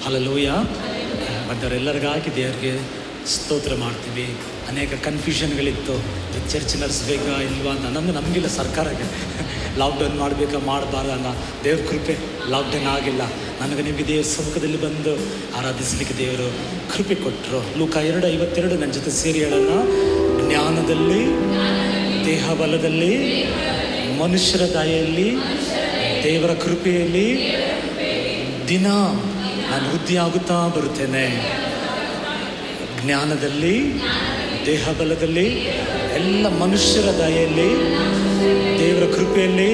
Hallelujah. ಬಂದವರೆಲ್ಲರಿಗಾಗಿ ದೇವರಿಗೆ ಸ್ತೋತ್ರ ಮಾಡ್ತೀವಿ. ಅನೇಕ ಕನ್ಫ್ಯೂಷನ್ಗಳಿತ್ತು, ಚರ್ಚ್ ನಡೆಸಬೇಕಾ ಇಲ್ವಾ ಅಂತ. ನಮಗಿಲ್ಲ, ಸರ್ಕಾರಕ್ಕೆ ಲಾಕ್ಡೌನ್ ಮಾಡಬೇಕಾ ಮಾಡಬಾರ್ದಲ್ಲ. ದೇವ್ರ ಕೃಪೆ, ಲಾಕ್ಡೌನ್ ಆಗಿಲ್ಲ. ನನಗೆ ನಿಮಗೆ ದೇವ್ರ ಸಮ್ಮುಖದಲ್ಲಿ ಬಂದು ಆರಾಧಿಸಲಿಕ್ಕೆ ದೇವರು ಕೃಪೆ ಕೊಟ್ಟರು. ಲೂಕ 2:52 ನನ್ನ ಜೊತೆ ಸೇರಿ ಹೇಳೋಣ. ಜ್ಞಾನದಲ್ಲಿ, ದೇಹ ಬಲದಲ್ಲಿ, ಮನುಷ್ಯರ ದಯೆಯಲ್ಲಿ, ದೇವರ ಕೃಪೆಯಲ್ಲಿ ದಿನ ನಾನು ವೃದ್ಧಿಯಾಗುತ್ತಾ ಬರುತ್ತೇನೆ. ಜ್ಞಾನದಲ್ಲಿ, ದೇಹ ಬಲದಲ್ಲಿ, ಎಲ್ಲ ಮನುಷ್ಯರ ದಯೆಯಲ್ಲಿ, ದೇವರ ಕೃಪೆಯಲ್ಲಿ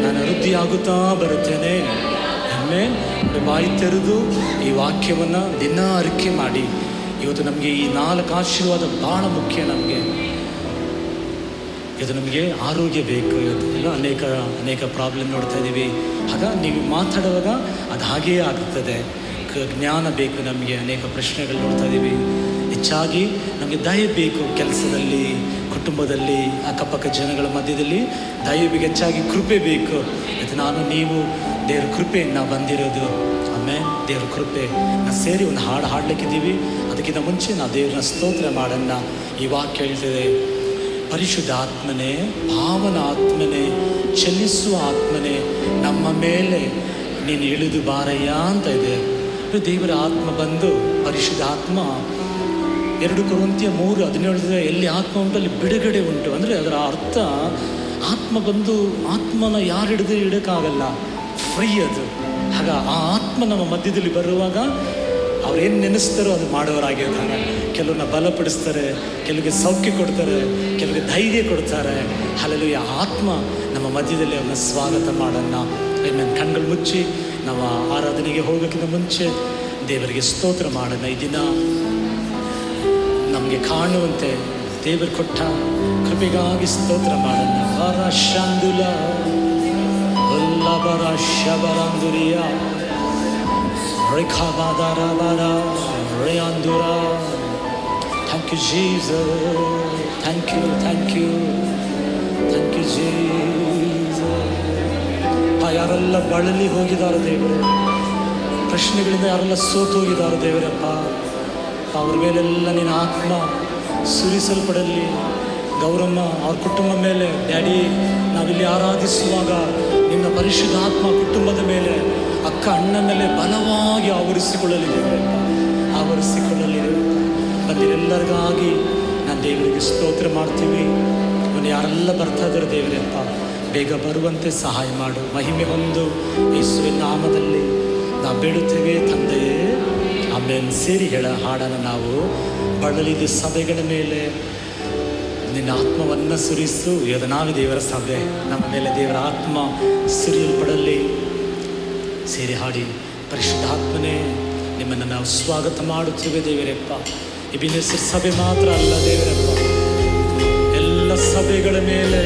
ನಾನು ವೃದ್ಧಿಯಾಗುತ್ತಾ ಬರುತ್ತೇನೆ. ಒಮ್ಮೆ ಬಾಯಿ ತೆರೆದು ಈ ವಾಕ್ಯವನ್ನು ದಿನ ಅರಿಕೆ ಮಾಡಿ. ಇವತ್ತು ನಮಗೆ ಈ 4 ಆಶೀರ್ವಾದ ಭಾಳ ಮುಖ್ಯ. ಇದು ನಮಗೆ ಆರೋಗ್ಯ ಬೇಕು. ಇವತ್ತು ಅನೇಕ ಪ್ರಾಬ್ಲಮ್ ನೋಡ್ತಾ ಇದ್ದೀವಿ. ಆಗ ನೀವು ಮಾತಾಡುವಾಗ ಅದು ಹಾಗೆಯೇ ಆಗ್ತದೆ. ಜ್ಞಾನ ಬೇಕು ನಮಗೆ. ಅನೇಕ ಪ್ರಶ್ನೆಗಳು ನೋಡ್ತಾ ಇದ್ದೀವಿ. ಹೆಚ್ಚಾಗಿ ನಮಗೆ ದಯೆ ಬೇಕು. ಕೆಲಸದಲ್ಲಿ, ಕುಟುಂಬದಲ್ಲಿ, ಅಕ್ಕಪಕ್ಕ ಜನಗಳ ಮಧ್ಯದಲ್ಲಿ ದಯೆ ಬೇಕು. ಹೆಚ್ಚಾಗಿ ಕೃಪೆ ಬೇಕು. ಇದು ನೀವು ದೇವ್ರ ಕೃಪೆಯನ್ನು ಬಂದಿರೋದು. ಆಮೇಲೆ ದೇವ್ರ ಕೃಪೆ ನಾವು ಸೇರಿ ಒಂದು ಹಾಡು ಹಾಡ್ಲಿಕ್ಕಿದ್ದೀವಿ. ಅದಕ್ಕಿಂತ ಮುಂಚೆ ನಾವು ದೇವ್ರನ್ನ ಸ್ತೋತ್ರ ಮಾಡೋಣ. ಈ ವಾಕ್ಯ ಹೇಳ್ತಿದೆ, ಪರಿಶುದ್ಧ ಆತ್ಮನೇ, ಪಾವನ ಆತ್ಮನೇ, ಚಲಿಸುವ ಆತ್ಮನೇ, ನಮ್ಮ ಮೇಲೆ ನೀನು ಇಳಿದು ಬಾರಯ್ಯ ಅಂತ ಇದೆ. ದೇವರ ಆತ್ಮ ಬಂದು, ಪರಿಶುದ್ಧ ಆತ್ಮ 2 ಕೊರಿಂಥಿಯ 3:17 ಎಲ್ಲಿ ಆತ್ಮ ಉಂಟು ಅಲ್ಲಿ ಬಿಡುಗಡೆ ಉಂಟು. ಅಂದರೆ ಅದರ ಅರ್ಥ, ಆತ್ಮ ಬಂದು ಆತ್ಮನ ಯಾರು ಹಿಡಿದು ಇಡೋಕ್ಕಾಗಲ್ಲ, ಫ್ರೀ ಅದು. ಆಗ ಆ ಆತ್ಮ ನಮ್ಮ ಮಧ್ಯದಲ್ಲಿ ಬರುವಾಗ ಅವ್ರೇನು ನೆನೆಸ್ತಾರೋ ಅದು ಮಾಡೋರಾಗಿರ್ತಾರೆ. ಕೆಲವ್ರನ್ನ ಬಲಪಡಿಸ್ತಾರೆ, ಕೆಲವರಿಗೆ ಸೌಖ್ಯ ಕೊಡ್ತಾರೆ, ಕೆಲವರಿಗೆ ಧೈರ್ಯ ಕೊಡ್ತಾರೆ. ಹಲ್ಲೆಲೂಯ. ಆತ್ಮ ನಮ್ಮ ಮಧ್ಯದಲ್ಲಿ ಅವನ್ನ ಸ್ವಾಗತ ಮಾಡೋಣ. ಆಮೇಲೆ ಕಣ್ಗಳು ಮುಚ್ಚಿ ನಾವು ಆರಾಧನೆಗೆ ಹೋಗೋಕ್ಕಿಂತ ಮುಂಚೆ ದೇವರಿಗೆ ಸ್ತೋತ್ರ ಮಾಡೋಣ. ಈ ದಿನ ನಮಗೆ ಕಾಣುವಂತೆ ದೇವರು ಕೊಟ್ಟ ಕೃಪೆಗಾಗಿ ಸ್ತೋತ್ರ ಮಾಡೋಣ. ಬರ ಶಾಂದುಲ ಬರ ಶಬರಾಂದುರಿಯ ರೇಖಾಬಾದಾರಬಾರ ರೇಯಾಂದುರ. Thank you Jesus, thank you, thank you, thank you Jesus. ಯಾರೆಲ್ಲ ಬಳಲಿ ಹೋಗಿದ್ದಾರೆ ದೇವರೇ, ಪ್ರಶ್ನೆಗಳಿಂದ ಯಾರೆಲ್ಲ ಸೋತು ಹೋಗಿದ್ದಾರೆ ದೇವರಪ್ಪ, ಅವ್ರ ಮೇಲೆಲ್ಲ ನಿನ್ನ ಆತ್ಮ ಸುರಿಸಲ್ಪಡಲಿ. ಗೌರಮ್ಮ ಅವ್ರ ಕುಟುಂಬ ಮೇಲೆ ಡ್ಯಾಡಿ, ನಾವಿಲ್ಲಿ ಆರಾಧಿಸುವಾಗ ನಿನ್ನ ಪರಿಶುದ್ಧ ಆತ್ಮ ಕುಟುಂಬದ ಮೇಲೆ, ಅಕ್ಕ ಅಣ್ಣ ಮೇಲೆ ಬಲವಾಗಿ ಆವರಿಸಿಕೊಳ್ಳಲಿ ದೇವರಪ್ಪ, ಆವರಿಸಿಕೊಳ್ಳಲಿ. ಬಂದಿರೆಲ್ಲರಿಗಾಗಿ ನಾನು ದೇವರಿಗೆ ಸ್ತೋತ್ರ ಮಾಡ್ತೀವಿ. ಇವನು ಯಾರೆಲ್ಲ ಬರ್ತಾ ಇದ್ದಾರೆ ದೇವರಪ್ಪ, ಬೇಗ ಬರುವಂತೆ ಸಹಾಯ ಮಾಡು. ಮಹಿಮೆ ಹೊಂದು ಯೇಸುವಿನ ನಾಮದಲ್ಲಿ ನಾವು ಬೇಡುತ್ತೇವೆ ತಂದೆಯೇ, ಆಮೇಲೆ ಸೇರಿ ಹಾಡನ್ನು ನಾವು ಬಳಲಿದ ಸಭೆಗಳ ಮೇಲೆ ನಿನ್ನ ಆತ್ಮವನ್ನು ಸುರಿಸು. ಇವತ್ತು ನಾವೇ ದೇವರ ಸಭೆ, ನಮ್ಮ ಮೇಲೆ ದೇವರ ಆತ್ಮ ಸುರಿಯಲ್ಪಡಲಿ. ಸೇರಿ ಹಾಡಿ. ಪರಿಶುದ್ಧ ಆತ್ಮನೇ, ನಿಮ್ಮನ್ನು ನಾವು ಸ್ವಾಗತ ಮಾಡುತ್ತೇವೆ ದೇವರಪ್ಪ. ಎಬಿನೆಸರ್ ಸಭೆ ಮಾತ್ರ ಅಲ್ಲ ದೇವರಪ್ಪ, ಎಲ್ಲ ಸಭೆಗಳ ಮೇಲೆ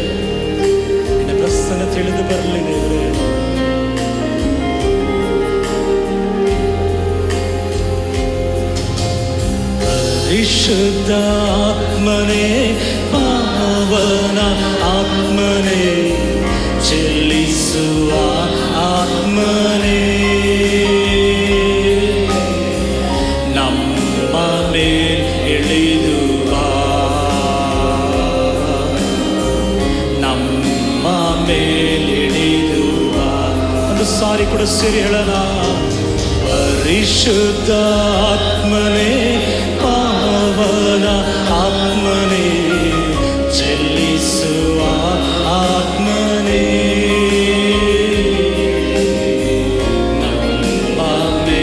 ನಿನ್ನ ಪ್ರಸನ್ನ ತಿಳಿದು ಬರಲಿ ದೇವರೇ. ಪರಿಶುದ್ಧ ಆತ್ಮನೇ, ಪಾವನ ಆತ್ಮನೇ, ಚಲಿಸುವ ಆತ್ಮನೇ, ನಮ್ಮ ಮೇಲೆ ಇಳಿದು ಬಾ, ನಮ್ಮ ಮೇಲೆ ಇಳಿದು ಬಾ. ಒಂದು ಸಾರಿ ಕೂಡ ಸೇರಿ ಹೇಳೋಣ. ಪರಿಶುದ್ಧ ಆತ್ಮನೇ, ಪಾವನ ಆತ್ಮನೇ, ಚಲಿಸುವ ಆತ್ಮನೇ, ನಮ್ಮ ಮೇಲೆ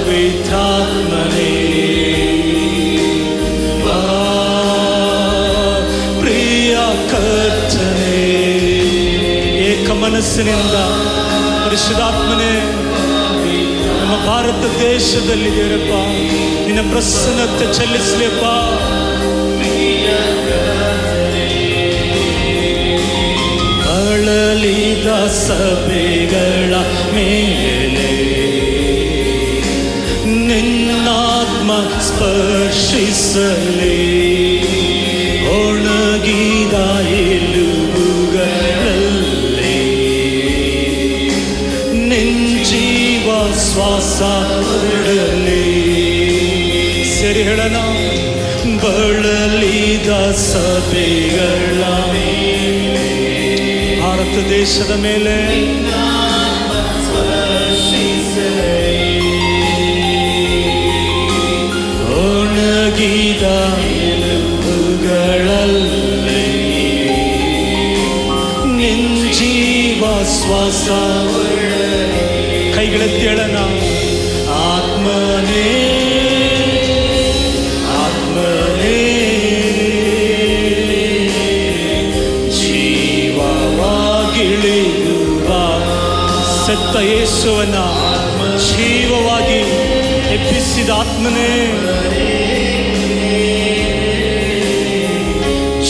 ಪವಿತ್ರಾತ್ಮನೇ, ಪ್ರಿಯ ಕರ್ತನೇ, ಏಕ ಮನಸ್ಸಿನಿಂದ ಪರಿಶುದ್ಧಾತ್ಮನೇ, ನಮ್ಮ ಭಾರತ ದೇಶದಲ್ಲಿ ದೇವರಪ್ಪ ನಿನ್ನ ಪ್ರಸನ್ನತೆ ಚೆಲ್ಲಿಸಲಿಪ್ಪ. ಬಳಲಿದ ಸಭೆಗಳ ಮೇಲೆ ನಿನ್ನಾತ್ಮ ಸ್ಪರ್ಶಿಸಲಿ. ಒಣಗಿದ ಶ್ವಾಸ ಬಿಡಲಿ. ಸೇರಿ ಹೇಳೋಣ. ಬಳಲಿದ ಸಭೆಗಳ ಭಾರತ ದೇಶದ ಮೇಲೆ ಒಣಗಿದ ಎಲುಬುಗಳಲ್ಲಿ ನಿನ್ನ ಜೀವ ಶ್ವಾಸ. ಕೈಗಳೆತ್ತಿ ಹೇಳೋಣ. ಆತ್ಮನೇ ಆತ್ಮನೇ ಜೀವವಾಗಿಳಿಯುವ ಸತ್ತ ಯೇಸುವನ ಜೀವವಾಗಿ ಎಬ್ಬಿಸಿದ ಆತ್ಮನೇ,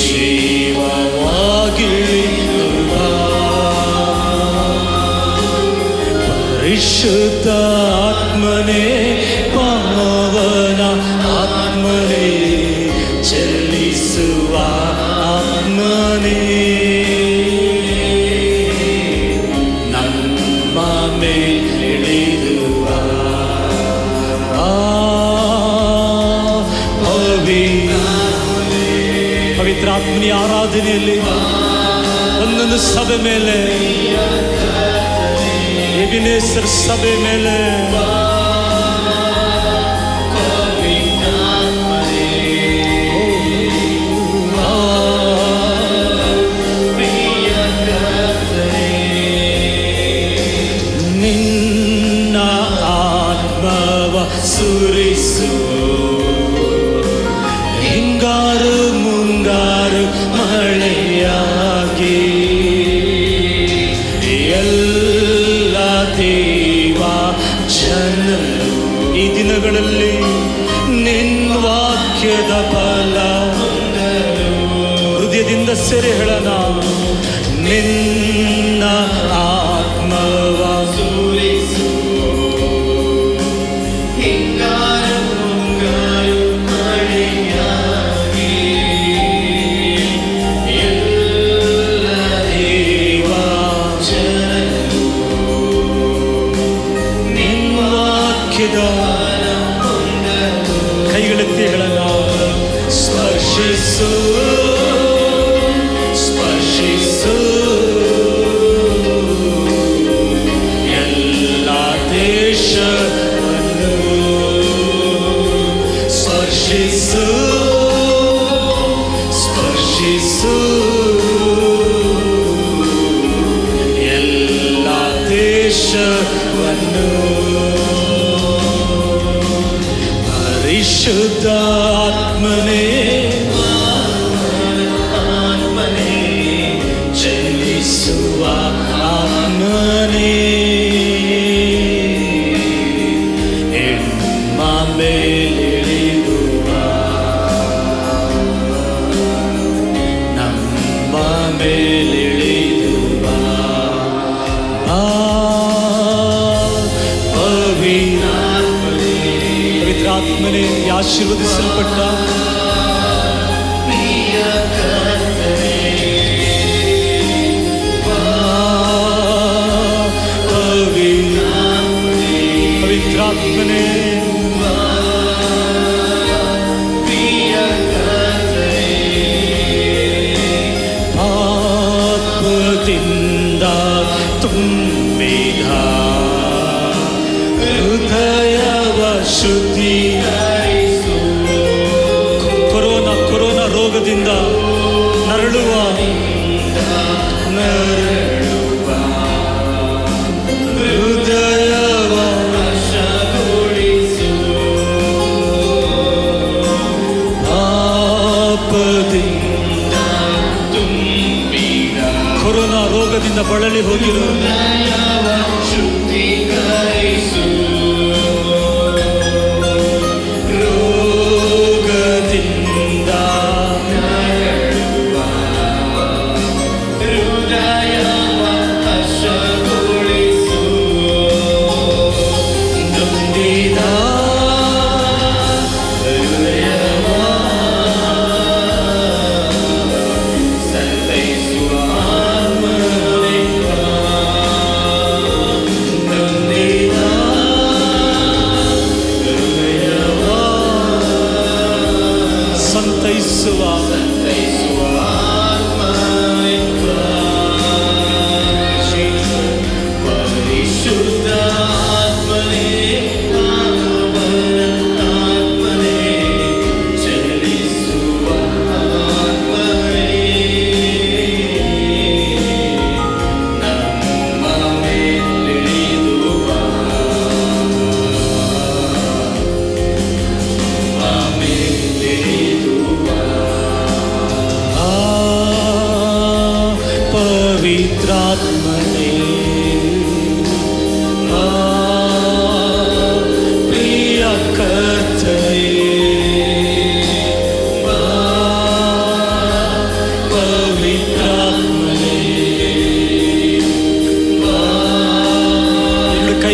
ಜೀವವಾಗಿಳಿಯುವ ಪರಿಶುದ್ಧ ಆತ್ಮನೇ, ಪಾವನ ಆತ್ಮನೇ, ಚಲಿಸುವ ಆತ್ಮನೇ, ನಮ್ಮ ಮೇಲಿಳಿಯುವ ಪವಿತ್ರ ಆತ್ಮನ ಆರಾಧನೆಯಲ್ಲಿ ಒಂದೊಂದು ಸಭೆ ಮೇಲೆ, ಎಬಿನೇಸರ್ ಸಭೆ ಮೇಲೆ ನಿನ್ನ ಆತ್ಮವ ಸುರಿಸು. ಹಿಂಗಾರು ಮುಂಗಾರು ಮಳೆಯಾಗಿ ಎಲ್ಲ ದೇವ ಜನರು ಈ ದಿನಗಳಲ್ಲಿ ನಿನ್ನ ವಾಕ್ಯದ ಬಲ ಹೃದಯದಿಂದ ಸೆರೆ ಹೇಳೋಣ. ನಿನ್ನ ಆತ್ಮವ ಸುರಿಸು. ಹಿಂಗಾರು ಮುಂಗಾರು ಮಳೆಯಾಗಿ ಎಲ್ಲ ದೇವ ಜನರು ನಿನ್ನ ವಾಕ್ಯದ ಕೈಗಳೆತ್ತಿ ಹೇಳೋಣ. ಸ್ಪರ್ಶಿಸು ಸ್ಪರ್ಶಿಸು ಎಲ್ಲ ದೇಶವನ್ನು. ಸ್ಪರ್ಶಿಸು ಸ್ಪರ್ಶಿಸು ಎಲ್ಲ ದೇಶವನ್ನು. ಪರಿಶುದ್ಧ ಆತ್ಮನೇ ಆತ್ಮನೇ ಚಲಿಸುವ ಆತ್ಮನೇ, ನಮ್ಮ ಮೇಲಿಳಿಯುವ ನಮ್ಮ ಮೇಲಿಳಿಯುವ ಪವಿತ್ರಾತ್ಮನೇ, ಆಶೀರ್ವದಿಸಲ್ಪಟ್ಟ ಪವಿತ್ರಾತ್ಮನೇ, ಆತ್ಮದಿಂದ ತುಂಬಿದ ಹೃದಯವ ಶುದ್ಧಿ. ಕೊರೋನಾ ರೋಗದಿಂದ ನರಳುವ ಹೃದಯವ ಪಾಪದಿಂದ ತುಂಬಿದ ಕೊರೋನಾ ರೋಗದಿಂದ ಬಳಲಿ ಹೋಗಿರುವ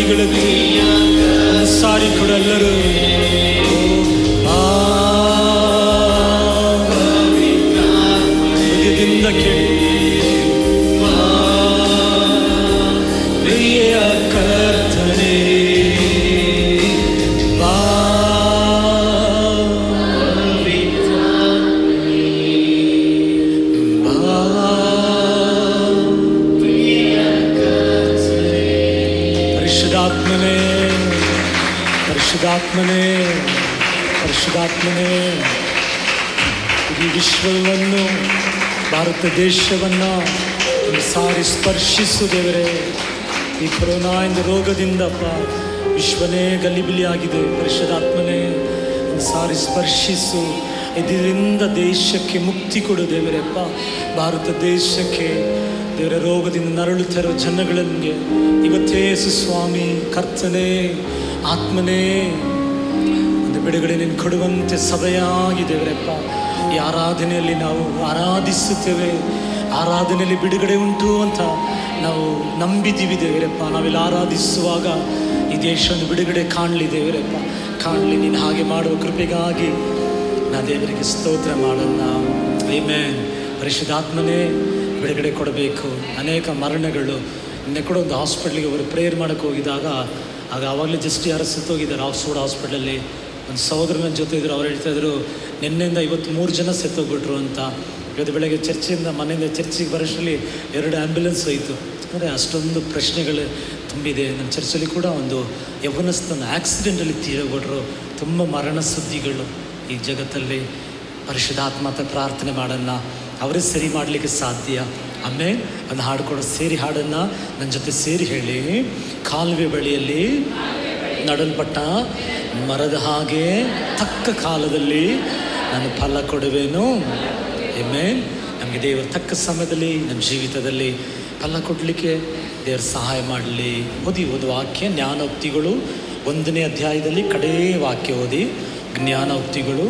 ಕೈಗಳೆತ್ತಿ ಸಾರಿ ಕೂಡ ಎಲ್ಲರೂ ಹೃದಯದಿಂದ ಕೇಳಿ ಪ್ರಿಯ ಕರ್ತನೇ ಪರಿಶುದ್ಧಾತ್ಮನೇ ಪರಿಶುದ್ಧಾತ್ಮನೇ ಇಡೀ ವಿಶ್ವವನ್ನು ಭಾರತ ದೇಶವನ್ನು ಸಾರಿ ಸ್ಪರ್ಶಿಸು ದೇವರೇ. ಈ ಕೊರೋನಾ ಎಂದ ರೋಗದಿಂದಪ್ಪ ವಿಶ್ವನೇ ಗಲಿಬಿಲಿ ಆಗಿದೆ. ಪರಿಶುದ್ಧಾತ್ಮನೇ ಸಾರಿ ಸ್ಪರ್ಶಿಸು, ಇದರಿಂದ ದೇಶಕ್ಕೆ ಮುಕ್ತಿ ಕೊಡು ದೇವರಪ್ಪ. ಭಾರತ ದೇಶಕ್ಕೆ ದೇವರ ರೋಗದಿಂದ ನರಳುತ್ತಿರೋ ಜನಗಳಿಗೆ ಇವತ್ತೇ ಸ್ವಾಮಿ ಕರ್ತನೇ ಆತ್ಮನೇ ಒಂದು ಬಿಡುಗಡೆ ನೀನು ಕೊಡುವಂತೆ ಸಭೆಯಾಗಿ ದೇವರಪ್ಪ ಈ ಆರಾಧನೆಯಲ್ಲಿ ನಾವು ಆರಾಧಿಸುತ್ತೇವೆ. ಆರಾಧನೆಯಲ್ಲಿ ಬಿಡುಗಡೆ ಉಂಟು ಅಂತ ನಾವು ನಂಬಿದ್ದೀವಿ ದೇವರಪ್ಪ. ನಾವೆಲ್ಲ ಆರಾಧಿಸುವಾಗ ಈ ದೇಶವನ್ನು ಬಿಡುಗಡೆ ಕಾಣಲಿ ದೇವರಪ್ಪ, ಕಾಣಲಿ. ನೀನು ಹಾಗೆ ಮಾಡುವ ಕೃಪೆಗಾಗಿ ನಾ ದೇವರಿಗೆ ಸ್ತೋತ್ರ ಮಾಡೋಣ. ಆಮೆನ್. ಪರಿಶುದ್ಧಾತ್ಮನೇ ಬಿಡುಗಡೆ ಕೊಡಬೇಕು. ಅನೇಕ ಮರಣಗಳು ನಿನ್ನೆ ಕೂಡ ಒಂದು ಹಾಸ್ಪಿಟ್ಲಿಗೆ ಅವರು ಪ್ರೇಯರ್ ಮಾಡೋಕ್ಕೆ ಹೋಗಿದಾಗ ಆವಾಗಲೇ ಜಸ್ಟ್ ಯಾರು ಸತ್ತೋಗಿದ್ದಾರೆ ಆಕ್ಸ್ಫೋರ್ಡ್ ಹಾಸ್ಪಿಟಲಲ್ಲಿ. ಒಂದು ಸಹೋದರನ ಜೊತೆ ಇದ್ರು. ಅವ್ರು ಹೇಳ್ತಾಯಿದ್ರು ನಿನ್ನೆಯಿಂದ 53 ಜನ ಸತ್ತೋಗ್ಬಿಟ್ರು ಅಂತ. ಇವತ್ತು ಬೆಳಗ್ಗೆ ಚರ್ಚಿಂದ ಮನೆಯಿಂದ ಚರ್ಚಿಗೆ ಬರೋಷ್ಟರಲ್ಲಿ 2 ಆ್ಯಂಬುಲೆನ್ಸ್ ಹೋಯಿತು. ಅಂದರೆ ಅಷ್ಟೊಂದು ಪ್ರಶ್ನೆಗಳು ತುಂಬಿದೆ. ನಮ್ಮ ಚರ್ಚಲ್ಲಿ ಕೂಡ ಒಂದು ಯೌವನಸ್ಥನ ಆಕ್ಸಿಡೆಂಟಲ್ಲಿ ತೀರೋಗ್ಬಿಟ್ರು. ತುಂಬ ಮರಣ ಸುದ್ದಿಗಳು ಈ ಜಗತ್ತಲ್ಲಿ. ಪರಿಶುದ್ಧಾತ್ಮ ಪ್ರಾರ್ಥನೆ ಮಾಡೋಣ, ಅವರೇ ಸರಿ ಮಾಡಲಿಕ್ಕೆ ಸಾಧ್ಯ. ಆಮೇಲೆ ಒಂದು ಹಾಡು ಕೂಡ ಸೇರಿ ಹಾಡನ್ನು ನನ್ನ ಜೊತೆ ಸೇರಿ ಹೇಳಿ. ಕಾಲುವೆ ಬಳಿಯಲ್ಲಿ ನಡಲ್ಪಟ್ಟ ಮರದ ಹಾಗೆ ತಕ್ಕ ಕಾಲದಲ್ಲಿ ನಾನು ಫಲ ಕೊಡುವೆನು. ಆಮೆನ್. ನಮಗೆ ದೇವರ ತಕ್ಕ ಸಮಯದಲ್ಲಿ ನಮ್ಮ ಜೀವಿತದಲ್ಲಿ ಫಲ ಕೊಡಲಿಕ್ಕೆ ದೇವರು ಸಹಾಯ ಮಾಡಲಿ. ಓದಿ ವಾಕ್ಯ ಜ್ಞಾನೋಕ್ತಿಗಳು 1ನೇ ಅಧ್ಯಾಯದಲ್ಲಿ ಕಡೇ ವಾಕ್ಯ ಓದಿ. ಜ್ಞಾನೋಕ್ತಿಗಳು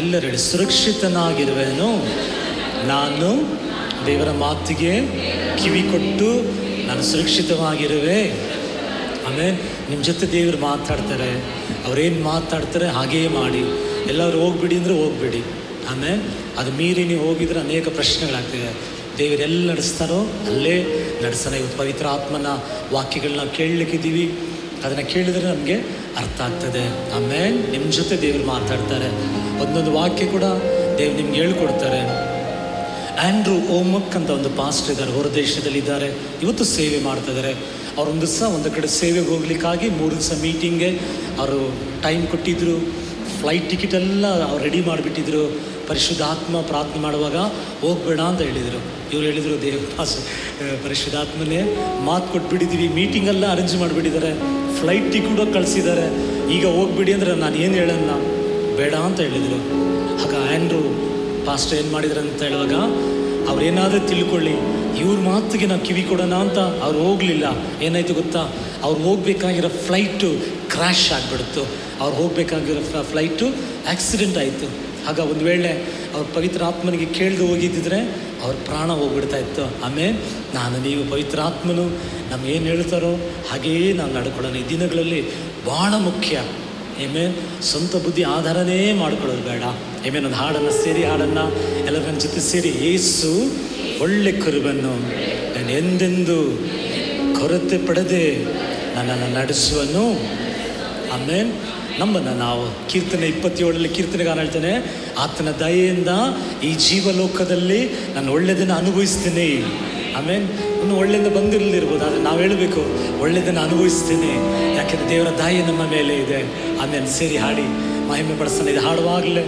ಎಲ್ಲರೆಡೆ ಸುರಕ್ಷಿತನಾಗಿರುವೆನು. ನಾನು ದೇವರ ಮಾತಿಗೆ ಕಿವಿ ಕೊಟ್ಟು ನಾನು ಸುರಕ್ಷಿತವಾಗಿರುವೆ. ಆಮೇಲೆ ನಿಮ್ಮ ಜೊತೆ ದೇವರು ಮಾತಾಡ್ತಾರೆ. ಅವರೇನು ಮಾತಾಡ್ತಾರೆ ಹಾಗೇ ಮಾಡಿ. ಎಲ್ಲರೂ ಹೋಗ್ಬಿಡಿ ಅಂದರೆ ಹೋಗ್ಬಿಡಿ. ಆಮೇಲೆ ಅದು ಮೀರಿ ನೀವು ಹೋಗಿದ್ರೆ ಅನೇಕ ಪ್ರಶ್ನೆಗಳಾಗ್ತಿದೆ. ದೇವರೆಲ್ಲ ನಡೆಸ್ತಾರೋ ಅಲ್ಲೇ ನಡೆಸೋಣ. ಇವತ್ತು ಪವಿತ್ರ ಆತ್ಮನ ವಾಕ್ಯಗಳನ್ನ ಕೇಳಲಿಕ್ಕಿದ್ದೀವಿ. ಅದನ್ನು ಕೇಳಿದರೆ ನಮಗೆ ಅರ್ಥ ಆಗ್ತದೆ. ಆಮೇಲೆ ನಿಮ್ಮ ಜೊತೆ ದೇವರು ಮಾತಾಡ್ತಾರೆ. ಒಂದೊಂದು ವಾಕ್ಯ ಕೂಡ ದೇವ್ರು ನಿಮ್ಗೆ ಹೇಳ್ಕೊಡ್ತಾರೆ. ಆ್ಯಂಡ್ರೂ ಓಮಕ್ ಅಂತ ಒಂದು ಪಾಸ್ಟರ್ ಇದ್ದಾರೆ, ಹೊರ ದೇಶದಲ್ಲಿದ್ದಾರೆ. ಇವತ್ತು ಸೇವೆ ಮಾಡ್ತಾಯಿದ್ದಾರೆ. ಅವರೊಂದು ದಿವಸ ಒಂದು ಕಡೆ ಸೇವೆಗೆ ಹೋಗ್ಲಿಕ್ಕಾಗಿ 3 ದಿವಸ ಮೀಟಿಂಗ್ಗೆ ಅವರು ಟೈಮ್ ಕೊಟ್ಟಿದ್ದರು. ಫ್ಲೈಟ್ ಟಿಕೆಟ್ ಎಲ್ಲ ಅವ್ರು ರೆಡಿ ಮಾಡಿಬಿಟ್ಟಿದ್ರು. ಪರಿಶುದ್ಧಾತ್ಮ ಪ್ರಾರ್ಥನೆ ಮಾಡುವಾಗ ಹೋಗ್ಬೇಡ ಅಂತ ಹೇಳಿದರು. ಇವ್ರು ಹೇಳಿದರು ಪರಿಶುದ್ಧಾತ್ಮನೇ ಮಾತು ಕೊಟ್ಬಿಟ್ಟಿದ್ದೀವಿ, ಮೀಟಿಂಗೆಲ್ಲ ಅರೇಂಜ್ ಮಾಡಿಬಿಟ್ಟಿದ್ದಾರೆ, ಫ್ಲೈಟ್ ಟಿಕೆಟ್ ಕಳಿಸಿದ್ದಾರೆ, ಈಗ ಹೋಗ್ಬಿಡಿ ಅಂದರೆ ನಾನು ಏನು ಹೇಳೋಣ, ಬೇಡ ಅಂತ ಹೇಳಿದರು. ಆಗ ಆ್ಯಂಡ್ರೂ ಪಾಸ್ಟರ್ ಏನು ಮಾಡಿದ್ರು ಅಂತ ಹೇಳುವಾಗ ಅವ್ರೇನಾದರೂ ತಿಳ್ಕೊಳ್ಳಿ, ಇವ್ರ ಮಾತಿಗೆ ನಾವು ಕಿವಿ ಕೊಡೋಣ ಅಂತ ಅವ್ರು ಹೋಗಲಿಲ್ಲ. ಏನಾಯಿತು ಗೊತ್ತಾ, ಅವ್ರು ಹೋಗ್ಬೇಕಾಗಿರೋ ಫ್ಲೈಟು ಕ್ರ್ಯಾಶ್ ಆಗಿಬಿಡ್ತು. ಅವ್ರು ಹೋಗಬೇಕಾಗಿರೋ ಫ್ಲೈಟು ಆಕ್ಸಿಡೆಂಟ್ ಆಯಿತು. ಆಗ ಒಂದು ವೇಳೆ ಅವ್ರ ಪವಿತ್ರ ಆತ್ಮನಿಗೆ ಕೇಳ್ದು ಹೋಗಿದ್ದಿದ್ರೆ ಅವ್ರ ಪ್ರಾಣ ಹೋಗ್ಬಿಡ್ತಾ ಇತ್ತು. ಆಮೇಲೆ ನೀವು ಪವಿತ್ರ ಆತ್ಮನು ನಮಗೇನು ಹೇಳ್ತಾರೋ ಹಾಗೆಯೇ ನಾವು ನಡ್ಕೊಳ್ಳೋಣ. ಈ ದಿನಗಳಲ್ಲಿ ಭಾಳ ಮುಖ್ಯ. ಆಮೇಲೆ ಸ್ವಂತ ಬುದ್ಧಿ ಆಧಾರನೇ ಮಾಡ್ಕೊಳ್ಳೋದು ಬೇಡ. ಆಮೇಲೆ ಒಂದು ಹಾಡನ್ನು ಸೇರಿ ಹಾಡನ್ನು ಎಲ್ಲರ ನನ್ನ ಜೊತೆ ಸೇರಿ. ಯೇಸು ಒಳ್ಳೆ ಕುರುಬನ್ನು, ನಾನು ಎಂದೆಂದು ಕೊರತೆ ಪಡೆದೆ ನನ್ನನ್ನು ನಡೆಸುವನು. ಆಮೇಲೆ ನಮ್ಮನ್ನು ನಾವು ಕೀರ್ತನೆ 27 ಕೀರ್ತನೆಗಾರ ಹೇಳ್ತಾನೆ, ಆತನ ದಯೆಯಿಂದ ಈ ಜೀವಲೋಕದಲ್ಲಿ ನಾನು ಒಳ್ಳೆಯದನ್ನು ಅನುಭವಿಸ್ತೀನಿ. ಆಮೇಲೆ ಇನ್ನು ಒಳ್ಳೆಯದ ಬಂದಿರಲಿರ್ಬೋದು, ಆದರೆ ನಾವು ಹೇಳಬೇಕು ಒಳ್ಳೆಯದನ್ನು ಅನುಭವಿಸ್ತೀನಿ, ಯಾಕೆಂದರೆ ದೇವರ ದಯೆ ನಮ್ಮ ಮೇಲೆ ಇದೆ. ಆಮೇಲೆ ಸೇರಿ ಹಾಡಿ ಮಹಿಮೆ ಪಡಿಸ್ತಾನೆ. ಇದು ಹಾಡುವಾಗಲೇ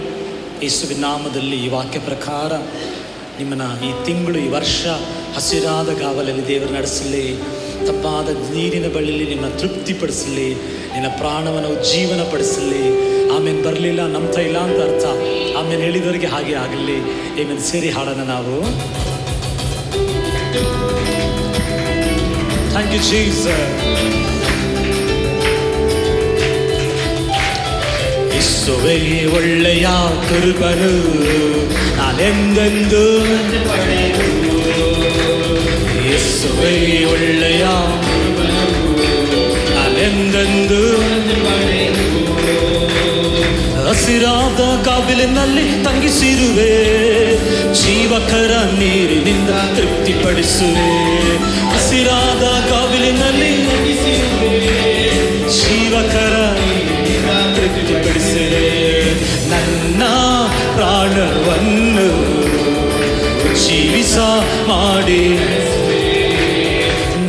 ಯೇಸುವಿನ ನಾಮದಲ್ಲಿ ಈ ವಾಕ್ಯ ಪ್ರಕಾರ ನಿಮ್ಮನ್ನು ಈ ತಿಂಗಳು, ಈ ವರ್ಷ ಹಸಿರಾದ ಗಾವಲಲ್ಲಿ ದೇವರು ನಡೆಸಲಿ. ತಪ್ಪಾದ ನೀರಿನ ಬಳಿಯಲ್ಲಿ ನಿಮ್ಮ ತೃಪ್ತಿಪಡಿಸಲಿ. ನಿನ್ನ ಪ್ರಾಣವನ್ನು ಜೀವನ ಪಡಿಸಲಿ. ಆಮೇಲೆ ಬರಲಿಲ್ಲ, ನಂಬ್ತಾ ಇಲ್ಲ ಅಂತ ಅರ್ಥ. ಆಮೇಲೆ ಹೇಳಿದವರಿಗೆ ಹಾಗೆ ಆಗಲಿ. ಆಮೇಲೆ ಸೇರಿ ಹಾಡೋಣ ನಾವು. Thank you Jesus. ಯೇಸುವೇ ಒಳ್ಳೆಯ ಕೃಪನು ನಾನೆಂದೆಂದು ಯೇಸುವೇ ಒಳ್ಳೆಯ ನಾನೆಂದೆಂದು ಹಸಿರಾದ ಕಾಬಿಲಿನಲ್ಲಿ ತಂಗಿಸಿರುವೆ ಜೀವಕರ ನೀರಿನಿಂದ ತೃಪ್ತಿಪಡಿಸುವೆ ಹಸಿರಾದ ಕಾಬಿಲಿನಲ್ಲಿ ಜೀವಕರ ತೃಪ್ತಿಪಡಿಸುವೆ ನನ್ನ ಪ್ರಾಣವನ್ನು ಜೀವಿಸ ಮಾಡಿ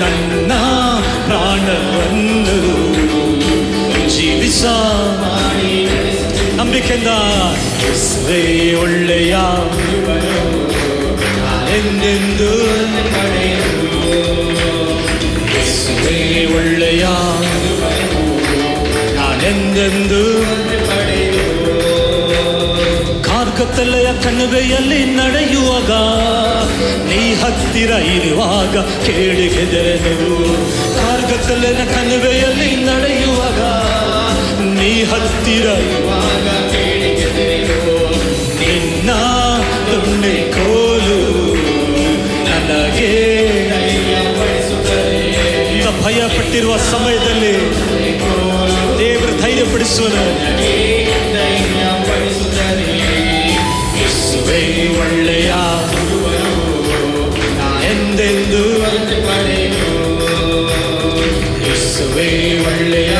ನನ್ನ ಪ್ರಾಣವನ್ನು ಜೀವಿಸ ಮಾಡಿ ನಂಬಿಕೆಯಿಂದ ಯೇಸುವೇ ಒಳ್ಳೆಯ ಎಂದೆಂದು ಯೇಸುವೇ ಒಳ್ಳೆಯ ನಾನೆಂದೆಂದು ಕಾರ್ಗತ್ತಲೆಯ ಕಣಿವೆಯಲ್ಲಿ ನಡೆಯುವಾಗ ನೀ ಹತ್ತಿರ ಇರುವಾಗ ಕೇಳಿಗೆದೆನು ಕಾರ್ಗತ್ತಲೆಯ ಕಣಿವೆಯಲ್ಲಿ ನಡೆಯುವಾಗ ನೀ ಹತ್ತಿರ ಇರುವಾಗ ಕೇಳಿಗೆದೆನು ನಿನ್ನ ದೊಣ್ಣೆ ಕೋಲು ನನಗೆ ಭಯ ಪಟ್ಟಿರುವ ಸಮಯದಲ್ಲಿ ದೇವರು ಧೈರ್ಯಪಡಿಸುವನು ಯೇಸುವೇ ಒಳ್ಳೆಯ ಎಂದೆಂದು ಯೇಸುವೇ ಒಳ್ಳೆಯ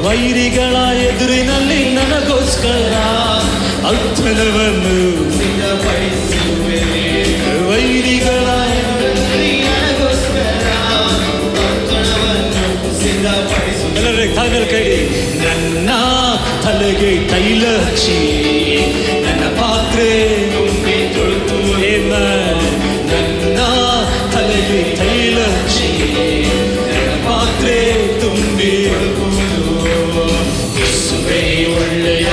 ವೈರಿಗಳ ಎದುರಿನಲ್ಲಿ ನನಗೋಸ್ಕರ ಔತಣವನ್ನು ವೈರಿಗಳ ಎಲ್ಲರ ಕಾಲಲ್ಲಿ ಕೈ ನನ್ನ ತಲೆಗೆ ತೈಲ ಹಚ್ಚಿ ನನ್ನ ಪಾತ್ರೆ ನನ್ನ ತಲೆಗೆ ತೈಲ ಹಚ್ಚಿ ನನ್ನ ಪಾತ್ರೆ ತುಂಬಿ ಯೇಸುವೇ ಒಳ್ಳೆಯ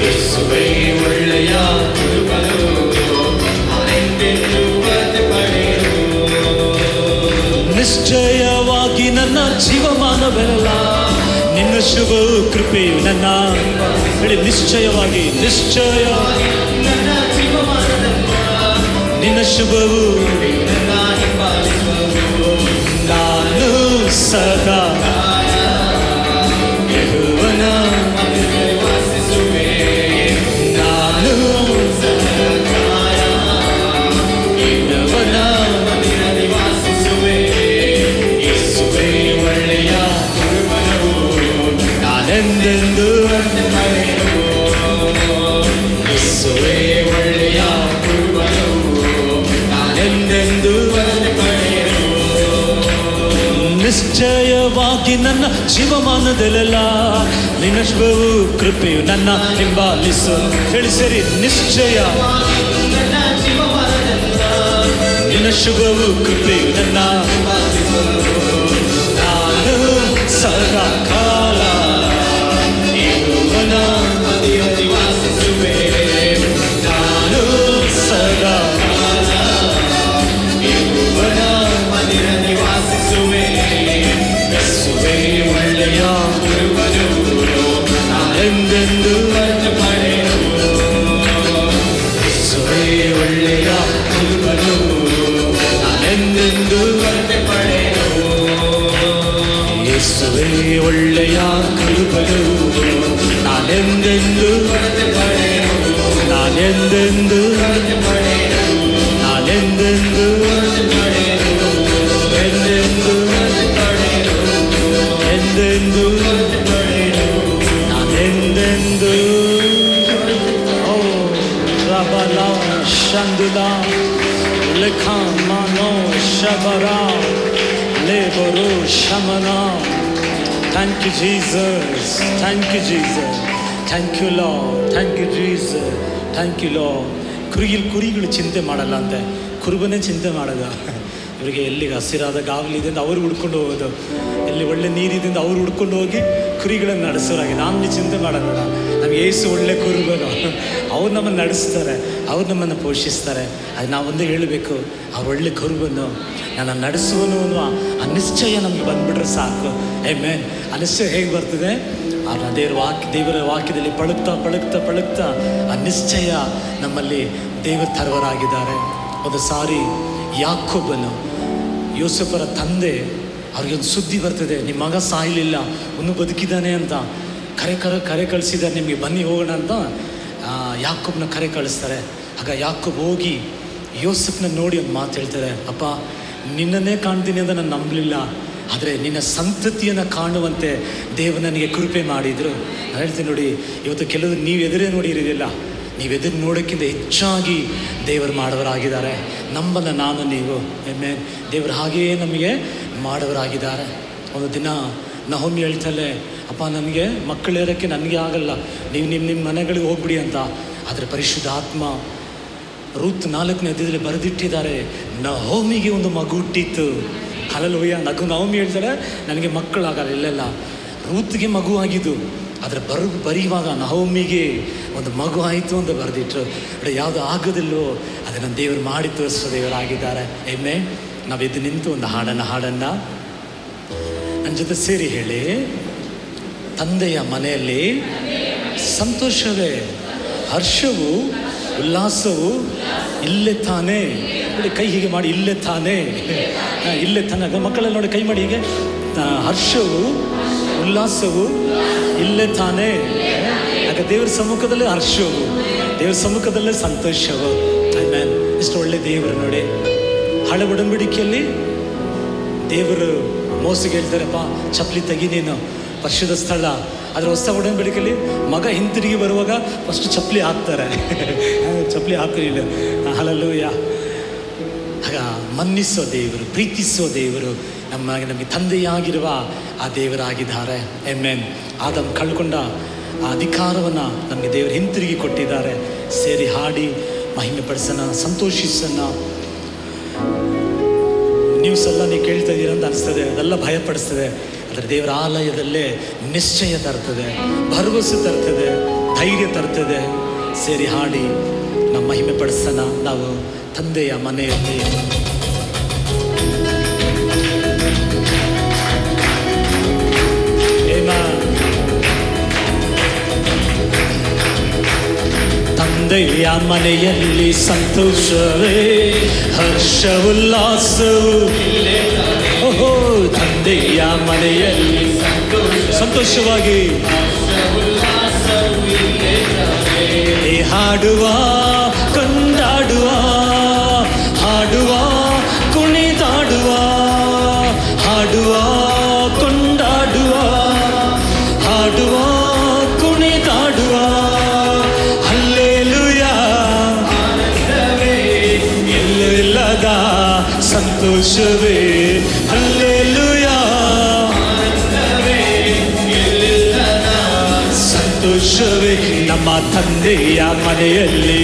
ಯೇಸುವೇ ಒಳ್ಳೆಯ ನಿಶ್ಚಯವಾಗಿ ನನ್ನ ಜೀವಮಾನವೆಲ್ಲ ನಿನ್ನ ಶುಭ ಕೃಪೆಯು ನನ್ನ ಹೇಳಿ ನಿಶ್ಚಯವಾಗಿ ನಿನ್ನ ಶುಭವು ನಾನು ಸದಾ ಯೆಹೋವನ ನಾನು ಯೇಸುವೇ ಒಳ್ಳೆಯ ನಾನೆಂದೆಂದು ಯೇಸುವೇ ಒಳ್ಳೆಯ ನಾನೆಂದೆಂದು ನಿಶ್ಚಯವಾಗಿ ನನ್ನ ಜೀವಮಾನದಲ್ಲೆಲ್ಲ ನಿನ್ನ ಶುಭವು ಕೃಪೆಯು ನನ್ನ ಹಿಂಬಾಲಿಸು ಹೇಳಿ ಸೇರಿ ನಿಶ್ಚಯ ನಿನ್ನ ಶುಭವು ಕೃಪೆಯು ನನ್ನ ನಾನು ಸದಾ ಕಾಲ ಯೆಹೋವನ ಮನೆಯಲ್ಲಿ ವಾಸಿಸುವೆ ನಾನು ಸದಾ ಕಾಲ ಯೆಹೋವನ ಮನೆಯಲ್ಲಿ ವಾಸಿಸುವೆ ಯೇಸುವೇ ಒಳ್ಳೆಯ ನಾನೆಂದೆಂದು ಯೇಸುವೇ ಒಳ್ಳೆಯ ನಾನೆಂದೆಂದು ಯೇಸುವೇ ಒಳ್ಳೆಯ ಕೃಪೆಯು ನಾನೆಂದೆಂದು ನಾನೆಂದೆಂದು ನಾನೆಂದೆಂದು ಎಂದೆಂದು ಎಂದೆಂದು ನಾನೆಂದೆಂದು ಓ ರಬಲ ಶಂದುಲ ಲೆಖ ಮನೋ ಶಬರ labour ಶಮನ Thank you, Jesus. Thank you, Jesus. Thank you, Lord. Thank you, Jesus. Thank you, Lord. ಕುರಿಗಳು ಚಿಂತೆ ಮಾಡಲ್ಲ ಅಂತೆ, ಕುರುಬನೇ ಚಿಂತೆ ಮಾಡೋದು. ಇವರಿಗೆ ಎಲ್ಲಿಗೆ ಹಸಿರಾದ ಗಾವಲಿದೆ ಅಂತ ಅವ್ರು ಹುಡ್ಕೊಂಡು ಹೋಗೋದು, ಎಲ್ಲಿ ಒಳ್ಳೆ ನೀರಿದಿಂದ ಅವ್ರು ಹುಡ್ಕೊಂಡು ಹೋಗಿ ಕುರಿಗಳನ್ನು ನಡೆಸೋರಾಗಿ. ನಾನು ಚಿಂತೆ ಮಾಡೋಣ, ನಮ್ಗೆ ಏಸು ಒಳ್ಳೆ ಕುರುಬನು, ಅವ್ರು ನಮ್ಮನ್ನು ನಡೆಸ್ತಾರೆ, ಅವ್ರು ನಮ್ಮನ್ನು ಪೋಷಿಸ್ತಾರೆ. ಅದು ನಾವೊಂದೇ ಹೇಳಬೇಕು, ಆ ಒಳ್ಳೆ ಕರುವನ್ನು ನನ್ನ ನಡೆಸುವನು ಅನ್ನುವ ಆ ನಿಶ್ಚಯ ನಮಗೆ ಬಂದುಬಿಟ್ರೆ ಸಾಕು. ಆಮೆನ್. ಆ ನಿಶ್ಚಯ ಹೇಗೆ ಬರ್ತದೆ? ಆ ದೇವರ ವಾಕ್ಯದಲ್ಲಿ ಪಳುಕ್ತಾ ಆ ನಿಶ್ಚಯ ನಮ್ಮಲ್ಲಿ ದೇವರ ತರುವರಾಗಿದ್ದಾರೆ. ಒಂದು ಸಾರಿ ಯಾಕೋಬನು, ಯೋಸೇಫರ ತಂದೆ, ಅವ್ರಿಗೊಂದು ಸುದ್ದಿ ಬರ್ತದೆ, ನಿಮ್ಮ ಮಗ ಸಾಯಲಿಲ್ಲ, ಇನ್ನೂ ಬದುಕಿದ್ದಾನೆ ಅಂತ ಕರೆ ಕಳಿಸಿದ್ದಾರೆ, ನಿಮಗೆ ಬನ್ನಿ ಹೋಗೋಣ ಅಂತ ಯಾಕೋಬನ ಕರೆ ಕಳಿಸ್ತಾರೆ. ಆಗ ಯಾಕೋಬ್ ಹೋಗಿ ಯೋಸೇಫನ ನೋಡಿ ಒಂದು ಮಾತು ಹೇಳ್ತಾರೆ, ಅಪ್ಪ ನಿನ್ನನ್ನೇ ಕಾಣ್ತೀನಿ ಅಂತ ನಾನು ನಂಬಲಿಲ್ಲ, ಆದರೆ ನಿನ್ನ ಸಂತತಿಯನ್ನು ಕಾಣುವಂತೆ ದೇವರು ನನಗೆ ಕೃಪೆ ಮಾಡಿದರು. ನಾನು ಹೇಳ್ತೀನಿ ನೋಡಿ, ಇವತ್ತು ಕೆಲವರು ನೀವು ಎದುರೇ ನೋಡಿರೋದಿಲ್ಲ, ನೀವು ಎದುರು ನೋಡೋಕ್ಕಿಂತ ಹೆಚ್ಚಾಗಿ ದೇವರು ಮಾಡೋರಾಗಿದ್ದಾರೆ. ನಂಬಲ್ಲ ನಾನು ನೀವು. ಆಮೆನ್. ದೇವರು ಹಾಗೆಯೇ ನಮಗೆ ಮಾಡೋರಾಗಿದ್ದಾರೆ. ಒಂದು ದಿನ ನಹೋಮಿ ಹೇಳ್ತಾಳೆ, ಅಪ್ಪ ನನಗೆ ಮಕ್ಕಳೇರೋಕ್ಕೆ ನನಗೆ ಆಗಲ್ಲ, ನೀವು ನಿಮ್ಮ ಮನೆಗಳಿಗೆ ಹೋಗ್ಬಿಡಿ ಅಂತ. ಆದರೆ ಪರಿಶುದ್ಧ ಆತ್ಮ ರೂತ್ 4ನೇ ಅಧ್ಯಾಯದಲ್ಲಿ ಬರೆದಿಟ್ಟಿದ್ದಾರೆ, ನಹೋಮಿಗೆ ಒಂದು ಮಗು ಹುಟ್ಟಿತ್ತು. ಹಲ್ಲೆಲೂಯಾ. ನಹೋಮಿ ಹೇಳ್ತಾರೆ ನನಗೆ ಮಕ್ಕಳಾಗಲ್ಲ. ಇಲ್ಲೆಲ್ಲ ರೂತ್ಗೆ ಮಗು ಆಗಿದ್ದು, ಆದರೆ ಬರೆಯುವಾಗ ನಹೋಮಿಗೆ ಒಂದು ಮಗು ಆಯಿತು ಅಂತ ಬರೆದಿಟ್ರು. ಯಾವುದು ಆಗೋದಿಲ್ಲವೋ ಅದನ್ನು ದೇವರು ಮಾಡಿ ತೋರಿಸೋ ದೇವರಾಗಿದ್ದಾರೆ. ಎಮ್ಮೆ ನಾವು ಎದ್ದು ನಿಂತು ಒಂದು ಹಾಡನ್ನು ನನ್ನ ಜೊತೆ ಸೇರಿ ಹೇಳಿ, ತಂದೆಯ ಮನೆಯಲ್ಲಿ ಸಂತೋಷವೇ, ಹರ್ಷವು, ಉಲ್ಲಾಸವು ಇಲ್ಲೇ ತಾನೇ. ನೋಡಿ ಕೈ ಹೀಗೆ ಮಾಡಿ, ಇಲ್ಲೇ ತಾನೇ, ಇಲ್ಲೇ ತಾನೇ. ಮಕ್ಕಳೆಲ್ಲ ನೋಡಿ ಕೈ ಮಾಡಿ ಹೀಗೆ, ಹರ್ಷವು ಉಲ್ಲಾಸವು ಇಲ್ಲೇ ತಾನೇ. ಆಗ ದೇವರ ಸಮ್ಮುಖದಲ್ಲೇ ಹರ್ಷವು, ದೇವರ ಸಮ್ಮುಖದಲ್ಲೇ ಸಂತೋಷವು. ಆಮೇಲೆ ಇಷ್ಟು ಒಳ್ಳೆ ದೇವರು ನೋಡಿ. ಹಳೆ ಒಡಂಬಡಿಕೆಯಲ್ಲಿ ದೇವರು ಮೋಸಗೆ ಹೇಳ್ತಾರಪ್ಪ, ಚಪ್ಪಲಿ ತೆಗಿ ನೀನು, ಪರಿಶುದ್ಧ ಸ್ಥಳ. ಆದರೆ ಹೊಸ ಒಡಂಬಡಿಕೆಯಲ್ಲಿ ಮಗ ಹಿಂತಿರುಗಿ ಬರುವಾಗ ಫಸ್ಟ್ ಚಪ್ಪಲಿ ಹಾಕ್ತಾರೆ, ಚಪ್ಪಲಿ ಹಾಕಲಿಲ್ಲ. ಹಲ್ಲೆಲೂಯಾ. ಆಗ ಮನ್ನಿಸೋ ದೇವರು, ಪ್ರೀತಿಸೋ ದೇವರು ನಮಗೆ ತಂದೆಯಾಗಿರುವ ಆ ದೇವರಾಗಿದ್ದಾರೆ. ಆಮೆನ್. ಆದಮ್ ಕಳ್ಕೊಂಡ ಆ ಅಧಿಕಾರವನ್ನು ನಮಗೆ ದೇವರು ಹಿಂತಿರುಗಿ ಕೊಟ್ಟಿದ್ದಾರೆ. ಸೇರಿ ಹಾಡಿ ಮಹಿಮೆ ಪಡಿಸೋಣ, ಸಂತೋಷಿಸೋಣ. ನ್ಯೂಸ್ ಎಲ್ಲ ನೀವು ಕೇಳ್ತಾ ಇದ್ದೀರ ಅಂತ ಅನಿಸ್ತದೆ, ಅದೆಲ್ಲ ಭಯಪಡಿಸ್ತದೆ. ಆದರೆ ದೇವರ ಆಲಯದಲ್ಲೇ ನಿಶ್ಚಯ ತರ್ತದೆ, ಭರವಸೆ ತರ್ತದೆ, ಧೈರ್ಯ ತರ್ತದೆ. ಸೇರಿ ಹಾಡಿ ನಮ್ಮ ಮಹಿಮೆ ಪಡಿಸೋಣ. ನಾವು ತಂದೆಯ ಮನೆಯಲ್ಲಿ ತಂದೆಯ ಮನೆಯಲ್ಲಿ ಸಂತೋಷವೇ, ಹರ್ಷ ಉಲ್ಲಾಸವು. ಓಹೋ, ತಂದೆಯ ಮನೆಯಲ್ಲಿ ಸಂತೋಷವಾಗಿ ಹಾಡುವ, ಕೊಂಡಾಡುವ, ಹಾಡುವ, ಕುಣಿದಾಡುವ, ಹಾಡುವ, ಕೊಂಡಾಡುವ, ಹಾಡುವ, ಕುಣಿದಾಡುವ. ಹಲ್ಲೆಲೂಯಾ. ಎಲ್ಲೂ ಇಲ್ಲದ ಸಂತೋಷವೇ, ಹಲ್ಲೆಲೂಯಾ. ಸಂತೋಷವೇ ನಮ್ಮ ತಂದೆಯ ಮನೆಯಲ್ಲಿ,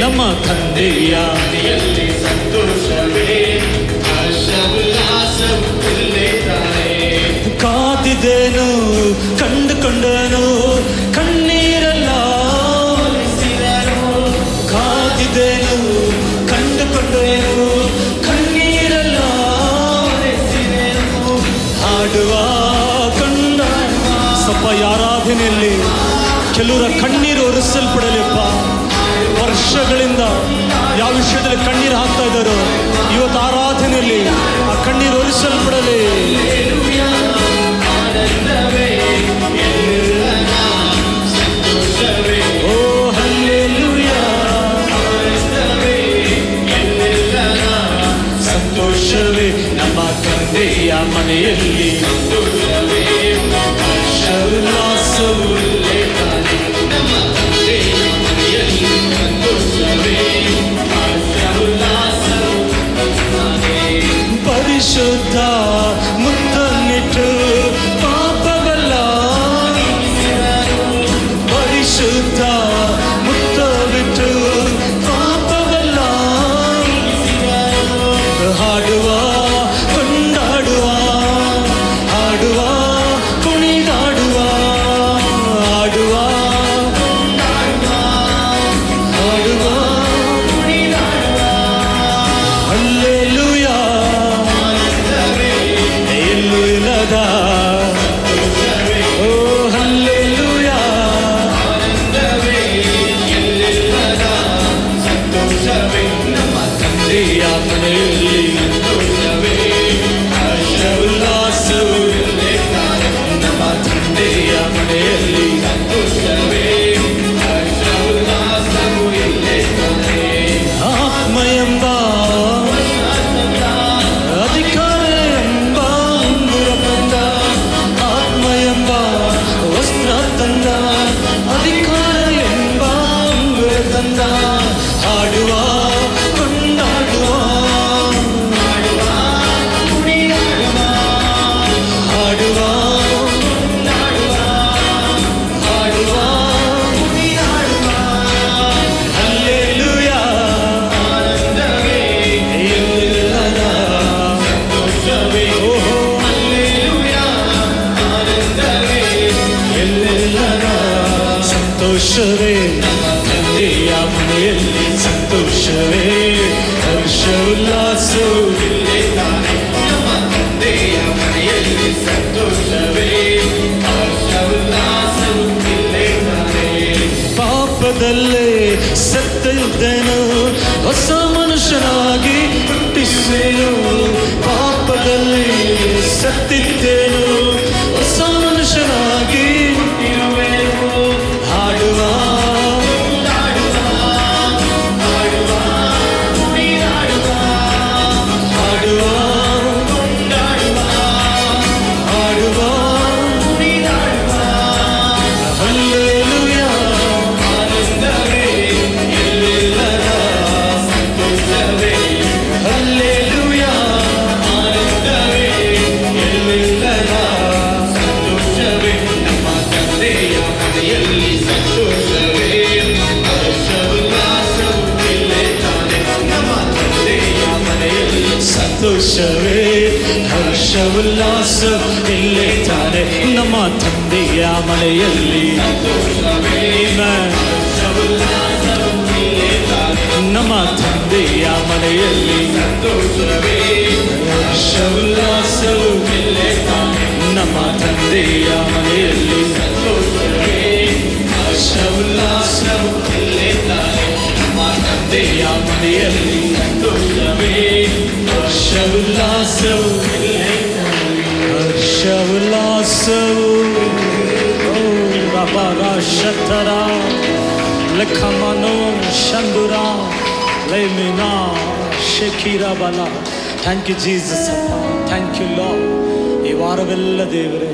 ನಮ್ಮ ತಂದೆಯ ಮನೆಯಲ್ಲಿ ಸಂತೋಷವೇ, ಕಾದಿದ್ದೇನು, ಕಂಡುಕೊಂಡನು, ಕಣ್ಣೀರೆಲ್ಲ ಕಾದಿದ್ದೇನು, ಕಂಡುಕೊಂಡೇನು, ಕಣ್ಣೀರೆಲ್ಲ ಹಾಡುವ, ಕಂಡ ಸ್ವಲ್ಪ ಆರಾಧನೆಯಲ್ಲಿ ಕೆಲವರ ಕಣ್ಣೀರು ಒರೆಸಲ್ಪಡಲಿಪ್ಪ. ವರ್ಷಗಳಿಂದ ಯಾವ ವಿಷಯದಲ್ಲಿ ಕಣ್ಣೀರು ಹಾಕ್ತಾ ಇದ್ದಾರೋ ಇವತ್ತು ಆರಾಧನೆಯಲ್ಲಿ ಆ ಕಣ್ಣೀರು ಒರೆಸಲ್ಪಡಲಿ. ಓ ಹಲ್ಲೆಲೂಯಾ. ಸಂತೋಷವೇ ನಮ್ಮ ತಂದೆಯ ಮನೆಯಲ್ಲಿ, ಉಲ್ಲಾಸವು ಸತ್ತಿದ್ದೆನು, ಹೊಸ ಮನುಷ್ಯನಾಗಿ ಹುಟ್ಟಿಸೆನು. ಪಾಪದಲ್ಲಿ ಸತ್ತಿದ್ದೆನು, ಹೊಸ ಮನುಷ್ಯನಾಗಿ ಇರುವೆನು. ಹಾಡುವ ಸಂತೋಷವೇ ಹರ್ಷ ಉಲ್ಲಾಸ ಇಲ್ಲೇ ತಾನೆ ನಮ್ಮ ತಂದೆಯ ಮನೆಯಲ್ಲಿ. ನಮ್ಮ ತಂದೆಯ ಮನೆಯಲ್ಲಿ ಹರ್ಷ ಉಲ್ಲಾಸವು ನಮ್ಮ ತಂದೆಯ ಮನೆಯಲ್ಲಿ. ಹರ್ಷ ಉಲ್ಲಾಸವು ನಮ್ಮ ತಂದೆಯ ಮನೆಯಲ್ಲಿ. ಹರ್ಷ ಉಲ್ಲಾಸವು ಹರ್ಷ ಉಲ್ಲಾಸವು ರಬರ ಶತರ ಲೆಖಮನೋ ಶಂದುರ ಲೈಮಿನಾ ಶಕೀರ ಬಲ. ಥ್ಯಾಂಕ್ ಯು ಜೀಸಸ್ ಅಪ್ಪ, ಥ್ಯಾಂಕ್ ಯು ಲಾರ್ಡ್. ಈ ವಾರವೆಲ್ಲ ದೇವರೇ,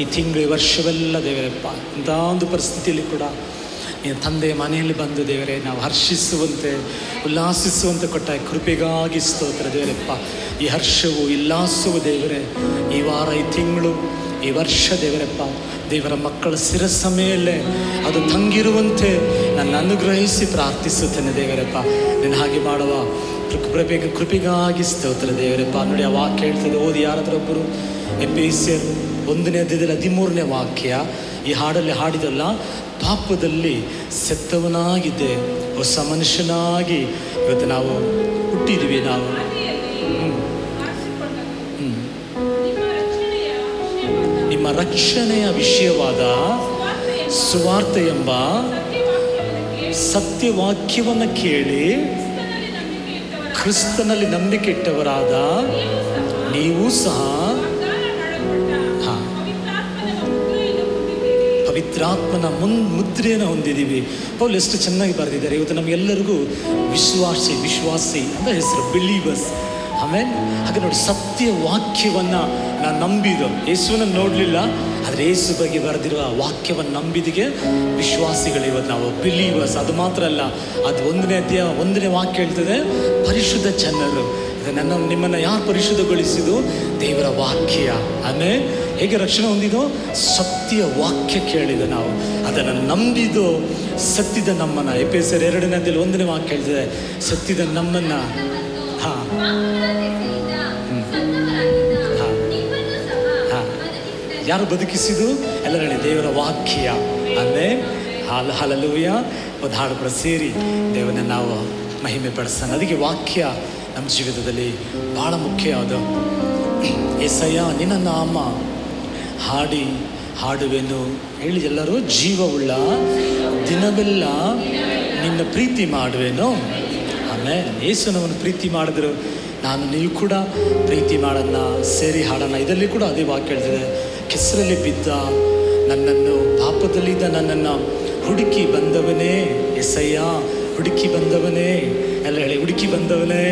ಈ ತಿಂಗಳು, ಈ ವರ್ಷವೆಲ್ಲ ದೇವರಪ್ಪ, ಇಂಥ ಒಂದು ಪರಿಸ್ಥಿತಿಯಲ್ಲಿ ಕೂಡ ನೀನು ತಂದೆಯ ಮನೆಯಲ್ಲಿ ಬಂದು ದೇವರೇ ನಾವು ಹರ್ಷಿಸುವಂತೆ ಉಲ್ಲಾಸಿಸುವಂತೆ ಕೊಟ್ಟ ಕೃಪೆಗಾಗಿ ಸ್ತೋತ್ರ ದೇವರಪ್ಪ. ಈ ಹರ್ಷವು ಉಲ್ಲಾಸವು ದೇವರೇ ಈ ವಾರ, ಈ ತಿಂಗಳು, ಈ ವರ್ಷ ದೇವರಪ್ಪ, ದೇವರ ಮಕ್ಕಳ ಶಿರಸ್ಸ ಮೇಲೆ ಅದು ತಂಗಿರುವಂತೆ ನನ್ನ ಅನುಗ್ರಹಿಸಿ ಪ್ರಾರ್ಥಿಸುತ್ತೇನೆ ದೇವರಪ್ಪ. ನೀನು ಹಾಗೆ ಮಾಡುವ ಕೃಪೆಗಾಗಿ ಸ್ತೋತ್ರ ದೇವರಪ್ಪ. ನೋಡಿ ಆ ವಾಕ್ಯ ಹೇಳ್ತದೆ, ಓದಿ ಯಾರಾದ್ರೊಬ್ಬರು. ಎಫೆಸರ್ 1ನೇ ಅಧ್ಯಾಯದಲ್ಲಿ 13ನೇ ವಾಕ್ಯ. ಈ ಹಾಡಲ್ಲಿ ಹಾಡಿದಲ್ಲ, ಪಾಪದಲ್ಲಿ ಸತ್ತವನಾಗಿದ್ದೆ, ಹೊಸ ಮನುಷ್ಯನಾಗಿ ಇವತ್ತು ನಾವು ಹುಟ್ಟಿದ್ವಿ. ನಾವು ನಿಮ್ಮ ರಕ್ಷಣೆಯ ವಿಷಯವಾದ ಸುವಾರ್ಥ ಎಂಬ ಸತ್ಯವಾಕ್ಯವನ್ನು ಕೇಳಿ ಕ್ರಿಸ್ತನಲ್ಲಿ ನಂಬಿಕೆ ಇಟ್ಟವರಾದ ನೀವು ಸಹ ಪವಿತ್ರಾತ್ಮನ ಮುದ್ರೆಯನ್ನು ಹೊಂದಿದ್ದೀವಿ. ಪೌಲ್ ಎಷ್ಟು ಚೆನ್ನಾಗಿ ಬರೆದಿದ್ದಾರೆ. ಇವತ್ತು ನಮಗೆಲ್ಲರಿಗೂ ವಿಶ್ವಾಸಿ ಅಂತ ಹೆಸರು, ಬಿಲೀವರ್ಸ್. ಆಮೇಲೆ ಹಾಗೆ ನೋಡಿ, ಸತ್ಯ ವಾಕ್ಯವನ್ನು ನಾನು ನಂಬಿದ್ದು, ಯೇಸುವನ್ನು ನೋಡಲಿಲ್ಲ, ಆದರೆ ಯೇಸು ಬಗ್ಗೆ ಬರೆದಿರುವ ವಾಕ್ಯವನ್ನು ನಂಬಿದಿಗೆ ವಿಶ್ವಾಸಿಗಳು ಇವತ್ತು ನಾವು ಬಿಲೀವರ್ಸ್. ಅದು ಮಾತ್ರ ಅಲ್ಲ, ಅದು 1ನೇ ಅಧ್ಯಾಯ 1ನೇ ವಾಕ್ಯ ಹೇಳ್ತದೆ, ಪರಿಶುದ್ಧ ಜನರು. ನಿಮ್ಮನ್ನು ಯಾರು ಪರಿಶುದ್ಧಗೊಳಿಸಿದ್ದು? ದೇವರ ವಾಕ್ಯ. ಆಮೇಲೆ ಹೇಗೆ ರಕ್ಷಣೆ ಹೊಂದಿದೋ? ಸತ್ಯ ವಾಕ್ಯ ಕೇಳಿದ ನಾವು, ಅದನ್ನು ನಂಬಿದ್ದು, ಸತ್ಯದ ನಮ್ಮನ್ನು. ಎಫೆಸರ್ 2ನೇ ಅಧ್ಯಾಯದಲ್ಲಿ 1ನೇ ವಾಕ್ಯ ಹೇಳ್ತದೆ, ಸತ್ಯದ ನಮ್ಮನ್ನು ಯಾರು ಬದುಕಿಸಿದು? ಎಲ್ಲರೂ ಹೇಳಿ, ದೇವರ ವಾಕ್ಯ. ಅಂದರೆ ಹಲ್ಲೆಲೂಯಾ. ಒಂದು ಹಾಡು ಕೂಡ ಸೇರಿ ದೇವರನ್ನ ನಾವು ಮಹಿಮೆ ಪಡಿಸೋಣ. ಅದಕ್ಕೆ ವಾಕ್ಯ ನಮ್ಮ ಜೀವಿತದಲ್ಲಿ ಭಾಳ ಮುಖ್ಯ. ಅದು ಯೆಶಾಯ, ನಿನ್ನ ನಾಮ ಹಾಡುವೆನು ಹೇಳಿ ಎಲ್ಲರೂ, ಜೀವವುಳ್ಳ ದಿನವೆಲ್ಲ ನಿನ್ನ ಪ್ರೀತಿ ಮಾಡುವೆನು. ಆಮೇಲೆ ಯೇಸುನವನ್ನು ಪ್ರೀತಿ ಮಾಡಿದ್ರು, ನಾನು ನೀವು ಕೂಡ ಪ್ರೀತಿ ಮಾಡೋಣ, ಸೇರಿ ಹಾಡೋಣ. ಇದರಲ್ಲಿ ಕೂಡ ಅದೇ ವಾಕ್ಯ ಹೇಳ್ತಿದೆ, ಕೆಸರಲ್ಲಿ ಬಿದ್ದ ನನ್ನನ್ನು, ಪಾಪದಲ್ಲಿದ್ದ ನನ್ನನ್ನು ಹುಡುಕಿ ಬಂದವನೇ ಯೆಶಾಯ, ಹುಡುಕಿ ಬಂದವನೇ. ಎಲ್ಲ ಹೇಳಿ, ಹುಡುಕಿ ಬಂದವನೇ.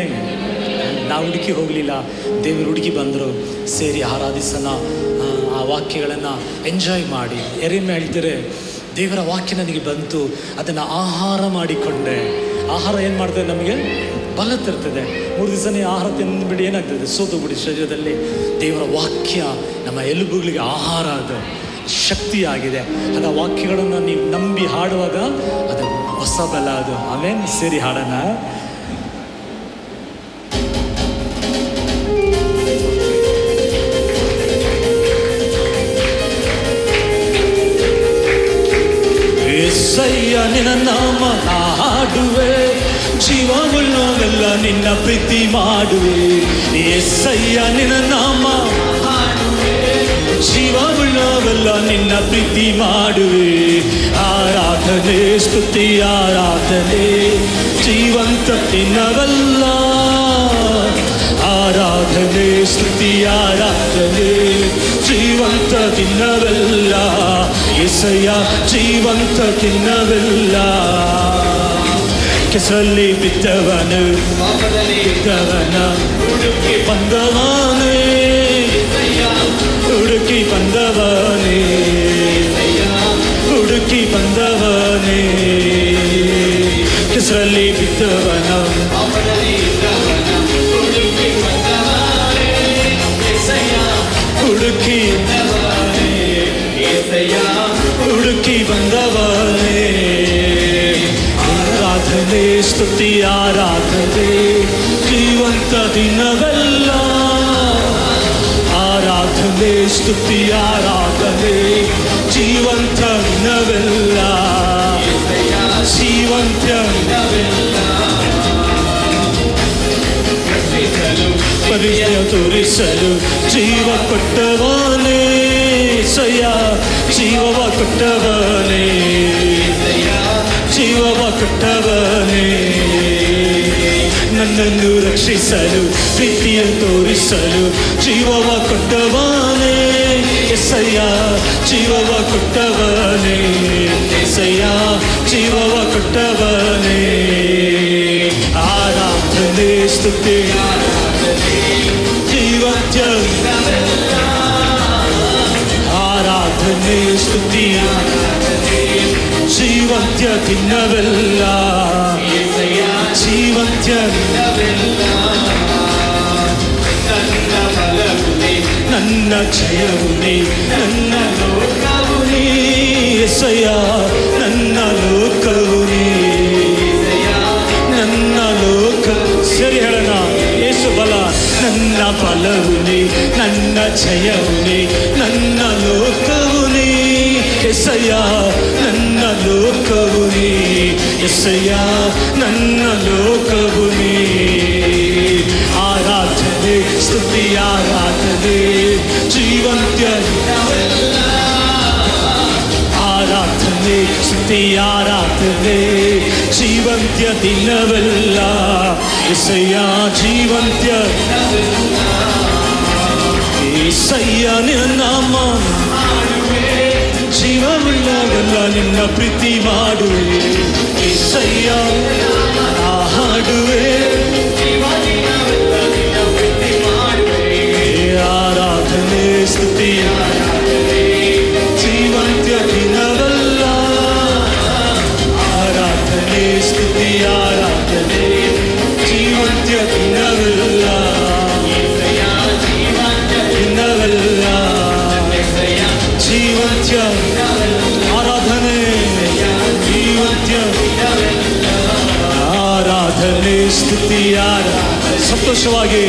ನಾವು ಹುಡುಕಿ ಹೋಗಲಿಲ್ಲ, ದೇವರು ಹುಡುಕಿ ಬಂದರು. ಸೇರಿ ಆರಾಧಿಸೋಣ, ಆ ವಾಕ್ಯಗಳನ್ನು ಎಂಜಾಯ್ ಮಾಡಿ. ಎರೆಮೆ ಹೇಳ್ತಾರೆ, ದೇವರ ವಾಕ್ಯ ನನಗೆ ಬಂತು, ಅದನ್ನು ಆಹಾರ ಮಾಡಿಕೊಂಡೆ. ಆಹಾರ ಏನು ಮಾಡ್ತದೆ? ನಮಗೆ ಬಲ ತರ್ತದೆ. 3 ದಿವಸನೇ ಆಹಾರ ತಿಂದುಬಿಡಿ ಏನಾಗ್ತದೆ? ಸೋತುಬಿಡಿ ಶರೀರದಲ್ಲಿ. ದೇವರ ವಾಕ್ಯ ನಮ್ಮ ಎಲುಬುಗಳಿಗೆ ಆಹಾರ, ಅದು ಶಕ್ತಿಯಾಗಿದೆ. ಆಗ ವಾಕ್ಯಗಳನ್ನು ನೀವು ನಂಬಿ ಹಾಡುವಾಗ ಅದು ಹೊಸ ಬಲ, ಅದು. ಆಮೇಲೆ ಸೇರಿ ಹಾಡೋಣ. ಯೆಶಾಯ, ನಿನ್ನ ನಾಮ ಹಾಡುವೆ, ಜೀವವುಳ್ಳವೆಲ್ಲ ನಿನ್ನ ಪ್ರೀತಿ ಮಾಡುವೆ. ಯೆಶಾಯ, ನಿನ್ನ ನಾಮ ಹಾಡುವೆ, ಜೀವವುಳ್ಳವೆಲ್ಲ ನಿನ್ನ ಪ್ರೀತಿ ಮಾಡುವೆ. ಆರಾಧನೆ ಸ್ತುತಿ ಆರಾಧನೆ ಜೀವಂತ ದಿನವೆಲ್ಲ. ಆರಾಧನೆ ಸ್ತುತಿ ಆರಾಧನೆ ಜೀವಂತ ದಿನವೆಲ್ಲ. యేసయ్య ಜೀವಂತ ದಿನವೆಲ್ಲ. ಕೆಸರಲ್ಲಿ ಬಿದ್ದವನು ಹುಡುಕಿ ಬಂದವನೇ, ಹುಡುಕಿ ಬಂದವನೇ, ಹುಡುಕಿ ಬಂದವನೇ. ಕೆಸರಲ್ಲಿ ಬಿದ್ದವನ ಹುಡುಕಿ ಹುಡುಕಿ ಬಂದವನೇ. ಆರಾಧನೆ ಸ್ತುತಿ ಆರಾಧನೆ ಜೀವಂತ ದಿನವೆಲ್ಲ. ಆರಾಧನೆ ಸ್ತುತಿ ಆರಾಧನೆ ಜೀವಂತ ದಿನವೆಲ್ಲ. ಜೀವಂತ ಪರಿಚಯ ತೋರಿಸಲು ಜೀವ ಕೊಟ್ಟವನೇ. ಸಯ್ಯ ಜೀವವ ಕೊಟ್ಟವನೇ, ಜೀವವ ಕೊಟ್ಟವನೇ. ನನ್ನನ್ನು ರಕ್ಷಿಸಲು ಪ್ರೀತಿಯ ತೋರಿಸಲು ಜೀವವ ಕೊಟ್ಟವನೇ. యేసయ్య ಜೀವವ ಕೊಟ್ಟವನೇ, యేಸయ్య ಜೀವವ ಕೊಟ್ಟವನೇ. ಆರಾಧನೆ ಸ್ತುತಿ ಜೀವಂತ. ಆರಾಧನೆ ಸ್ತುತಿ ಜೀವಂತ ದಿನವೆಲ್ಲ. ಜೀವಂತ ನನ್ನ ಜಯವುನಿ ನನ್ನ ಲೋಕವುನಿ. యేసయ్య ನನ್ನ ಲೋಕವುನಿ, ನನ್ನ ಲೋಕ. ಸರಿ ಹೇಳೋಣ. ಯೇಸು ಬಲ ನನ್ನ ಬಲವುನಿ, ನನ್ನ ಜಯವುನಿ, ನನ್ನ ಲೋಕವುನಿ. యేసయ్య ನನ್ನ ಲೋಕವುನಿ, యేసయ్య ನನ್ನ ಲೋಕವುನಿ. ಆರಾಧನೆ ಸ್ತುತಿ ಆರಾಧನೆ ಜೀವಂತ. ಆರಾಧನೆ ಸ್ತುತಿ ಆರಾಧನೆ ಜೀವಂತ ದಿನವೆಲ್ಲ. యేసయ్య ಜೀವಂತ. యేసయ్య ನಿನ್ನ ನಾಮ ಜೀವವುಳ್ಳವೆಲ್ಲ ನಿನ್ನ ಪ್ರೀತಿ ಮಾಡುವೆ. యేసయ్య ಹಾಡುವೆ. ಆರಾಧನೆ ಸ್ತುತಿ ಜೀವಂತ ದಿನವೆಲ್ಲ. ಆರಾಧನೆ ಸ್ತುತಿ ಆರಾಧನೆ ಜೀವಂತ ದಿನವೆಲ್ಲ. ದಿನವೆಲ್ಲ ಜೀವಂತ ಆರಾಧನೆ ಜೀವಂತ. ಆರಾಧನೆ ಸ್ತುತಿ ಆರಾಧನೆ ಸಂತೋಷವಾಗಿ.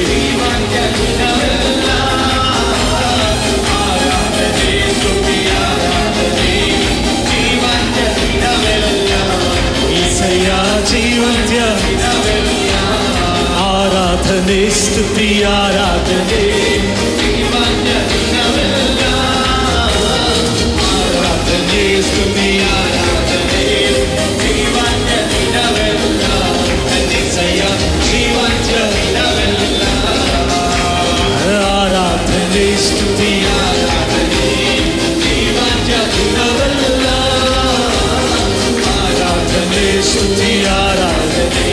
యేసయ్య ಜೀವಂತ. ಆರಾಧನೆ ಸ್ತುತಿ ಆರಾಧನೆ ಆರಾಧನೆ ಸ್ತುತಿ ಆರಾಧನೆ యేసయ్య ಜೀವಂತ. ಆರಾಧನೆ ಸ್ತುತಿ ಆರಾಧನೆ ಜೀವಂತ ದಿನವೆಲ್ಲ. ಆರಾಧನೆ ಸ್ತುತಿ ಆರಾಧನೆ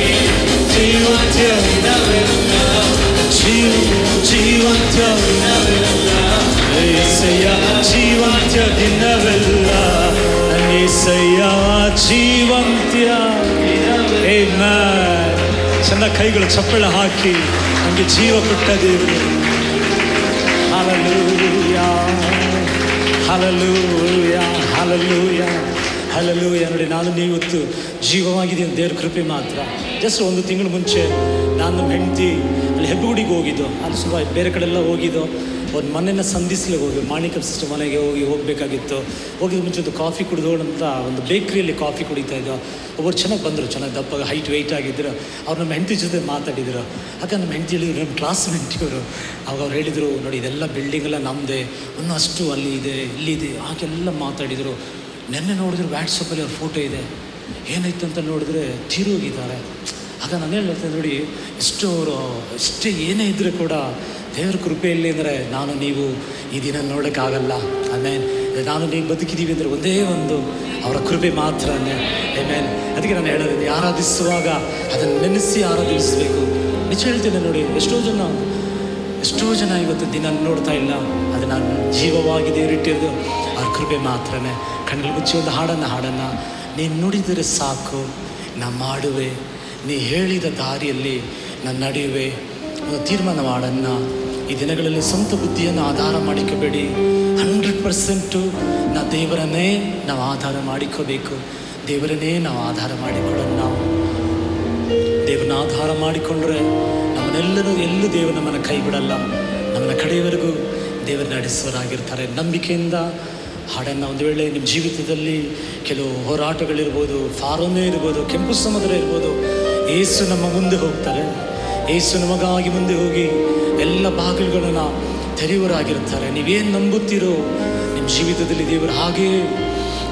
ಜೀವಂತ ಜೀವಂತ. యేసయ్య ಜೀವಂತ ದಿನವೆಲ್ಲ. యేసయ్య ಜೀವಂತ. ಆಮೆನ್. ಚೆನ್ನ ಕೈಗಳು ಚಪ್ಪಳ ಹಾಕಿ ನಮಗೆ ಜೀವ ಕೊಟ್ಟ ದೇವರು. Hallelujah hallelujah hallelujah hallelujah. ನೋಡಿ, ನಾನು ನೀವತ್ತು ಜೀವವಾಗಿದ್ದೀನಿ ದೇವ್ರ ಕೃಪೆ ಮಾತ್ರ. ಜಸ್ಟ್ ಒಂದು ತಿಂಗಳು ಮುಂಚೆ ನಾನು ನಮ್ಮ ಹೆಂಡತಿ ಅಲ್ಲಿ ಹೆಬ್ಬಗುಡಿಗೆ ಹೋಗಿದ್ದು. ಅದು ಸ್ವಲ್ಪ ಬೇರೆ ಕಡೆ ಎಲ್ಲ ಹೋಗಿದ್ದು. ಅವ್ರ ಮನೆಯನ್ನು ಸಂಧಿಸ್ಲಿಕ್ಕೆ ಹೋಗಿ ಮಾಣಿಕಂ ಸಿಸ್ಟರ್ ಮನೆಗೆ ಹೋಗಬೇಕಾಗಿತ್ತು. ಹೋಗಿದ ಮುಂಚೆ ಒಂದು ಕಾಫಿ ಕುಡಿದೋಣಂತ ಒಂದು ಬೇಕ್ರಿಯಲ್ಲಿ ಕಾಫಿ ಕುಡಿತಾ ಇದ್ದೋ. ಒಬ್ಬರು ಚೆನ್ನಾಗಿ ಬಂದರು, ಚೆನ್ನಾಗಿ ದಪ್ಪ ಹೈಟ್ ವೆಯ್ಟ್ ಆಗಿದ್ದರು. ಅವ್ರು ನಮ್ಮ ಹೆಂಡತಿ ಜೊತೆ ಮಾತಾಡಿದರು. ಆಗ ನಮ್ಮ ಹೆಂಡತಿ ಹೇಳಿದ್ರು, ನಮ್ಮ ಕ್ಲಾಸ್ಮೇಟ್ ಇವರು. ಆವಾಗ ಅವ್ರು ಹೇಳಿದರು, ನೋಡಿ ಇದೆಲ್ಲ ಬಿಲ್ಡಿಂಗೆಲ್ಲ ನಮ್ಮದೇ, ಇನ್ನೂ ಅಷ್ಟು ಅಲ್ಲಿ ಇದೆ ಇಲ್ಲಿದೆ ಹಾಗೆಲ್ಲ ಮಾತಾಡಿದರು. ನೆನ್ನೆ ನೋಡಿದ್ರು ವ್ಯಾಟ್ಸಪ್ಪಲ್ಲಿ ಅವ್ರ ಫೋಟೋ ಇದೆ. ಏನಾಯ್ತು ಅಂತ ನೋಡಿದ್ರೆ ತೀರೋಗಿದ್ದಾರೆ. ಆಗ ನಾನು ಹೇಳ್ತೇನೆ, ನೋಡಿ ಎಷ್ಟು ಅವರು ಎಷ್ಟೇ ಏನೇ ಇದ್ದರೂ ಕೂಡ ದೇವರ ಕೃಪೆಯಲ್ಲಿ ಅಂದರೆ ನಾನು ನೀವು ಈ ದಿನ ನೋಡೋಕ್ಕಾಗಲ್ಲ. ಆಮೇಲೆ ನಾನು ನೀವು ಬದುಕಿದ್ದೀವಿ ಅಂದರೆ ಒಂದೇ ಒಂದು ಅವರ ಕೃಪೆ ಮಾತ್ರನೇ. ಆಮೇಲೆ ಅದಕ್ಕೆ ನಾನು ಹೇಳೋದು, ಆರಾಧಿಸುವಾಗ ಅದನ್ನು ನೆನೆಸಿ ಆರಾಧಿಸಬೇಕು. ನಿಜ ಹೇಳ್ತೇನೆ, ನೋಡಿ ಎಷ್ಟೋ ಜನ ಇವತ್ತು ದಿನ ನೋಡ್ತಾ ಇಲ್ಲ. ಅದು ನಾನು ಜೀವವಾಗಿ ದೇವರಿಟ್ಟಿರೋದು ಅವ್ರ ಕೃಪೆ ಮಾತ್ರನೇ. ಕಣ್ಣಲ್ಲಿ ಮುಚ್ಚಿ ಒಂದು ಹಾಡನ್ನು ನೀನು ನುಡಿದರೆ ಸಾಕು ನಾ ಮಾಡುವೆ, ನೀ ಹೇಳಿದ ದಾರಿಯಲ್ಲಿ ನಾನು ನಡೆಯುವೆ. ಒಂದು ತೀರ್ಮಾನ ಮಾಡನ್ನು ಈ ದಿನಗಳಲ್ಲಿ ಸ್ವಂತ ಬುದ್ಧಿಯನ್ನು ಆಧಾರ ಮಾಡಿಕೋಬೇಡಿ. 100% ನಾವು ದೇವರನ್ನೇ ನಾವು ಆಧಾರ ಮಾಡಿಕೋಬೇಕು. ದೇವರನ್ನೇ ನಾವು ಆಧಾರ ಮಾಡಿಕೊಳ್ಳೋಣ. ನಾವು ದೇವರನ್ನ ಆಧಾರ ಮಾಡಿಕೊಂಡ್ರೆ ಎಲ್ಲೂ ದೇವರು ನಮ್ಮನ್ನು ಕೈ ಬಿಡಲ್ಲ. ನಮ್ಮನ್ನ ಕಡೆಯವರೆಗೂ ದೇವರು ನಡೆಸೋರಾಗಿರ್ತಾರೆ. ನಂಬಿಕೆಯಿಂದ ಹಾಡನ್ನು ಒಂದು ವೇಳೆ ನಿಮ್ಮ ಜೀವಿತದಲ್ಲಿ ಕೆಲವು ಹೋರಾಟಗಳಿರ್ಬೋದು, ಫಾರೋನೇ ಇರ್ಬೋದು, ಕೆಂಪು ಸಮುದ್ರ ಇರ್ಬೋದು, ಏಸು ನಮ್ಮ ಮುಂದೆ ಹೋಗ್ತಾರೆ. ಏಸು ನಮಗಾಗಿ ಮುಂದೆ ಹೋಗಿ ಎಲ್ಲ ಬಾಗಿಲುಗಳನ್ನು ತೆರೆಯುವರಾಗಿರ್ತಾರೆ. ನೀವೇನು ನಂಬುತ್ತೀರೋ ನಿಮ್ಮ ಜೀವಿತದಲ್ಲಿ ದೇವರು ಹಾಗೇ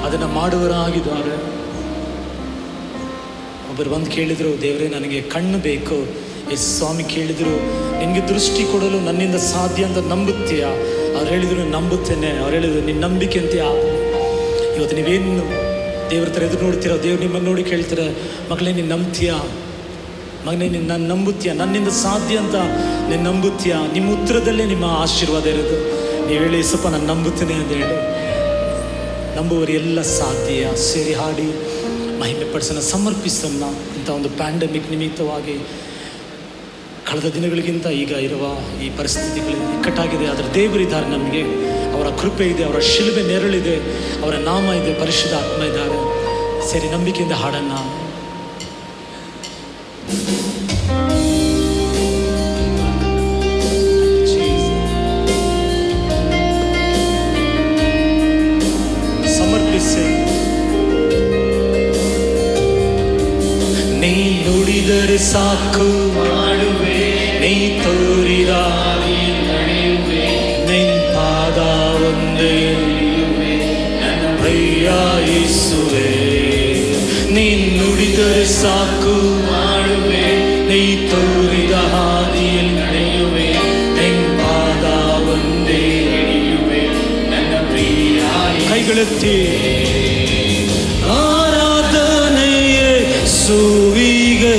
ಅದನ್ನು ಮಾಡುವರಾಗಿದ್ದಾರೆ. ಒಬ್ಬರು ಬಂದು ಕೇಳಿದರು, ದೇವರೇ ನನಗೆ ಕಣ್ಣು ಬೇಕು. ಎಸ್ ಸ್ವಾಮಿ ಕೇಳಿದರು, ನಿನಗೆ ದೃಷ್ಟಿ ಕೊಡಲು ನನ್ನಿಂದ ಸಾಧ್ಯ ಅಂತ ನಂಬುತ್ತೀಯಾ? ಅವ್ರು ಹೇಳಿದರು, ನಂಬುತ್ತೇನೆ. ಅವ್ರು ಹೇಳಿದರು, ನಿನ್ನ ನಂಬಿಕೆ ಅಂತೀಯಾ? ಇವತ್ತು ನೀವೇನು ದೇವ್ರ ಹತ್ರ ಎದುರು ನೋಡ್ತೀರಾ, ದೇವ್ರು ನಿಮ್ಮನ್ನು ನೋಡಿ ಕೇಳ್ತಾರೆ, ಮಗಳೇ ನೀನು ನಂಬ್ತೀಯಾ? ಮಗನೇ ನೀನು ನಾನು ನಂಬುತ್ತೀಯಾ? ನನ್ನಿಂದ ಸಾಧ್ಯ ಅಂತ ನೀನು ನಂಬುತ್ತೀಯಾ? ನಿಮ್ಮ ಉತ್ತರದಲ್ಲೇ ನಿಮ್ಮ ಆಶೀರ್ವಾದ ಇರೋದು. ನೀವು ಹೇಳಿ, ಸ್ವಲ್ಪ ನಾನು ನಂಬುತ್ತೇನೆ ಅಂತ ಹೇಳಿ. ನಂಬುವವರೆಲ್ಲ ಸಾಧ್ಯ. ಸೇರಿ ಹಾಡಿ ಮಹಿಮೆ ಪಡಿಸೋಣ, ಸಮರ್ಪಿಸೋಣ. ಇಂಥ ಒಂದು ಪ್ಯಾಂಡಮಿಕ್ ನಿಮಿತ್ತವಾಗಿ ಕಳೆದ ದಿನಗಳಿಗಿಂತ ಈಗ ಇರುವ ಈ ಪರಿಸ್ಥಿತಿಗಳು ಇಕ್ಕಟ್ಟಾಗಿದೆ. ಆದರೆ ದೇವರಿದ್ದಾರೆ, ನಮಗೆ ಅವರ ಕೃಪೆ ಇದೆ, ಅವರ ಶಿಲುಬೆ ನೆರಳಿದೆ, ಅವರ ನಾಮ ಇದೆ, ಪರಿಶುದ್ಧ ಆತ್ಮ ಇದ್ದಾರೆ. ಸೇರಿ ನಂಬಿಕೆಯಿಂದ ಹಾಡನ್ನು. ಸಮರ್ಪಿಸಿ. ನೀ ನುಡಿದರೆ ಸಾಕು ಮಾಡುವೆ, ನೀ ತೋರಿದ ನಡೆಯುವೆ, ನಿನ್ ಪಾದ ಒಂದೇ ನನ್ನ ಪ್ರಿಯ ಯೇಸುವೇ. ನೀ ನುಡಿದರೆ ಸಾಕು ಮಾಡುವೆ, ನೀ ತೋರಿದ ಹಾದಿಯಲ್ಲಿ ನಡೆಯುವೆ, ನಿನ್ ಪಾದ ಒಂದೇ ಹಿಡಿಯುವೆ ನನ್ನ ಪ್ರಿಯ. ಕೈಗಳೆತ್ತಿ ಆರಾಧನೆಯೇ ಸುವಿಗೆ,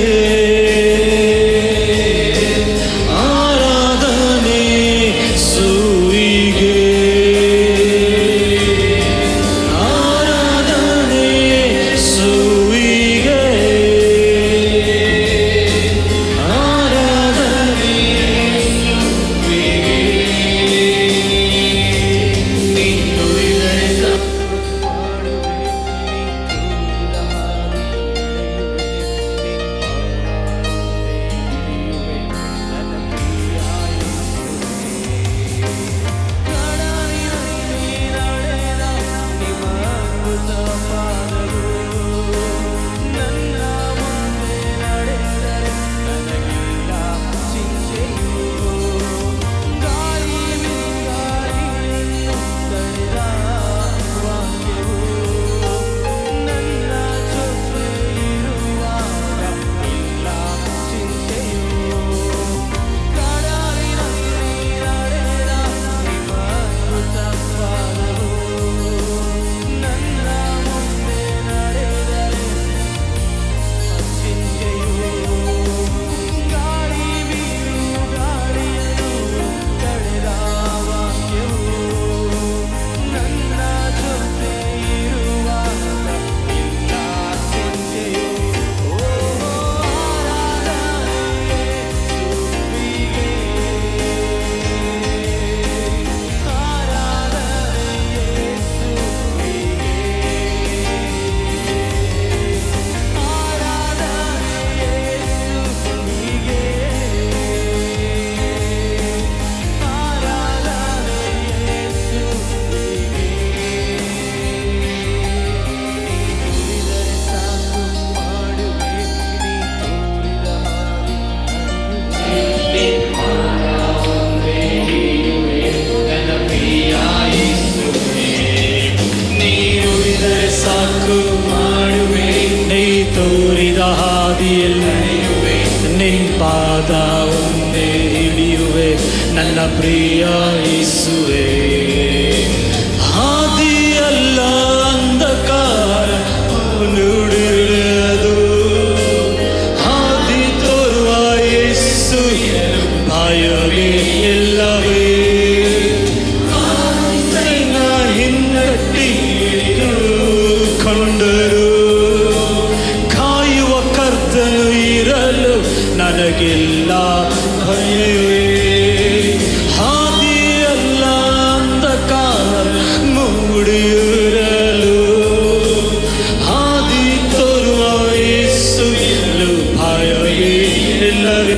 ಹಾದಿಯಲ್ಲಿ ನಿನ್ ಪಾದ ಒಂದೇ ಹಿಡಿಯುವೆ ನನ್ನ ಪ್ರಿಯ ಯೇಸುವೇ. ಹಾದಿಯಲ್ಲ ಅಂಧಕಾರ ನುಡಿದು ಹಾದಿ ತೋರುವ ಯೇಸು ಭಯವೇ ಇಲ್ಲವೇ. ಹಿನ್ನಟ್ಟಿ ಕೊಂಡರು ಕಾಯುವ ಕರ್ತನು ಇರಲು ನನಗೆಲ್ಲ ಭಯವೇ. ಹಾದಿಯಲ್ಲ ಅಂಧಕಾರ ಮೂಡಿರಲು ಹಾದಿ ತೋರುವ ಯೇಸು ಭಯವೇ ಇಲ್ಲವೇ.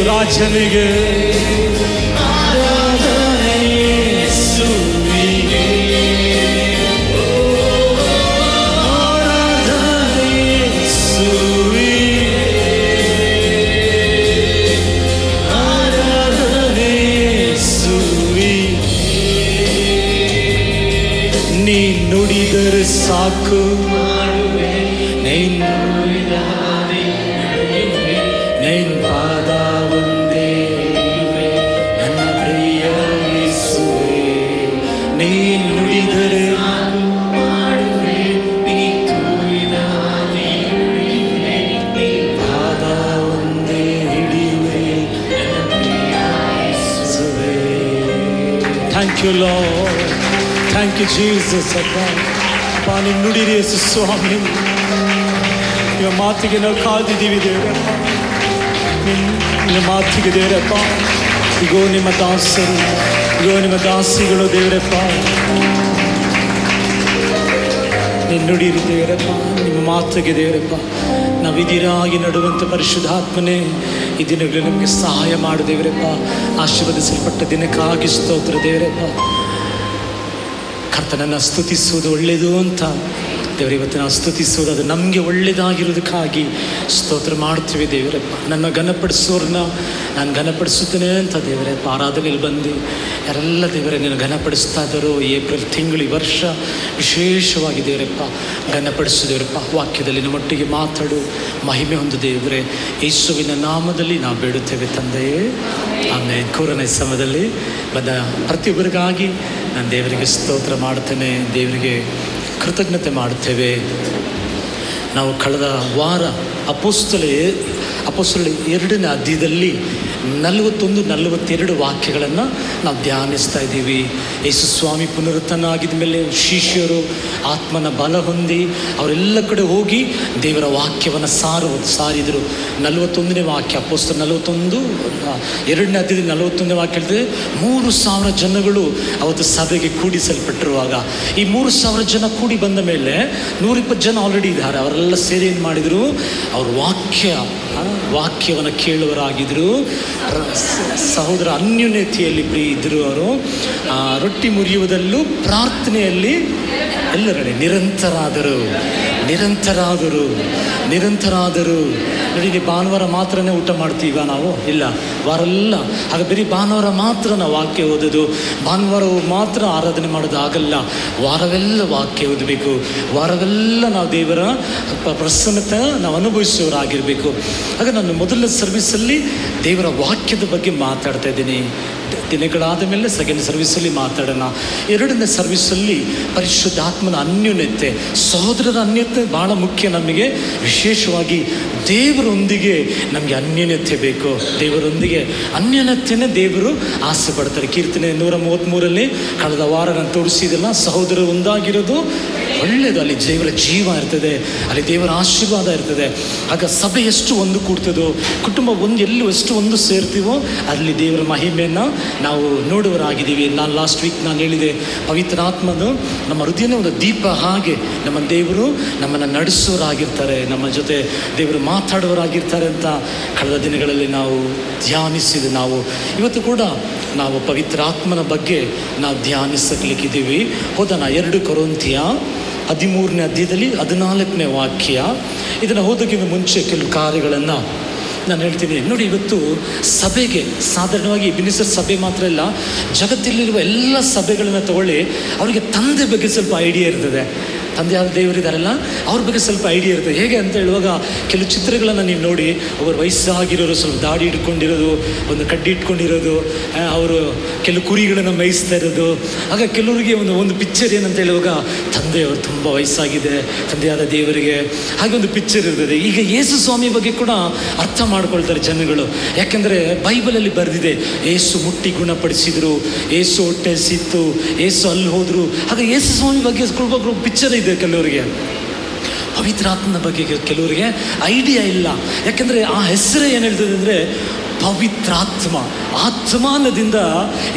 ರಾಜನಿಗೆ ಆರಾಧನೆ ಯೇಸುವಿಗೆ, ಆರಾಧನೆ ಯೇಸುವಿಗೆ, ಆರಾಧನೆ ಯೇಸುವಿಗೆ. ನೀ ನುಡಿದರೆ ಸಾಕು ಮಾಡುವೆ, ನೀನು ನುಡಿದ ಹಾದಿ ನಡೆಯುವೆ, ನಿನ್ ಪಾದ ಒಂದೇ ಹಿಡಿಯುವೆ ನನ್ನ ಪ್ರಿಯ ಯೇಸುವೇ. ನೀನ್ ನುಡಿದರೆ ಮಾಡುವೆ, ನೀ ತೋರಿದ ಹಾದಿ ನಡೆಯುವೆ, ನಿನ್ ಪಾದ ಒಂದೇ ಹಿಡಿಯುವೆ ನನ್ನ ಪ್ರಿಯ ಯೇಸುವೇ. Thank you Lord, thank you Jesus. ಅಪ್ಪ ನೀನು ನುಡಿರಿ ಯೇಸು ಸ್ವಾಮಿ, ನಿಮ್ಮ ಮಾತಿಗೆ ನಾವು ಕಾದಿದ್ದೀವಿ ದೇವರಪ್ಪ, ನಿಮ್ಮ ಮಾತಿಗೆ ದೇವರಪ್ಪ. ಇಗೋ ನಿಮ್ಮ ದಾಸರು, ಇಗೋ ನಿಮ್ಮ ದಾಸಿಗಳು ದೇವರಪ್ಪ, ನೀನು ನುಡಿರಿ ದೇವರಪ್ಪ, ನಿಮ್ಮ ಮಾತಿಗೆ ದೇವರಪ್ಪ ನಾವಿದಿರಾಗಿ ನಡುವಂಥ ಪರಿಶುದ್ಧಾತ್ಮನೇ ಈ ದಿನಗಳು ನಮಗೆ ಸಹಾಯ ಮಾಡು ದೇವರಪ್ಪ. ಆಶೀರ್ವದಿಸಲ್ಪಟ್ಟ ದಿನಕ್ಕಾಗಿ ಸ್ತೋತ್ರ ದೇವರಪ್ಪ. ಕರ್ತನನ್ನು ಸ್ತುತಿಸುವುದು ಒಳ್ಳೆಯದು ಅಂತ ದೇವರು ಇವತ್ತು ನಾವು ಸ್ತುತಿಸುವುದು, ಅದು ನಮಗೆ ಒಳ್ಳೆಯದಾಗಿರೋದಕ್ಕಾಗಿ ಸ್ತೋತ್ರ ಮಾಡ್ತೀವಿ ದೇವರಪ್ಪ. ನನ್ನ ಘನಪಡಿಸೋರನ್ನ ನಾನು ಘನಪಡಿಸುತ್ತೇನೆ ಅಂತ ದೇವರಪ್ಪ ಆರಾಧನೆಯಲ್ಲಿ ಬಂದು ಯಾರೆಲ್ಲ ದೇವರೇ ನೀನು ಘನಪಡಿಸ್ತಾ ಇದ್ದಾರೋ ಏಪ್ರಿಲ್ ತಿಂಗಳು ಈ ವರ್ಷ ವಿಶೇಷವಾಗಿ ದೇವರಪ್ಪ ಘನಪಡಿಸು ದೇವರಪ್ಪ. ವಾಕ್ಯದಲ್ಲಿ ನಮ್ಮೊಟ್ಟಿಗೆ ಮಾತಾಡು, ಮಹಿಮೆ ಹೊಂದು ದೇವರೇ, ಯೇಸುವಿನ ನಾಮದಲ್ಲಿ ನಾವು ಬೇಡುತ್ತೇವೆ ತಂದೆಯೇ, ಆಮೇಲೆ ಕೋರನೇ ಸಮಯದಲ್ಲಿ ಬಂದ ಪ್ರತಿಯೊಬ್ಬರಿಗಾಗಿ ನಾನು ದೇವರಿಗೆ ಸ್ತೋತ್ರ ಮಾಡ್ತೇನೆ, ದೇವರಿಗೆ ಕೃತಜ್ಞತೆ ಮಾಡುತ್ತೇವೆ. ನಾವು ಕಳೆದ ವಾರ ಅಪೊಸ್ತಲ 2ನೇ ಅಧ್ಯಾಯದಲ್ಲಿ 41-42 ವಾಕ್ಯಗಳನ್ನು ನಾವು ಧ್ಯಾನಿಸ್ತಾ ಇದ್ದೀವಿ. ಯೇಸು ಸ್ವಾಮಿ ಪುನರುತ್ಥಾನ ಮೇಲೆ ಶಿಷ್ಯರು ಆತ್ಮನ ಬಲ ಹೊಂದಿ ಅವರೆಲ್ಲ ಕಡೆ ಹೋಗಿ ದೇವರ ವಾಕ್ಯವನ್ನು ಸಾರಿದರು. 41ನೇ ವಾಕ್ಯ ಅಪೊಸ್ತಲ 41 2ನೇ ಅಧ್ಯಾಯದಲ್ಲಿ 41ನೇ ವಾಕ್ಯ ಹೇಳಿದ್ರೆ 3,000 ಜನಗಳು ಅವತ್ತು ಸಭೆಗೆ ಕೂಡಿಸಲ್ಪಟ್ಟಿರುವಾಗ ಈ 3,000 ಜನ ಕೂಡಿ ಬಂದ ಮೇಲೆ 120 ಜನ ಆಲ್ರೆಡಿ ಇದ್ದಾರೆ. ಅವರೆಲ್ಲ ಸೇರಿ ಏನು ಮಾಡಿದರು, ಅವ್ರ ವಾಕ್ಯ ವಾಕ್ಯವನ್ನು ಕೇಳುವರಾಗಿದ್ದರು. ಸಹೋದರ ಅನ್ಯೋನ್ಯತೆಯಲ್ಲಿ ಇದ್ದರು ಅವರು. ರೊಟ್ಟಿ ಮುರಿಯುವುದಲ್ಲೂ ಪ್ರಾರ್ಥನೆಯಲ್ಲಿ ಎಲ್ಲರಡೆ ನಿರಂತರಾದರು. ನೋಡಿ, ಭಾನುವಾರ ಮಾತ್ರನೇ ಊಟ ಮಾಡ್ತೀವ ನಾವು? ಇಲ್ಲ, ವಾರೆಲ್ಲ. ಆಗ ಬರೀ ಭಾನುವಾರ ಮಾತ್ರ ನಾವು ವಾಕ್ಯ ಓದೋದು, ಭಾನುವಾರ ಮಾತ್ರ ಆರಾಧನೆ ಮಾಡೋದು ಆಗಲ್ಲ. ವಾರವೆಲ್ಲ ವಾಕ್ಯ ಓದಬೇಕು, ವಾರವೆಲ್ಲ ನಾವು ದೇವರ ಪ್ರಸನ್ನತೆ ನಾವು ಅನುಭವಿಸುವವರಾಗಿರಬೇಕು. ಆಗ ನಾನು ಮೊದಲನೇ ಸರ್ವಿಸಲ್ಲಿ ದೇವರ ವಾಕ್ಯದ ಬಗ್ಗೆ ಮಾತಾಡ್ತಾ ಇದ್ದೀನಿ. ದಿನಗಳಾದ ಮೇಲೆ ಸೆಕೆಂಡ್ ಸರ್ವಿಸಲ್ಲಿ ಮಾತಾಡೋಣ. ಎರಡನೇ ಸರ್ವಿಸಲ್ಲಿ ಪರಿಶುದ್ಧಾತ್ಮನ ಅನ್ಯೋನ್ಯತೆ, ಸಹೋದರರ ಅನ್ಯೋನ್ಯತೆ ಭಾಳ ಮುಖ್ಯ ನಮಗೆ. ವಿಶೇಷವಾಗಿ ದೇವರೊಂದಿಗೆ ನಮಗೆ ಅನ್ಯೋನ್ಯತೆ ಬೇಕು. ದೇವರೊಂದಿಗೆ ಅನ್ಯೋನ್ಯತೆಯೇ ದೇವರು ಆಸೆ ಪಡ್ತಾರೆ. ಕೀರ್ತನೆ 133 ಕಳೆದ ವಾರ ನಾನು ತೋರಿಸಿದೆಲ್ಲ, ಸಹೋದರರು ಒಂದಾಗಿರೋದು ಒಳ್ಳೆಯದು. ಅಲ್ಲಿ ದೇವರ ಜೀವ ಇರ್ತದೆ, ಅಲ್ಲಿ ದೇವರ ಆಶೀರ್ವಾದ ಇರ್ತದೆ. ಆಗ ಸಭೆ ಎಷ್ಟು ಒಂದು ಕೂಡ್ತದೋ, ಕುಟುಂಬ ಎಲ್ಲಿ ಎಷ್ಟು ಒಂದು ಸೇರ್ತೀವೋ ಅಲ್ಲಿ ದೇವರ ಮಹಿಮೆಯನ್ನು ನಾವು ನೋಡುವರಾಗಿದ್ದೀವಿ. ನಾನು ಲಾಸ್ಟ್ ವೀಕ್ ನಾನು ಹೇಳಿದೆ, ಪವಿತ್ರಾತ್ಮನು ನಮ್ಮ ಹೃದಯನೇ ಒಂದು ದೀಪ ಹಾಗೆ ನಮ್ಮ ದೇವರು ನಮ್ಮನ್ನು ನಡೆಸೋರಾಗಿರ್ತಾರೆ, ನಮ್ಮ ಜೊತೆ ದೇವರು ಮಾತಾಡುವರಾಗಿರ್ತಾರೆ ಅಂತ ಕಳೆದ ದಿನಗಳಲ್ಲಿ ನಾವು ಧ್ಯಾನಿಸಿದೆ. ನಾವು ಇವತ್ತು ಕೂಡ ನಾವು ಪವಿತ್ರಾತ್ಮನ ಬಗ್ಗೆ ನಾವು ಧ್ಯಾನಿಸಲಿಕ್ಕಿದ್ದೀವಿ. ಹೋದನ 2 ಕೊರಿಂಥಿಯ 13ನೇ ಅಧ್ಯಾಯದಲ್ಲಿ 14ನೇ ವಾಕ್ಯ. ಇದನ್ನು ಓದೋಕ್ಕಿಂತ ಮುಂಚೆ ಕೆಲವು ಕಾರ್ಯಗಳನ್ನು ನಾನು ಹೇಳ್ತೀನಿ. ನೋಡಿ, ಇವತ್ತು ಸಭೆಗೆ ಸಾಧಾರಣವಾಗಿ ಬಿನಿಸರ್ ಸಭೆ ಮಾತ್ರ ಇಲ್ಲ, ಜಗತ್ತಲ್ಲಿರುವ ಎಲ್ಲ ಸಭೆಗಳನ್ನು ತಗೊಳ್ಳಿ, ಅವರಿಗೆ ತಂದೆ ಬಗ್ಗೆ ಸ್ವಲ್ಪ ಐಡಿಯಾ ಇರ್ತದೆ. ತಂದೆಯಾದ ದೇವರಿದ್ದಾರಲ್ಲ, ಅವ್ರ ಬಗ್ಗೆ ಸ್ವಲ್ಪ ಐಡಿಯಾ ಇರ್ತದೆ. ಹೇಗೆ ಅಂತ ಹೇಳುವಾಗ ಕೆಲವು ಚಿತ್ರಗಳನ್ನು ನೀವು ನೋಡಿ, ಅವರು ವಯಸ್ಸಾಗಿರೋರು ಸ್ವಲ್ಪ ದಾಡಿ ಇಟ್ಕೊಂಡಿರೋದು, ಒಂದು ಕಡ್ಡಿ ಇಟ್ಕೊಂಡಿರೋದು, ಅವರು ಕೆಲವು ಕುರಿಗಳನ್ನು ಮೇಯಿಸ್ತಾ ಇರೋದು. ಆಗ ಕೆಲವರಿಗೆ ಒಂದು ಪಿಕ್ಚರ್ ಏನಂತ ಹೇಳುವಾಗ, ತಂದೆಯವರು ತುಂಬ ವಯಸ್ಸಾಗಿದೆ ತಂದೆಯಾದ ದೇವರಿಗೆ, ಹಾಗೆ ಒಂದು ಪಿಕ್ಚರ್ ಇರ್ತದೆ. ಈಗ ಯೇಸು ಸ್ವಾಮಿ ಬಗ್ಗೆ ಕೂಡ ಅರ್ಥ ಮಾಡ್ಕೊಳ್ತಾರೆ ಜನಗಳು. ಯಾಕೆಂದರೆ ಬೈಬಲಲ್ಲಿ ಬರೆದಿದೆ, ಏಸು ಮುಟ್ಟಿ ಗುಣಪಡಿಸಿದ್ರು, ಏಸು ಹೊಟ್ಟೆ ಸಿತ್ತು, ಏಸು ಅಲ್ಲಿ ಹೋದರು. ಹಾಗೆ ಯೇಸು ಸ್ವಾಮಿ ಬಗ್ಗೆ ಪಿಕ್ಚರ್ ಇದೆ. ಕೆಲವರಿಗೆ ಪವಿತ್ರಾತ್ಮನ ಬಗ್ಗೆ ಕೆಲವರಿಗೆ ಐಡಿಯಾ ಇಲ್ಲ. ಯಾಕೆಂದರೆ ಆ ಹೆಸರೇ ಏನು ಹೇಳ್ತದೆ ಅಂದರೆ ಪವಿತ್ರಾತ್ಮ. ಆತ್ಮಾನದಿಂದ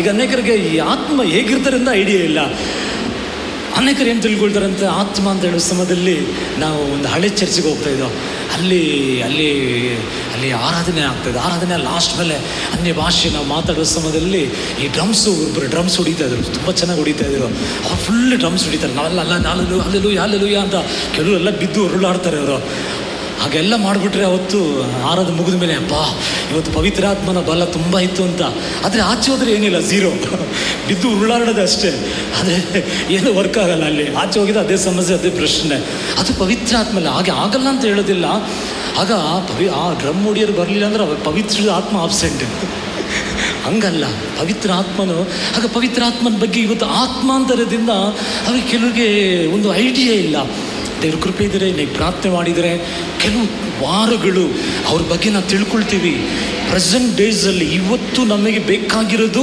ಈಗ ಅನೇಕರಿಗೆ ಈ ಆತ್ಮ ಹೇಗಿರ್ತಾರೆ ಅಂತ ಐಡಿಯಾ ಇಲ್ಲ. ಅನೇಕರು ಏನು ತಿಳ್ಕೊಳ್ತಾರೆ ಅಂತ, ಆತ್ಮ ಅಂತ ಹೇಳೋ ಸಮಯದಲ್ಲಿ ನಾವು ಒಂದು ಹಳೆ ಚರ್ಚಿಗೆ ಹೋಗ್ತಾ ಇದ್ದೋ, ಅಲ್ಲಿ ಆರಾಧನೆ ಆಗ್ತಾಯಿದೆ. ಆರಾಧನೆ ಲಾಸ್ಟ್ ಮೇಲೆ ಅನ್ಯ ಭಾಷೆ ನಾವು ಮಾತಾಡೋ ಸಮಯದಲ್ಲಿ ಈ ಒಬ್ಬರು ಡ್ರಮ್ಸ್ ಹೊಡಿತಾಯಿದ್ರು, ತುಂಬ ಚೆನ್ನಾಗಿ ಹೊಡಿತಾಯಿದ್ರು. ಅವ್ರು ಫುಲ್ ಡ್ರಮ್ಸ್ ಹೊಡಿತಾರೆ. ನಾವೆಲ್ಲ ಅಲ್ಲೆಲ್ಲೂಯ ಅಂತ ಕೆಲವರೆಲ್ಲ ಬಿದ್ದು ಉರುಳಾಡ್ತಾರೆ ಅವರು. ಹಾಗೆಲ್ಲ ಮಾಡಿಬಿಟ್ರೆ ಅವತ್ತು ಆರಾಧನೆ ಮುಗಿದ ಮೇಲೆ ಅಪ್ಪ ಇವತ್ತು ಪವಿತ್ರಾತ್ಮನ ಬಲ ತುಂಬ ಇತ್ತು ಅಂತ. ಆದರೆ ಆಚೆ ಹೋದರೆ ಏನಿಲ್ಲ, ಝೀರೋ, ಬಿದ್ದು ಉರುಳಾಡೋದು ಅಷ್ಟೇ. ಅದೇ ಏನು ವರ್ಕ್ ಆಗಲ್ಲ. ಅಲ್ಲಿ ಆಚೆ ಹೋಗಿದ್ದು ಅದೇ ಸಮಸ್ಯೆ, ಅದೇ ಪ್ರಶ್ನೆ. ಅದು ಪವಿತ್ರಾತ್ಮಲ್ಲ. ಹಾಗೆ ಆಗಲ್ಲ ಅಂತ ಹೇಳೋದಿಲ್ಲ. ಆಗ ಆ ಡ್ರಮ್ ಹೊಡಿಯೋರು ಬರಲಿಲ್ಲ ಅಂದ್ರೆ ಪವಿತ್ರ ಆತ್ಮ ಆಬ್ಸೆಂಟ್. ಹಂಗಲ್ಲ, ಪವಿತ್ರ ಆತ್ಮನು. ಆಗ ಪವಿತ್ರಾತ್ಮನ ಬಗ್ಗೆ ಇವತ್ತು ಆತ್ಮಾಂತರದಿಂದ ಅವ್ರಿಗೆ ಕೆಲವರಿಗೆ ಒಂದು ಐಡಿಯಾ ಇಲ್ಲ. ದೇವ್ರ ಕೃಪೆ ಇದ್ದರೆ, ನೀವು ಪ್ರಾರ್ಥನೆ ಮಾಡಿದರೆ ಕೆಲವು ವಾರಗಳು ಅವ್ರ ಬಗ್ಗೆ ನಾವು ತಿಳ್ಕೊಳ್ತೀವಿ. ಪ್ರೆಸೆಂಟ್ ಡೇಸಲ್ಲಿ ಇವತ್ತು ನಮಗೆ ಬೇಕಾಗಿರೋದು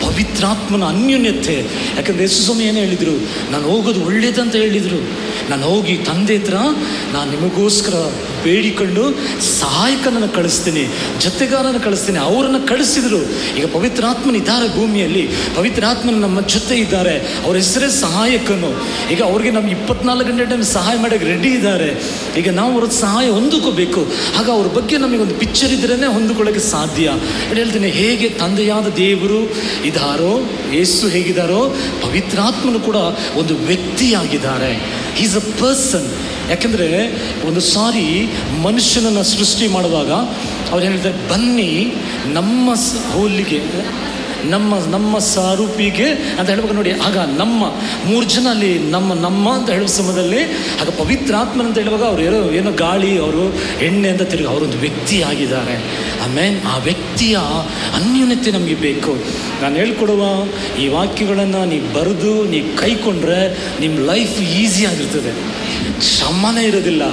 ಪವಿತ್ರಾತ್ಮನ ಅನ್ಯೋನ್ಯತೆ. ಯಾಕಂದರೆ ಯೇಸು ಸ್ವಾಮಿ ಏನು ಹೇಳಿದರು, ನಾನು ಹೋಗೋದು ಒಳ್ಳೇದಂತ ಹೇಳಿದರು. ನಾನು ಹೋಗಿ ತಂದೆ ಹತ್ರ ನಾನು ನಿಮಗೋಸ್ಕರ ಬೇಡಿಕೊಂಡು ಸಹಾಯಕನನ್ನು ಕಳಿಸ್ತೀನಿ, ಜೊತೆಗಾರನ ಕಳಿಸ್ತೀನಿ. ಅವರನ್ನು ಕಳಿಸಿದರು. ಈಗ ಪವಿತ್ರಾತ್ಮನಿದ್ದಾರೆ ಭೂಮಿಯಲ್ಲಿ, ಪವಿತ್ರಾತ್ಮನ ನಮ್ಮ ಜೊತೆ ಇದ್ದಾರೆ. ಅವ್ರ ಹೆಸರೇ ಸಹಾಯಕನು. ಈಗ ಅವ್ರಿಗೆ ನಮ್ಮ 24 ಗಂಟೆ ಟೈಮ್ ಸಹಾಯ ಮಾಡೋಕ್ಕೆ ರೆಡಿ ಇದ್ದಾರೆ. ಈಗ ನಾವು ಅವ್ರ ಸಹಾಯ ಹೊಂದಿಕೋಬೇಕು. ಆಗ ಅವ್ರ ಬಗ್ಗೆ ನಮಗೊಂದು ಪಿಕ್ಚರ್ ಇದ್ರೇ ಹೊಂದಿಕೊಳ್ಳೋಕ್ಕೆ ಸಾಧ್ಯ. ಹೇಳ್ತೀನಿ, ಹೇಗೆ ತಂದೆಯಾದ ದೇವರು ಇದ್ದಾರೋ, ಯೇಸು ಹೇಗಿದ್ದಾರೋ, ಪವಿತ್ರಾತ್ಮನು ಕೂಡ ಒಂದು ವ್ಯಕ್ತಿಯಾಗಿದ್ದಾರೆ. Is a person. ಯಾಕೆಂದರೆ ಒಂದು ಸಾರಿ ಮನುಷ್ಯನನ್ನು ಸೃಷ್ಟಿ ಮಾಡುವಾಗ ಅವ್ರು ಹೇಳ್ತಾರೆ, ಬನ್ನಿ ನಮ್ಮ ಹೋಲಿಗೆ, ನಮ್ಮ ಸಾರೂಪಿಗೆ ಅಂತ ಹೇಳ್ಬೇಕು. ನೋಡಿ, ಆಗ ನಮ್ಮ 3 ಜನ ಅಲ್ಲಿ ನಮ್ಮ ಅಂತ ಹೇಳುವ ಸಮಯದಲ್ಲಿ, ಆಗ ಪವಿತ್ರಾತ್ಮನ ಅಂತ ಹೇಳುವಾಗ ಅವ್ರು ಏನೋ ಗಾಳಿ, ಅವರು ಎಣ್ಣೆ ಅಂತ ತಿರುಗಿ ಅವರೊಂದು ವ್ಯಕ್ತಿ ಆಗಿದ್ದಾರೆ. ಆಮೇಲೆ ಆ ವ್ಯಕ್ತಿಯ ಅನ್ಯೋನ್ಯತೆ ನಮಗೆ ಬೇಕು. ನಾನು ಹೇಳ್ಕೊಡುವ ಈ ವಾಕ್ಯಗಳನ್ನು ನೀವು ಬರೆದು ನೀವು ಕೈಕೊಂಡ್ರೆ ನಿಮ್ಮ ಲೈಫ್ ಈಸಿ ಆಗಿರ್ತದೆ, ಶ್ರಮನೇ ಇರೋದಿಲ್ಲ.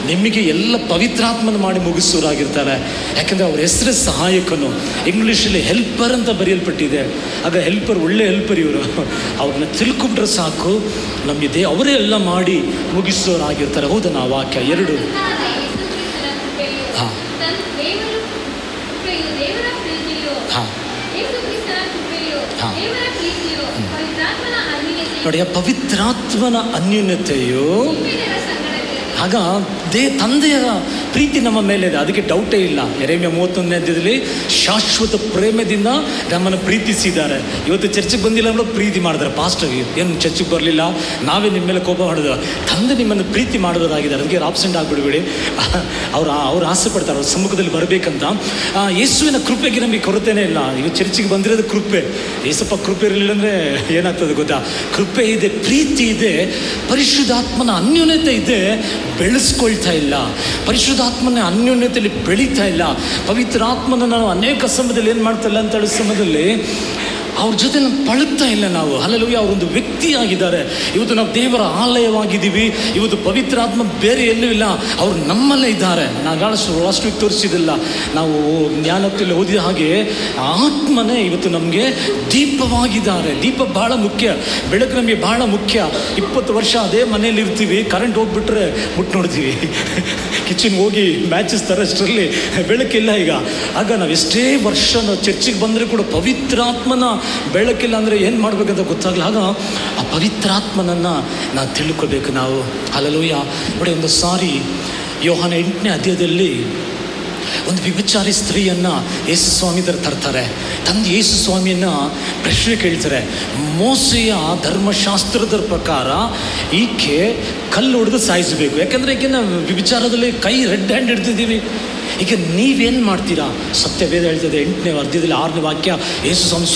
ನಿಮಗೆ ಎಲ್ಲ ಪವಿತ್ರಾತ್ಮನ ಮಾಡಿ ಮುಗಿಸೋರಾಗಿರ್ತಾರೆ. ಯಾಕೆಂದರೆ ಅವ್ರ ಹೆಸರೇ ಸಹಾಯಕನು. ಇಂಗ್ಲೀಷಲ್ಲಿ ಹೆಲ್ಪರ್ ಅಂತ ಬರೆಯಲ್ಪಟ್ಟಿದೆ. ಆಗ ಹೆಲ್ಪರ್, ಒಳ್ಳೆ ಹೆಲ್ಪರ್ ಇವರು. ಅವ್ರನ್ನ ತಿಳ್ಕೊಂಡ್ರೆ ಸಾಕು, ನಮಗೆ ಅವರೇ ಎಲ್ಲ ಮಾಡಿ ಮುಗಿಸೋರಾಗಿರ್ತಾರೆ. ಹೌದಾ? ನಾ ವಾಕ್ಯ 2 ಹಾಂ ಹಾಂ ಹಾಂ ನೋಡಿ, ಆ ಪವಿತ್ರಾತ್ಮನ ಅನ್ಯೋನ್ಯತೆಯು ಆಗ ತಂದೆಯ ಪ್ರೀತಿ ನಮ್ಮ ಮೇಲೆ ಇದೆ, ಅದಕ್ಕೆ ಡೌಟೇ ಇಲ್ಲ. ಯೆರೆಮೀಯ 31ನೇ ಅಧ್ಯಾಯದಲ್ಲಿ ಶಾಶ್ವತ ಪ್ರೇಮದಿಂದ ನಮ್ಮನ್ನು ಪ್ರೀತಿಸಿದ್ದಾರೆ. ಇವತ್ತು ಚರ್ಚೆಗೆ ಬಂದಿಲ್ಲ ಅನ್ನೋ ಪ್ರೀತಿ ಮಾಡಿದ್ದಾರೆ. ಪಾಸ್ಟರ್ಗೆ ಏನು ಚರ್ಚೆಗೆ ಬರಲಿಲ್ಲ, ನಾವೇ ನಿಮ್ಮ ಮೇಲೆ ಕೋಪ ಮಾಡಿದ. ತಂದೆ ನಿಮ್ಮನ್ನು ಪ್ರೀತಿ ಮಾಡೋದಾಗಿದ್ದಾರೆ, ಅದಕ್ಕೆ ಆಬ್ಸೆಂಟ್ ಆಗಿಬಿಡ್ಬೇಡಿ. ಅವ್ರು ಆಸೆ ಪಡ್ತಾರೆ ಅವ್ರ ಸಮ್ಮುಖದಲ್ಲಿ ಬರಬೇಕಂತ. ಯೇಸುವಿನ ಕೃಪೆಗೆ ನಮಗೆ ಕೊರತೆನೇ ಇಲ್ಲ. ಈಗ ಚರ್ಚಿಗೆ ಬಂದಿರೋದು ಕೃಪೆ. ಏಸಪ್ಪ ಕೃಪೆ ಇರಲಿಲ್ಲ ಅಂದರೆ ಏನಾಗ್ತದೆ ಗೊತ್ತಾ? ಕೃಪೆ ಇದೆ, ಪ್ರೀತಿ ಇದೆ, ಪರಿಶುದ್ಧಾತ್ಮನ ಅನ್ಯೋನ್ಯತೆ ಇದೆ, ಬೆಳೆಸ್ಕೊಳ್ತಾ ಇಲ್ಲ. ಪರಿಶುದ್ಧಾತ್ಮನ ಅನ್ಯೋನ್ಯತೆಯಲ್ಲಿ ಬೆಳೀತಾ ಇಲ್ಲ. ಪವಿತ್ರ ಆತ್ಮನ ನಾವು ಅನೇಕ ಸಮಯದಲ್ಲಿ ಏನು ಮಾಡ್ತಾ ಇಲ್ಲ ಅಂತ ಹೇಳೋ ಸಮಯದಲ್ಲಿ ಅವ್ರ ಜೊತೆ ನಾವು ಪಳಗ್ತಾ ಇಲ್ಲ ನಾವು. ಹಲ್ಲೆಲೂಯಾ, ಅವರೊಂದು ವ್ಯಕ್ತಿಯಾಗಿದ್ದಾರೆ. ಇವತ್ತು ನಾವು ದೇವರ ಆಲಯವಾಗಿದ್ದೀವಿ. ಇವತ್ತು ಪವಿತ್ರ ಆತ್ಮ ಬೇರೆ ಎಲ್ಲೂ ಇಲ್ಲ, ಅವ್ರು ನಮ್ಮಲ್ಲೇ ಇದ್ದಾರೆ. ನಾವು ಲಾಸ್ಟ್ ವೀಕ್ ತೋರಿಸಿದಿಲ್ಲ, ನಾವು ಜ್ಞಾನದಲ್ಲಿ ಓದಿದ ಹಾಗೆ ಆತ್ಮನೇ ಇವತ್ತು ನಮಗೆ ದೀಪವಾಗಿದ್ದಾರೆ. ದೀಪ ಬಹಳ ಮುಖ್ಯ, ಬೆಳಕು ನಮಗೆ ಬಹಳ ಮುಖ್ಯ. 20 ವರ್ಷ ಅದೇ ಮನೇಲಿ ಇರ್ತೀವಿ, ಕರೆಂಟ್ ಹೋಗ್ಬಿಟ್ರೆ ಮುಟ್ಟು ನೋಡ್ತೀವಿ, ಕಿಚನ್ಗೆ ಹೋಗಿ ಮ್ಯಾಚಸ್ ತರೋಷ್ಟರಲ್ಲಿ ಬೆಳಕಿಲ್ಲ. ಈಗ ಆಗ ನಾವು ಎಷ್ಟೇ ವರ್ಷ ನಾವು ಚರ್ಚಿಗೆ ಬಂದರೆ ಕೂಡ ಪವಿತ್ರಾತ್ಮನ ಬೆಳಕಿಲ್ಲ ಅಂದರೆ ಏನು ಮಾಡಬೇಕಂತ ಗೊತ್ತಾಗಲ್ಲ. ಆಗ ಆ ಪವಿತ್ರಾತ್ಮನನ್ನು ನಾವು ತಿಳ್ಕೊಬೇಕು ನಾವು. ಹಲ್ಲೆಲೂಯಾ. ನೋಡಿ, ಒಂದು ಸಾರಿ ಯೋಹಾನ 8ನೇ ಅಧ್ಯಾಯದಲ್ಲಿ ಒಂದು ವ್ಯಭಿಚಾರಿ ಸ್ತ್ರೀಯನ್ನು ಯೇಸು ಸ್ವಾಮಿ ತರ್ತಾರೆ. ತಂದು ಯೇಸು ಸ್ವಾಮಿಯನ್ನು ಪ್ರಶ್ನೆ ಕೇಳ್ತಾರೆ. ಮೋಸೆಯ ಧರ್ಮಶಾಸ್ತ್ರದ ಪ್ರಕಾರ ಈಕೆ ಕಲ್ಲು ಹೊಡೆದು ಸಾಯಿಸಬೇಕು, ಯಾಕೆಂದರೆ ಈಕೆನ ವ್ಯಭಿಚಾರದಲ್ಲಿ ಕೈ ರೆಡ್ ಹ್ಯಾಂಡ್ ಹಿಡ್ತಿದ್ದೀವಿ. ಈಗ ನೀವೇನು ಮಾಡ್ತೀರಾ? ಸತ್ಯವೇದ ಹೇಳ್ತದೆ 8ನೇ ಅಧ್ಯಾಯದಲ್ಲಿ 6ನೇ ವಾಕ್ಯ, ಯೇಸು ಸ್ವಾಮಿ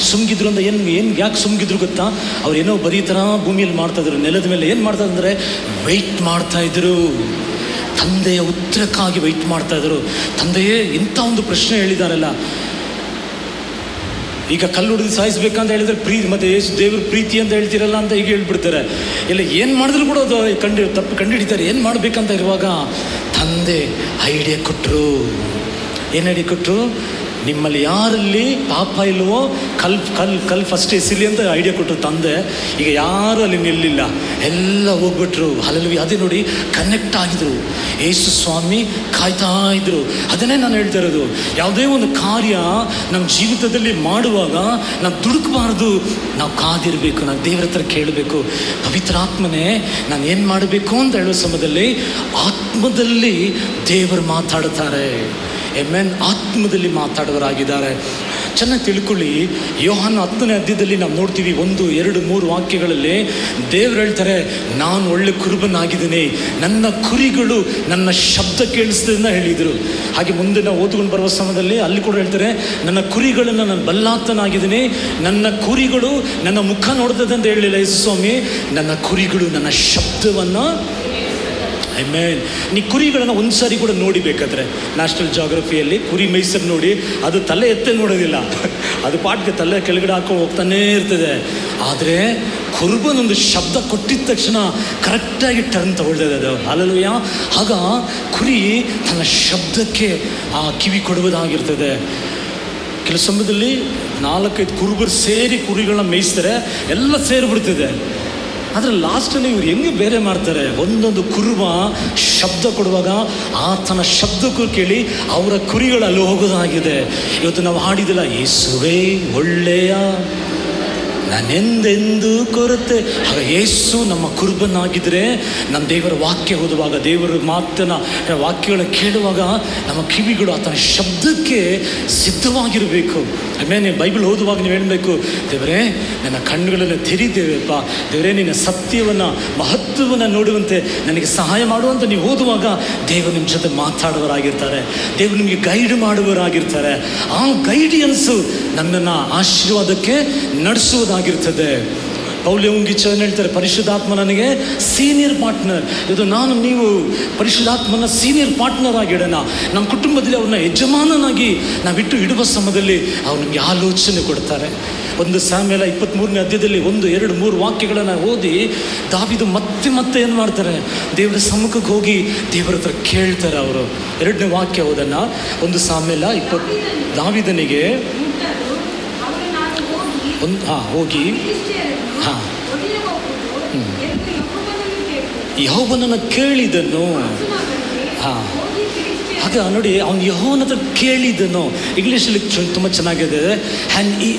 ಸುಮ್ಗಿದ್ರು ಅಂತ ಯಾಕೆ ಸುಮ್ಗಿದ್ರು ಗೊತ್ತಾ? ಅವ್ರೇನೋ ಬರೀ ಥರ ಭೂಮಿಯಲ್ಲಿ ಮಾಡ್ತಾಯಿದ್ರು, ನೆಲದ ಮೇಲೆ ಏನು ಮಾಡ್ತಾರೆ ಅಂದರೆ ವೆಯ್ಟ್ ಮಾಡ್ತಾಯಿದ್ರು. ತಂದೆಯ ಉತ್ತರಕ್ಕಾಗಿ ವೆಯ್ಟ್ ಮಾಡ್ತಾಯಿದ್ರು. ತಂದೆಯೇ ಇಂಥ ಒಂದು ಪ್ರಶ್ನೆ ಹೇಳಿದಾರಲ್ಲ, ಈಗ ಕಲ್ಲು ಹೊಡೆದು ಸಾಯಿಸ್ಬೇಕಂತ ಹೇಳಿದ್ರೆ ಪ್ರೀತಿ, ಮತ್ತು ದೇವ್ರ ಪ್ರೀತಿ ಅಂತ ಹೇಳ್ತಿರಲ್ಲ ಅಂತ ಈಗ ಹೇಳ್ಬಿಡ್ತಾರೆ. ಇಲ್ಲ ಏನು ಮಾಡಿದ್ರು ಕೂಡ ಅದು ತಪ್ಪು ಕಂಡುಹಿಡಿತಾರೆ. ಏನು ಮಾಡಬೇಕಂತ ಇರುವಾಗ ತಂದೆ ಐಡಿಯಾ ಕೊಟ್ಟರು. ಏನು ಐಡಿಯಾ ಕೊಟ್ಟರು? ನಿಮ್ಮಲ್ಲಿ ಯಾರಲ್ಲಿ ಪಾಪ ಇಲ್ವೋ ಕಲ್ ಫಸ್ಟ್ ಎಸಿಲಿ ಅಂತ ಐಡಿಯಾ ಕೊಟ್ಟರು ತಂದೆ. ಈಗ ಯಾರು ಅಲ್ಲಿ ನಿಲ್ಲಿಲ್ಲ, ಎಲ್ಲ ಹೋಗ್ಬಿಟ್ರು. ಹಲ್ಲೆಲೂಯಾ. ಅದೇ ನೋಡಿ, ಕನೆಕ್ಟ್ ಆಗಿದ್ರು. ಯೇಸು ಸ್ವಾಮಿ ಕಾಯ್ತಾ ಇದ್ರು. ಅದನ್ನೇ ನಾನು ಹೇಳ್ತಾ ಇರೋದು, ಯಾವುದೇ ಒಂದು ಕಾರ್ಯ ನಮ್ಮ ಜೀವಿತದಲ್ಲಿ ಮಾಡುವಾಗ ನಾವು ದುಡುಕಬಾರ್ದು, ನಾವು ಕಾದಿರಬೇಕು, ನಾವು ದೇವರ ಹತ್ರ ಕೇಳಬೇಕು. ಪವಿತ್ರಾತ್ಮನೇ ನಾನು ಏನು ಮಾಡಬೇಕು ಅಂತ ಹೇಳೋ ಸಮಯದಲ್ಲಿ ಆತ್ಮದಲ್ಲಿ ದೇವರು ಮಾತಾಡ್ತಾರೆ. ಆಮೆನ್. ಆತ್ಮದಲ್ಲಿ ಮಾತಾಡುವರಾಗಿದ್ದಾರೆ. ಚೆನ್ನಾಗಿ ತಿಳ್ಕೊಳ್ಳಿ. ಯೋಹಾನ 10ನೇ ಅಧ್ಯಾಯದಲ್ಲಿ ನಾವು ನೋಡ್ತೀವಿ, 1, 2, 3 ವಾಕ್ಯಗಳಲ್ಲಿ ದೇವರು ಹೇಳ್ತಾರೆ, ನಾನು ಒಳ್ಳೆ ಕುರುಬನಾಗಿದ್ದೀನಿ, ನನ್ನ ಕುರಿಗಳು ನನ್ನ ಶಬ್ದ ಕೇಳಿಸ್ತದನ್ನ ಹೇಳಿದರು. ಹಾಗೆ ಮುಂದೆ ನಾವು ಓದ್ಕೊಂಡು ಬರುವ ಸಮಯದಲ್ಲಿ ಅಲ್ಲಿ ಕೂಡ ಹೇಳ್ತಾರೆ, ನನ್ನ ಕುರಿಗಳನ್ನು ನಾನು ಬಲ್ಲಾತನಾಗಿದ್ದೀನಿ, ನನ್ನ ಕುರಿಗಳು ನನ್ನ ಮುಖ ನೋಡ್ತದೆ ಅಂತ ಹೇಳಲಿಲ್ಲ ಯೇಸು ಸ್ವಾಮಿ, ನನ್ನ ಕುರಿಗಳು ನನ್ನ ಶಬ್ದವನ್ನು. ಆಮೆನ್. ನೀ ಕುರಿಗಳನ್ನು ಒಂದು ಸಾರಿ ಕೂಡ ನೋಡಿಬೇಕಾದ್ರೆ ನ್ಯಾಷನಲ್ ಜಾಗ್ರಫಿಯಲ್ಲಿ ಕುರಿ ಮೈಸೂರು ನೋಡಿ, ಅದು ತಲೆ ಎತ್ತೆ ನೋಡೋದಿಲ್ಲ, ಅದು ಪಾಟ್ಗೆ ತಲೆ ಕೆಳಗಡೆ ಹಾಕೊಂಡು ಹೋಗ್ತಾನೇ ಇರ್ತದೆ. ಆದರೆ ಕುರುಬನೊಂದು ಶಬ್ದ ಕೊಟ್ಟಿದ ತಕ್ಷಣ ಕರೆಕ್ಟಾಗಿ ಟರ್ನ್ ತಗೊಳ್ತದೆ ಅದು. ಹಲ್ಲೆಲೂಯಾ. ಆಗ ಕುರಿ ತನ್ನ ಶಬ್ದಕ್ಕೆ ಆ ಕಿವಿ ಕೊಡುವುದಾಗಿರ್ತದೆ. ಕೆಲವು ಸಮಯದಲ್ಲಿ 4-5 ಕುರುಬರು ಸೇರಿ ಕುರಿಗಳನ್ನ ಮೇಯಿಸ್ತಾರೆ, ಎಲ್ಲ ಸೇರಿಬಿಡ್ತದೆ. ಆದರೆ ಲಾಸ್ಟಲ್ಲಿ ಇವ್ರು ಹೆಂಗೆ ಬೇರೆ ಮಾಡ್ತಾರೆ, ಒಂದೊಂದು ಕುರುಬ ಶಬ್ದ ಕೊಡುವಾಗ ಆತನ ಶಬ್ದಕ್ಕೂ ಕೇಳಿ ಅವರ ಕುರಿಗಳು ಅಲ್ಲಿ ಹೋಗೋದಾಗಿದೆ. ಇವತ್ತು ನಾವು ಹಾಡಿದಿಲ್ಲ, ಯೇಸುವೇ ಒಳ್ಳೆಯ ನಾನೆಂದೆಂದು ಕೊರತೆ. ಆಗ ಯೇಸು ನಮ್ಮ ಕುರುಬನಾಗಿದ್ದರೆ ನಮ್ಮ ದೇವರ ವಾಕ್ಯ ಓದುವಾಗ, ದೇವರ ಮಾತನ್ನ ವಾಕ್ಯಗಳ ಕೇಳುವಾಗ ನಮ್ಮ ಕಿವಿಗಳು ಆತನ ಶಬ್ದಕ್ಕೆ ಸಿದ್ಧವಾಗಿರಬೇಕು. ಆಮೇಲೆ ಬೈಬಲ್ ಓದುವಾಗ ನೀವು ಹೇಳಬೇಕು, ದೇವರೇ ನನ್ನ ಕಣ್ಣುಗಳನ್ನು ತೆರೀದೇವಪ್ಪ, ದೇವರೇ ನಿನ್ನ ಸತ್ಯವನ್ನು ಮಹತ್ವವನ್ನು ನೋಡುವಂತೆ ನನಗೆ ಸಹಾಯ ಮಾಡುವಂತ ನೀವು ಓದುವಾಗ ದೇವರು ನಿಮ್ಮ ಜೊತೆ ಮಾತಾಡುವರಾಗಿರ್ತಾರೆ, ದೇವರು ನಿಮಗೆ ಗೈಡ್ ಮಾಡುವರಾಗಿರ್ತಾರೆ. ಆ ಗೈಡಿಯನ್ಸು ನನ್ನನ್ನು ಆಶೀರ್ವಾದಕ್ಕೆ ನಡೆಸುವುದಾಗಿರ್ತದೆ. ಪೌಲ್ಯ ಉಂಗಿಚನ್ ಹೇಳ್ತಾರೆ, ಪರಿಶುದ್ಧಾತ್ಮ ನನಗೆ ಸೀನಿಯರ್ ಪಾರ್ಟ್ನರ್. ಇದು ನಾನು ನೀವು ಪರಿಶುದ್ಧಾತ್ಮನ ಸೀನಿಯರ್ ಪಾರ್ಟ್ನರ್ ಆಗಿಡೋಣ. ನಮ್ಮ ಕುಟುಂಬದಲ್ಲಿ ಅವ್ರನ್ನ ಯಜಮಾನನಾಗಿ ನಾವಿಟ್ಟು ಇಡುವ ಸಮಯದಲ್ಲಿ ಅವ್ರು ನಮಗೆ ಆಲೋಚನೆ ಕೊಡ್ತಾರೆ. 1 ಸಾಮ್ಯಲ 23ನೇ ಅಧ್ಯಾಯದಲ್ಲಿ 1, 2, 3 ವಾಕ್ಯಗಳನ್ನು ಓದಿ ದಾವೀದ ಮತ್ತೆ ಏನು ಮಾಡ್ತಾರೆ, ದೇವರ ಸಮ್ಮುಖಕ್ಕೆ ಹೋಗಿ ದೇವರ ಹತ್ರ ಕೇಳ್ತಾರೆ ಅವರು. 2ನೇ ವಾಕ್ಯ ಓದೋಣ. 1 ಸಾಮ್ಯಲ 20. ದಾವೀದನಿಗೆ ಹೋಗಿ ಯೆಹೋವನನ್ನು ಕೇಳಿದನು. ಆಗ ನೋಡಿ, ಅವನು ಯೆಹೋವನ ಹತ್ರ ಕೇಳಿದನು. ಇಂಗ್ಲೀಷಲ್ಲಿ ತುಂಬ ಚೆನ್ನಾಗಿದೆ. ಆ್ಯಂಡ್ ಈ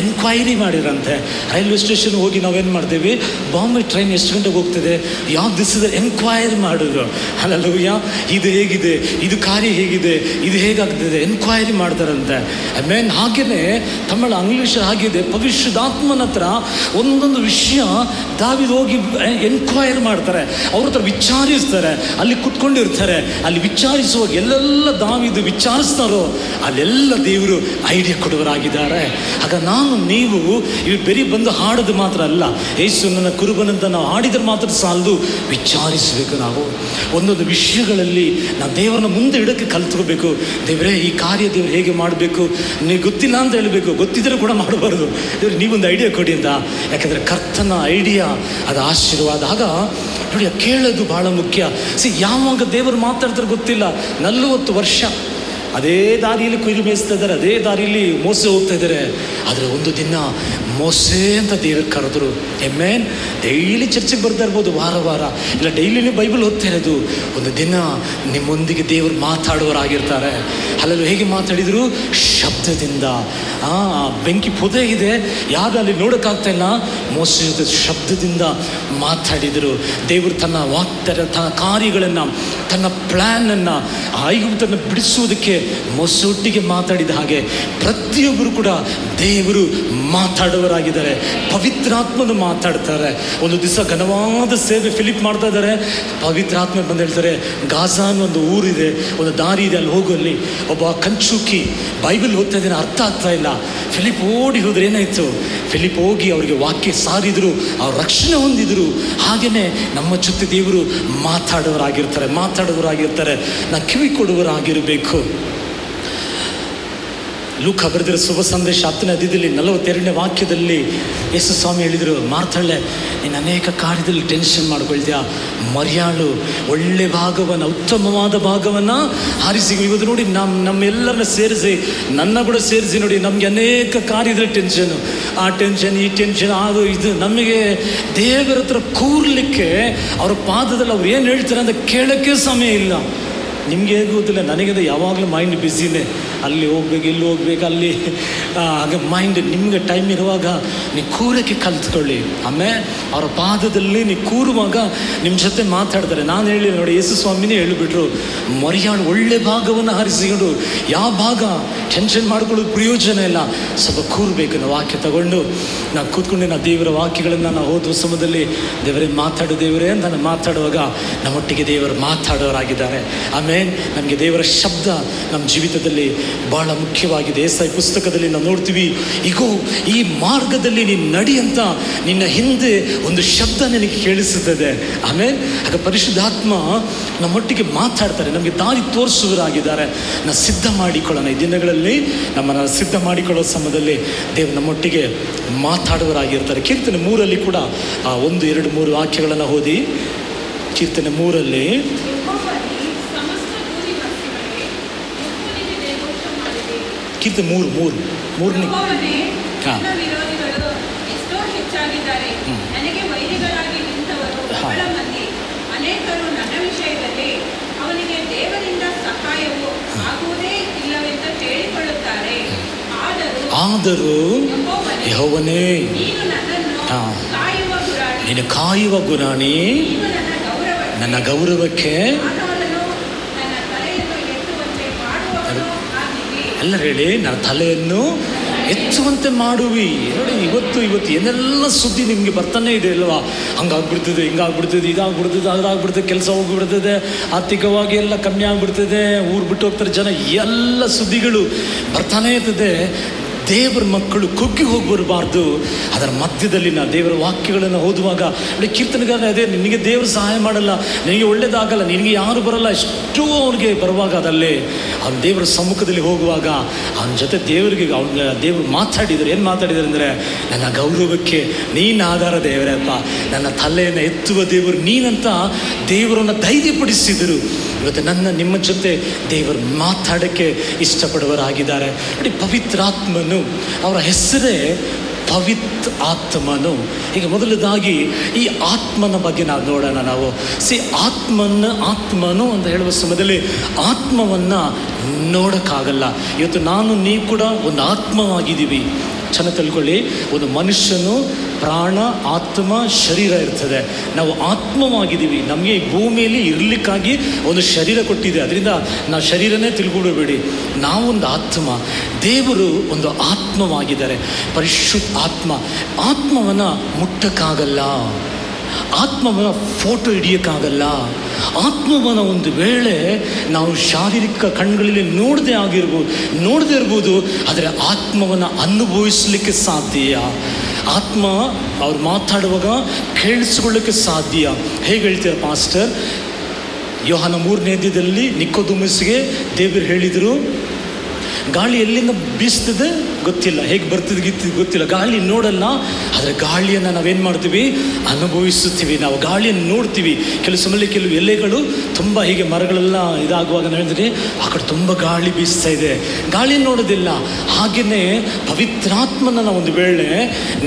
ಎನ್ಕ್ವೈರಿ ಮಾಡಿರಂತೆ. ರೈಲ್ವೆ ಸ್ಟೇಷನ್ ಹೋಗಿ ನಾವೇನು ಮಾಡ್ತೀವಿ, ಬಾಂಬೆ ಟ್ರೈನ್ ಎಷ್ಟು ಗಂಟೆಗೆ ಹೋಗ್ತದೆ, ಯಾವ ದಿವಸದ ಎನ್ಕ್ವೈರಿ ಮಾಡಿದ್ರು. ಹಲ್ಲೆಲೂಯಾ. ಇದು ಹೇಗಿದೆ, ಇದು ಕಾರ್ಯ ಹೇಗಿದೆ, ಇದು ಹೇಗಾಗ್ತದೆ, ಎನ್ಕ್ವೈರಿ ಮಾಡ್ತಾರಂತೆ. ಆಮೇಲೆ ಹಾಗೆಯೇ ತಮಿಳು ಇಂಗ್ಲೀಷ್ ಆಗಿದೆ, ಪವಿತ್ರಾತ್ಮನ ಹತ್ರ ಒಂದೊಂದು ವಿಷಯ ದಾವೀದ ಹೋಗಿ ಎನ್ಕ್ವೈರಿ ಮಾಡ್ತಾರೆ, ಅವ್ರ ಹತ್ರ ವಿಚಾರಿಸ್ತಾರೆ. ಅಲ್ಲಿ ಕುತ್ಕೊಂಡಿರ್ತಾರೆ, ಅಲ್ಲಿ ವಿಚಾರಿಸುವಾಗ ಎಲ್ಲೆಲ್ಲ ದಾವೀದ ವಿಚಾರಿಸ್ತಾರೋ ಅಲ್ಲೆಲ್ಲ ದೇವರು ಐಡಿಯಾ ಕೊಡುವರಾಗಿದ್ದಾರೆ. ಆಗ ನಾನು ನೀವು ಇವು ಬರೀ ಬಂದು ಹಾಡೋದು ಮಾತ್ರ ಅಲ್ಲ, ಯೇಸು ನನ್ನ ಕುರುಬನಂತ ನಾವು ಹಾಡಿದ್ರೆ ಮಾತ್ರ ಸಾಲದು, ವಿಚಾರಿಸಬೇಕು. ನಾವು ಒಂದೊಂದು ವಿಷಯಗಳಲ್ಲಿ ನಾವು ದೇವರನ್ನ ಮುಂದೆ ಇಡೋಕ್ಕೆ ಕಲ್ತ್ಕೋಬೇಕು. ದೇವರೇ ಈ ಕಾರ್ಯ ದೇವ್ರು ಹೇಗೆ ಮಾಡಬೇಕು, ನೀವು ಗೊತ್ತಿಲ್ಲ ಅಂತ ಹೇಳಬೇಕು, ಗೊತ್ತಿದ್ದರೂ ಕೂಡ ಮಾಡಬಾರ್ದು. ದೇವ್ರು ನೀವೊಂದು ಐಡಿಯಾ ಕೊಡಿ ಅಂತ. ಯಾಕಂದರೆ ಕರ್ತನ ಐಡಿಯಾ ಅದು ಆಶೀರ್ವಾದ. ಆಗ ನೋಡಿ, ಕೇಳೋದು ಭಾಳ ಮುಖ್ಯ. ಯಾವಾಗ ದೇವರು ಮಾತಾಡ್ತಾರೆ ಗೊತ್ತಿಲ್ಲ. 40 ವರ್ಷ ಅದೇ ದಾರಿಯಲ್ಲಿ ಕುಯ್ಲು ಮೇಯಿಸ್ತಾ ಇದ್ದಾರೆ, ಅದೇ ದಾರಿಯಲ್ಲಿ ಮೋಸೆ ಹೋಗ್ತಾ ಇದ್ದಾರೆ. ಆದರೆ ಒಂದು ದಿನ ಮೋಸೆ ಅಂತ ದೇವರು ಕರೆದ್ರು. ಆಮೆನ್. ಡೈಲಿ ಚರ್ಚೆಗೆ ಬರ್ತಾ ಇರ್ಬೋದು, ವಾರ ಇಲ್ಲ ಡೈಲಿನೇ ಬೈಬಲ್ ಓದ್ತಾ ಇರೋದು. ಒಂದು ದಿನ ನಿಮ್ಮೊಂದಿಗೆ ದೇವರು ಮಾತಾಡುವರಾಗಿರ್ತಾರೆ. ಅಲ್ಲಲ್ಲಿ ಹೇಗೆ ಮಾತಾಡಿದರು? ಶಬ್ದದಿಂದ. ಬೆಂಕಿ ಪೊದೆ ಇದೆ, ಯಾರು ಅಲ್ಲಿ ನೋಡೋಕ್ಕಾಗ್ತಾ ಇಲ್ಲ. ಮೋಸೆ ಜೊತೆ ಶಬ್ದದಿಂದ ಮಾತಾಡಿದರು. ದೇವರು ತನ್ನ ತನ್ನ ಕಾರ್ಯಗಳನ್ನು, ತನ್ನ ಪ್ಲ್ಯಾನನ್ನು, ಐಗುಪ್ತನ್ನು ಬಿಡಿಸುವುದಕ್ಕೆ ಮೋಸೊಟ್ಟಿಗೆ ಮಾತಾಡಿದ ಹಾಗೆ ಪ್ರತಿಯೊಬ್ಬರು ಕೂಡ ದೇವರು ಮಾತಾಡುವರಾಗಿದ್ದಾರೆ. ಪವಿತ್ರಾತ್ಮನು ಮಾತಾಡ್ತಾರೆ. ಒಂದು ದಿವಸ ಘನವಾದ ಸೇವೆ ಫಿಲಿಪ್ ಮಾಡ್ತಾ ಇದ್ದಾರೆ. ಪವಿತ್ರಾತ್ಮ ಬಂದು ಹೇಳ್ತಾರೆ, ಗಾಜಾ ಒಂದು ಊರಿದೆ, ಒಂದು ದಾರಿ ಇದೆ, ಅಲ್ಲಿ ಹೋಗುವಲ್ಲಿ ಒಬ್ಬ ಕಂಚುಕಿ ಬೈಬಲ್ ಓದ್ತಾ ಇದ್ದಾನೆ, ಅರ್ಥ ಆಗ್ತಾ ಇಲ್ಲ. ಫಿಲಿಪ್ ಓಡಿ ಹೋದ್ರೆ ಏನಾಯಿತು? ಫಿಲಿಪ್ ಹೋಗಿ ಅವರಿಗೆ ವಾಕ್ಯ ಸಾರಿದ್ರು, ಅವ್ರ ರಕ್ಷಣೆ ಹೊಂದಿದ್ರು. ಹಾಗೆಯೇ ನಮ್ಮ ಜೊತೆ ದೇವರು ಮಾತಾಡುವರಾಗಿರ್ತಾರೆ. ನಾವು ಕಿವಿ ಕೊಡುವರಾಗಿರಬೇಕು. ಲೂಕ ಬರೆದಿರೋ ಶುಭ ಸಂದೇಶ 10ನೇ ಅಧ್ಯಾಯದಲ್ಲಿ 42ನೇ ವಾಕ್ಯದಲ್ಲಿ ಯೇಸು ಸ್ವಾಮಿ ಹೇಳಿದರು, ಮಾರ್ತಾಳೆ, ನೀನು ಅನೇಕ ಕಾರ್ಯದಲ್ಲಿ ಟೆನ್ಷನ್ ಮಾಡ್ಕೊಳ್ತೀಯ. ಮರ್ಯಾಳು ಒಳ್ಳೆ ಭಾಗವನ್ನು, ಉತ್ತಮವಾದ ಭಾಗವನ್ನು ಆರಿಸಿ. ಇವತ್ತು ನೋಡಿ, ನಮ್ಮೆಲ್ಲರನ್ನ ಸೇರಿಸಿ, ನನ್ನ ಕೂಡ ಸೇರಿಸಿ ನೋಡಿ, ನಮಗೆ ಅನೇಕ ಕಾರ್ಯದಲ್ಲಿ ಟೆನ್ಷನು, ಆ ಟೆನ್ಷನ್, ಈ ಟೆನ್ಷನ್, ಅದು ಇದು. ನಮಗೆ ದೇವರ ಹತ್ರ ಕೂರ್ಲಿಕ್ಕೆ, ಅವರ ಪಾದದಲ್ಲಿ ಅವ್ರು ಏನು ಹೇಳ್ತಾರೆ ಅಂತ ಕೇಳೋಕ್ಕೆ ಸಮಯ ಇಲ್ಲ. ನಿಮಗೆ ಹೇಗೆ ಗೊತ್ತಿಲ್ಲ, ನನಗದು ಯಾವಾಗಲೂ ಮೈಂಡ್ ಬ್ಯುಸಿನೇ. ಅಲ್ಲಿ ಹೋಗ್ಬೇಕು, ಇಲ್ಲಿ ಹೋಗ್ಬೇಕು, ಅಲ್ಲಿ ಹಾಗೆ ಮೈಂಡ್. ನಿಮಗೆ ಟೈಮ್ ಇರುವಾಗ ನೀವು ಕೂರಕ್ಕೆ ಕಲ್ತ್ಕೊಳ್ಳಿ. ಆಮೇಲೆ ಅವರ ಪಾದದಲ್ಲಿ ನೀವು ಕೂರುವಾಗ ನಿಮ್ಮ ಜೊತೆ ಮಾತಾಡ್ತಾರೆ. ನಾನು ಹೇಳಿ ನೋಡಿ, ಯೇಸು ಸ್ವಾಮಿನೇ ಹೇಳಿಬಿಟ್ರು, ಮರ್ಯಾಳು ಒಳ್ಳೆ ಭಾಗವನ್ನು ಆರಿಸಿಕೊಂಡು. ಯಾವ ಭಾಗ ಟೆನ್ಷನ್ ಮಾಡ್ಕೊಳ್ಳೋದು ಪ್ರಯೋಜನ ಇಲ್ಲ. ಸ್ವಲ್ಪ ಕೂರಬೇಕು. ನಾವು ವಾಕ್ಯ ತಗೊಂಡು ನಾವು ಕೂತ್ಕೊಂಡು ನಾವು ದೇವರ ವಾಕ್ಯಗಳನ್ನು ನಾವು ಓದುವ ಸಮಯದಲ್ಲಿ ದೇವರೇ ಮಾತಾಡು ದೇವರೇ ಅಂತ ನಾನು ಮಾತಾಡುವಾಗ ನಮ್ಮೊಟ್ಟಿಗೆ ದೇವರು ಮಾತಾಡೋರಾಗಿದ್ದಾರೆ. ಆಮೇಲೆ ನಮಗೆ ದೇವರ ಶಬ್ದ ನಮ್ಮ ಜೀವಿತದಲ್ಲಿ ಬಹಳ ಮುಖ್ಯವಾಗಿದೆ. ಯೆಶಾಯ ಪುಸ್ತಕದಲ್ಲಿ ನಾವು ನೋಡ್ತೀವಿ, ಈಗೋ ಈ ಮಾರ್ಗದಲ್ಲಿ ನೀನು ನಡಿ ಅಂತ ನಿನ್ನ ಹಿಂದೆ ಒಂದು ಶಬ್ದ ನಿನಗೆ ಕೇಳಿಸುತ್ತದೆ. ಆಮೇಲೆ ಆಗ ಪರಿಶುದ್ಧಾತ್ಮ ನಮ್ಮೊಟ್ಟಿಗೆ ಮಾತಾಡ್ತಾರೆ, ನಮಗೆ ದಾರಿ ತೋರಿಸುವರಾಗಿದ್ದಾರೆ. ನಾವು ಸಿದ್ಧ ಮಾಡಿಕೊಳ್ಳೋಣ. ಈ ದಿನಗಳಲ್ಲಿ ನಮ್ಮನ್ನು ಸಿದ್ಧ ಮಾಡಿಕೊಳ್ಳೋ ಸಮಯದಲ್ಲಿ ದೇವರು ನಮ್ಮೊಟ್ಟಿಗೆ ಮಾತಾಡುವರಾಗಿರ್ತಾರೆ. ಕೀರ್ತನೆ 3 ಕೂಡ 1, 2, 3 ವಾಕ್ಯಗಳನ್ನು ಓದಿ. ಕೀರ್ತನೆ 3 ಕೀರ್ತನೆ 3 ಆದರೂ ಯೆಹೋವನೇ ನೀನು ಕಾಯುವ ಗುರಾಣಿ, ನನ್ನ ಗೌರವಕ್ಕೆ ಎಲ್ಲ ಹೇಳಿ, ನನ್ನ ತಲೆಯನ್ನು ಎತ್ತುವಂತೆ ಮಾಡುವಿ. ನೋಡಿ, ಇವತ್ತು ಏನೆಲ್ಲ ಸುದ್ದಿ ನಿಮಗೆ ಬರ್ತಾನೆ ಇದೆ ಅಲ್ವಾ? ಹಂಗಾಗ್ಬಿಡ್ತದೆ, ಹಿಂಗಾಗ್ಬಿಡ್ತದೆ, ಇದಾಗ್ಬಿಡ್ತದೆ, ಅದಾಗ್ಬಿಡ್ತದೆ, ಕೆಲಸ ಹೋಗ್ಬಿಡ್ತದೆ, ಆರ್ಥಿಕವಾಗಿ ಎಲ್ಲ ಕಮ್ಮಿ ಆಗ್ಬಿಡ್ತದೆ, ಊರು ಬಿಟ್ಟು ಹೋಗ್ತಾರೆ ಜನ, ಎಲ್ಲ ಸುದ್ದಿಗಳು ಬರ್ತಾನೆ ಇರ್ತದೆ. ದೇವರ ಮಕ್ಕಳು ಕುಗ್ಗಿ ಹೋಗಿ ಬರಬಾರ್ದು. ಅದರ ಮಧ್ಯದಲ್ಲಿ ನಾವು ದೇವರ ವಾಕ್ಯಗಳನ್ನು ಓದುವಾಗ ನೋಡಿ, ಕೀರ್ತನೆಗಾರ ಅದೇ, ನಿನಗೆ ದೇವರು ಸಹಾಯ ಮಾಡಲ್ಲ, ನಿನಗೆ ಒಳ್ಳೇದಾಗಲ್ಲ, ನಿನಗೆ ಯಾರು ಬರಲ್ಲ, ಎಷ್ಟೋ ಅವ್ನಿಗೆ ಬರುವಾಗ ಅದಲ್ಲೇ ಅವ್ನು ದೇವರ ಸಮ್ಮುಖದಲ್ಲಿ ಹೋಗುವಾಗ ಅವನ ಜೊತೆ ದೇವರು ಮಾತಾಡಿದರು. ಏನು ಮಾತಾಡಿದರು ಅಂದರೆ, ನನ್ನ ಗೌರವಕ್ಕೆ ನೀನು ಆಧಾರ ದೇವರಪ್ಪ, ನನ್ನ ತಲೆಯನ್ನು ಎತ್ತುವ ದೇವರು ನೀನಂತ ದೇವರನ್ನು ಧೈರ್ಯಪಡಿಸಿದರು. ಇವತ್ತು ನಿಮ್ಮ ಜೊತೆ ದೇವರು ಮಾತಾಡೋಕ್ಕೆ ಇಷ್ಟಪಡುವರಾಗಿದ್ದಾರೆ. ನೋಡಿ, ಪವಿತ್ರಾತ್ಮನು ಅವರ ಹೆಸರೇ ಪವಿತ್ರ ಆತ್ಮನು. ಈಗ ಮೊದಲದಾಗಿ ಈ ಆತ್ಮನ ಬಗ್ಗೆ ನಾವು ನೋಡೋಣ. ನಾವು ಆತ್ಮನು ಅಂತ ಹೇಳುವ ಸಮಯದಲ್ಲಿ ಆತ್ಮವನ್ನು ನೋಡೋಕ್ಕಾಗಲ್ಲ. ಇವತ್ತು ನಾನು ನೀವು ಕೂಡ ಒಂದು ಆತ್ಮವಾಗಿದ್ದೀವಿ. ಚೆನ್ನಾಗಿ ತಿಳ್ಕೊಳ್ಳಿ, ಒಂದು ಮನುಷ್ಯನು ಪ್ರಾಣ, ಆತ್ಮ, ಶರೀರ ಇರ್ತದೆ. ನಾವು ಆತ್ಮವಾಗಿದ್ದೀವಿ. ನಮಗೆ ಈ ಭೂಮಿಯಲ್ಲಿ ಇರಲಿಕ್ಕಾಗಿ ಒಂದು ಶರೀರ ಕೊಟ್ಟಿದೆ. ಅದರಿಂದ ನಾವು ಶರೀರನೇ ತಿಳ್ಕೊಳ್ಬೇಡಿ, ನಾವೊಂದು ಆತ್ಮ. ದೇವರು ಒಂದು ಆತ್ಮವಾಗಿದ್ದಾರೆ, ಪರಿಶುದ್ಧ ಆತ್ಮ. ಆತ್ಮವನ್ನು ಮುಟ್ಟಕ್ಕಾಗಲ್ಲ, ಆತ್ಮವನ್ನು ಫೋಟೋ ಹಿಡಿಯೋಕ್ಕಾಗಲ್ಲ. ಆತ್ಮವನ್ನು ಒಂದು ವೇಳೆ ನಾವು ಶಾರೀರಿಕ ಕಣ್ಗಳಲ್ಲಿ ನೋಡದೇ ಇರ್ಬೋದು, ಆದರೆ ಆತ್ಮವನ್ನು ಅನುಭವಿಸಲಿಕ್ಕೆ ಸಾಧ್ಯ. ಆತ್ಮ ಅವ್ರು ಮಾತಾಡುವಾಗ ಕೇಳಿಸ್ಕೊಳ್ಳೋಕ್ಕೆ ಸಾಧ್ಯ. ಹೇಗೆ ಹೇಳ್ತೀರ ಪಾಸ್ಟರ್? ಯೋಹಾನ 3ನೇ ಅಧ್ಯಾಯದಲ್ಲಿ ನಿಕೋದೇಮಸ್ಗೆ ದೇವರು ಹೇಳಿದರು, ಗಾಳಿ ಎಲ್ಲಿಂದ ಬೀಸ್ತದೆ ಗೊತ್ತಿಲ್ಲ, ಹೇಗೆ ಬರ್ತದೆ ಗೊತ್ತಿಲ್ಲ, ಗಾಳಿ ನೋಡಲ್ಲ, ಆದರೆ ಗಾಳಿಯನ್ನು ನಾವೇನು ಮಾಡ್ತೀವಿ? ಅನುಭವಿಸುತ್ತೀವಿ. ನಾವು ಗಾಳಿಯನ್ನು ನೋಡ್ತೀವಿ. ಕೆಲವು ಸಮಯದಲ್ಲಿ ಕೆಲವು ಎಲೆಗಳು ತುಂಬ ಹೀಗೆ ಮರಗಳೆಲ್ಲ ಇದಾಗುವಾಗ ನಾವು ಹೇಳಿದ್ರೆ ಆ ಕಡೆ ತುಂಬ ಗಾಳಿ ಬೀಸ್ತಾ ಇದೆ, ಗಾಳಿ ನೋಡೋದಿಲ್ಲ. ಹಾಗೆಯೇ ಪವಿತ್ರಾತ್ಮನ ನಾವು ಒಂದು ವೇಳೆ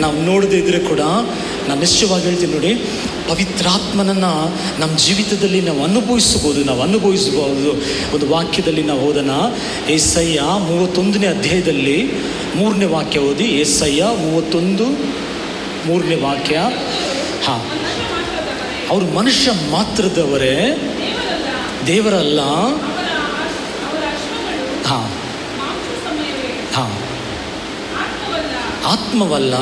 ನಾವು ನೋಡದೇ ಇದ್ದರೆ ಕೂಡ, ನಾನು ನಿಶ್ಚಯವಾಗಿ ಹೇಳ್ತೀನಿ ನೋಡಿ, ಪವಿತ್ರಾತ್ಮನನ್ನು ನಮ್ಮ ಜೀವಿತದಲ್ಲಿ ನಾವು ಅನುಭವಿಸಬಹುದು. ಒಂದು ವಾಕ್ಯದಲ್ಲಿ ನಾವು ಓದೋಣ. ಯೆಶಾಯ 31ನೇ ಅಧ್ಯಾಯದಲ್ಲಿ 3ನೇ ವಾಕ್ಯ ಓದಿ. ಯೆಶಾಯ 31 3ನೇ ವಾಕ್ಯ. ಅವರು ಮನುಷ್ಯ ಮಾತ್ರದವರೇ, ದೇವರಲ್ಲ. ಆತ್ಮವಲ್ಲ.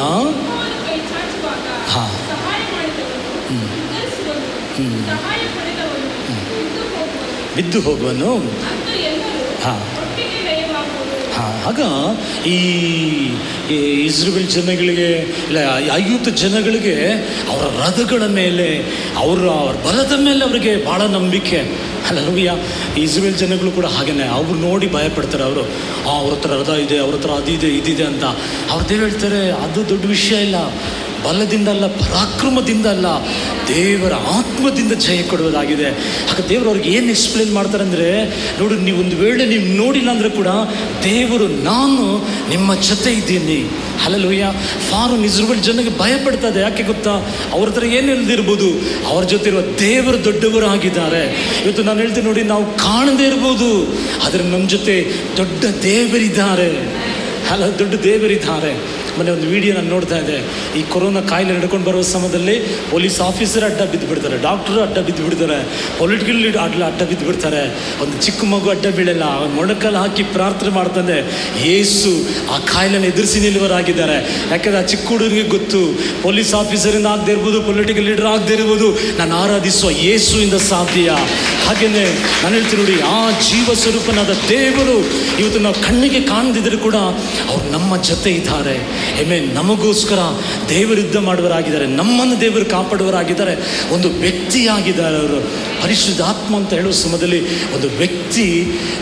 ಬಿದ್ದು ಹೋಗುವನು. ಆಗ ಈ ಇಸ್ರೇಲ್ ಜನಗಳಿಗೆ, ಇಲ್ಲ ಐಗುಪ್ತ ಜನಗಳಿಗೆ ಅವರ ರಥಗಳ ಮೇಲೆ, ಅವರ ಬಲದ ಮೇಲೆ ಅವರಿಗೆ ಭಾಳ ನಂಬಿಕೆ. ಹಲ್ಲೆಲೂಯಾ. ಇಸ್ರೇಲ್ ಜನಗಳು ಕೂಡ ಹಾಗೇನೆ, ಅವ್ರು ನೋಡಿ ಭಯಪಡ್ತಾರೆ. ಅವ್ರ ಹತ್ರ ರಥ ಇದೆ, ಅವ್ರ ಹತ್ರ ಅದಿದೆ ಇದಿದೆ ಅಂತ. ಅವ್ರದ್ದೇನು ಹೇಳ್ತಾರೆ, ಅದು ದೊಡ್ಡ ವಿಷಯ ಇಲ್ಲ, ಬಲದಿಂದ ಅಲ್ಲ, ಪರಾಕ್ರಮದಿಂದ ಅಲ್ಲ, ದೇವರ ಆತ್ಮದಿಂದ ಜಯ ಕೊಡುವುದಾಗಿದೆ. ಹಾಗೆ ದೇವರು ಅವ್ರಿಗೆ ಏನು ಎಕ್ಸ್ಪ್ಲೇನ್ ಮಾಡ್ತಾರೆ ಅಂದರೆ, ನೋಡಿ, ನೀವು ಒಂದು ವೇಳೆ ನೀವು ನೋಡಿಲ್ಲ ಅಂದರೆ ಕೂಡ ದೇವರು, ನಾನು ನಿಮ್ಮ ಜೊತೆ ಇದ್ದೀನಿ. ಹಲ್ಲೆಲೂಯಾ. ಫಾರೋನ್ ಇಸ್ರೇಲ್ ಜನಕ್ಕೆ ಭಯಪಡ್ತದೆ. ಯಾಕೆ ಗೊತ್ತಾ? ಅವ್ರ ಹತ್ರ ಏನು ಇಲ್ದಿರ್ಬೋದು, ಅವ್ರ ಜೊತೆ ಇರುವ ದೇವರು ದೊಡ್ಡವರು ಆಗಿದ್ದಾರೆ. ಇವತ್ತು ನಾನು ಹೇಳ್ತೀನಿ ನೋಡಿ, ನಾವು ಕಾಣದೇ ಇರ್ಬೋದು, ಆದರೆ ನಮ್ಮ ಜೊತೆ ದೊಡ್ಡ ದೇವರಿದ್ದಾರೆ. ದೊಡ್ಡ ದೇವರಿದ್ದಾರೆ. ಮೊನ್ನೆ ಒಂದು ವಿಡಿಯೋ ನಾನು ನೋಡ್ತಾ ಇದ್ದೆ. ಈ ಕೊರೋನಾ ಕಾಯಿಲೆ ನಡ್ಕೊಂಡು ಬರುವ ಸಮಯದಲ್ಲಿ ಪೊಲೀಸ್ ಆಫೀಸರ್ ಅಡ್ಡ ಬಿದ್ದು ಬಿಡ್ತಾರೆ, ಡಾಕ್ಟರು ಅಡ್ಡ ಬಿದ್ದು ಬಿಡ್ತಾರೆ, ಪೊಲಿಟಿಕಲ್ ಲೀಡ್ ಅಡ್ಡ ಬಿದ್ದು ಬಿಡ್ತಾರೆ. ಒಂದು ಚಿಕ್ಕ ಮಗು ಅಡ್ಡ ಬೀಳಲ್ಲ, ಮೊಣಕಲ್ಲಿ ಹಾಕಿ ಪ್ರಾರ್ಥನೆ ಮಾಡ್ತಾನೆ. ಯೇಸು ಆ ಕಾಯಿಲೆನ ಎದುರಿಸಿ ನಿಲ್ಲುವರಾಗಿದ್ದಾರೆ. ಯಾಕೆಂದರೆ ಆ ಚಿಕ್ಕ ಹುಡುಗರಿಗೆ ಗೊತ್ತು, ಪೊಲೀಸ್ ಆಫೀಸರಿಂದ ಆಗದೆ ಇರ್ಬೋದು, ಪೊಲಿಟಿಕಲ್ ಲೀಡರ್ ಆಗದೆ ಇರ್ಬೋದು, ನಾನು ಆರಾಧಿಸುವ ಯೇಸುವಿಂದ ಸಾಧ್ಯ. ಹಾಗೆಯೇ ನಾನು ಹೇಳ್ತೀನಿ ನೋಡಿ, ಆ ಜೀವ ಸ್ವರೂಪನಾದ ದೇವರು ಇವತ್ತು ನಾವು ಕಣ್ಣಿಗೆ ಕಾಣದಿದ್ದರೂ ಕೂಡ ಅವ್ರು ನಮ್ಮ ಜೊತೆ ಇದ್ದಾರೆ. ನಮಗೋಸ್ಕರ ದೇವರು ಯುದ್ಧ ಮಾಡುವರಾಗಿದ್ದಾರೆ, ನಮ್ಮನ್ನು ದೇವರು ಕಾಪಾಡುವರಾಗಿದ್ದಾರೆ. ಒಂದು ವ್ಯಕ್ತಿಯಾಗಿದ್ದಾರೆ ಅವರು. ಪರಿಶುದ್ಧಾತ್ಮ ಅಂತ ಹೇಳುವ ಸಮಯದಲ್ಲಿ ಒಂದು ವ್ಯಕ್ತಿ,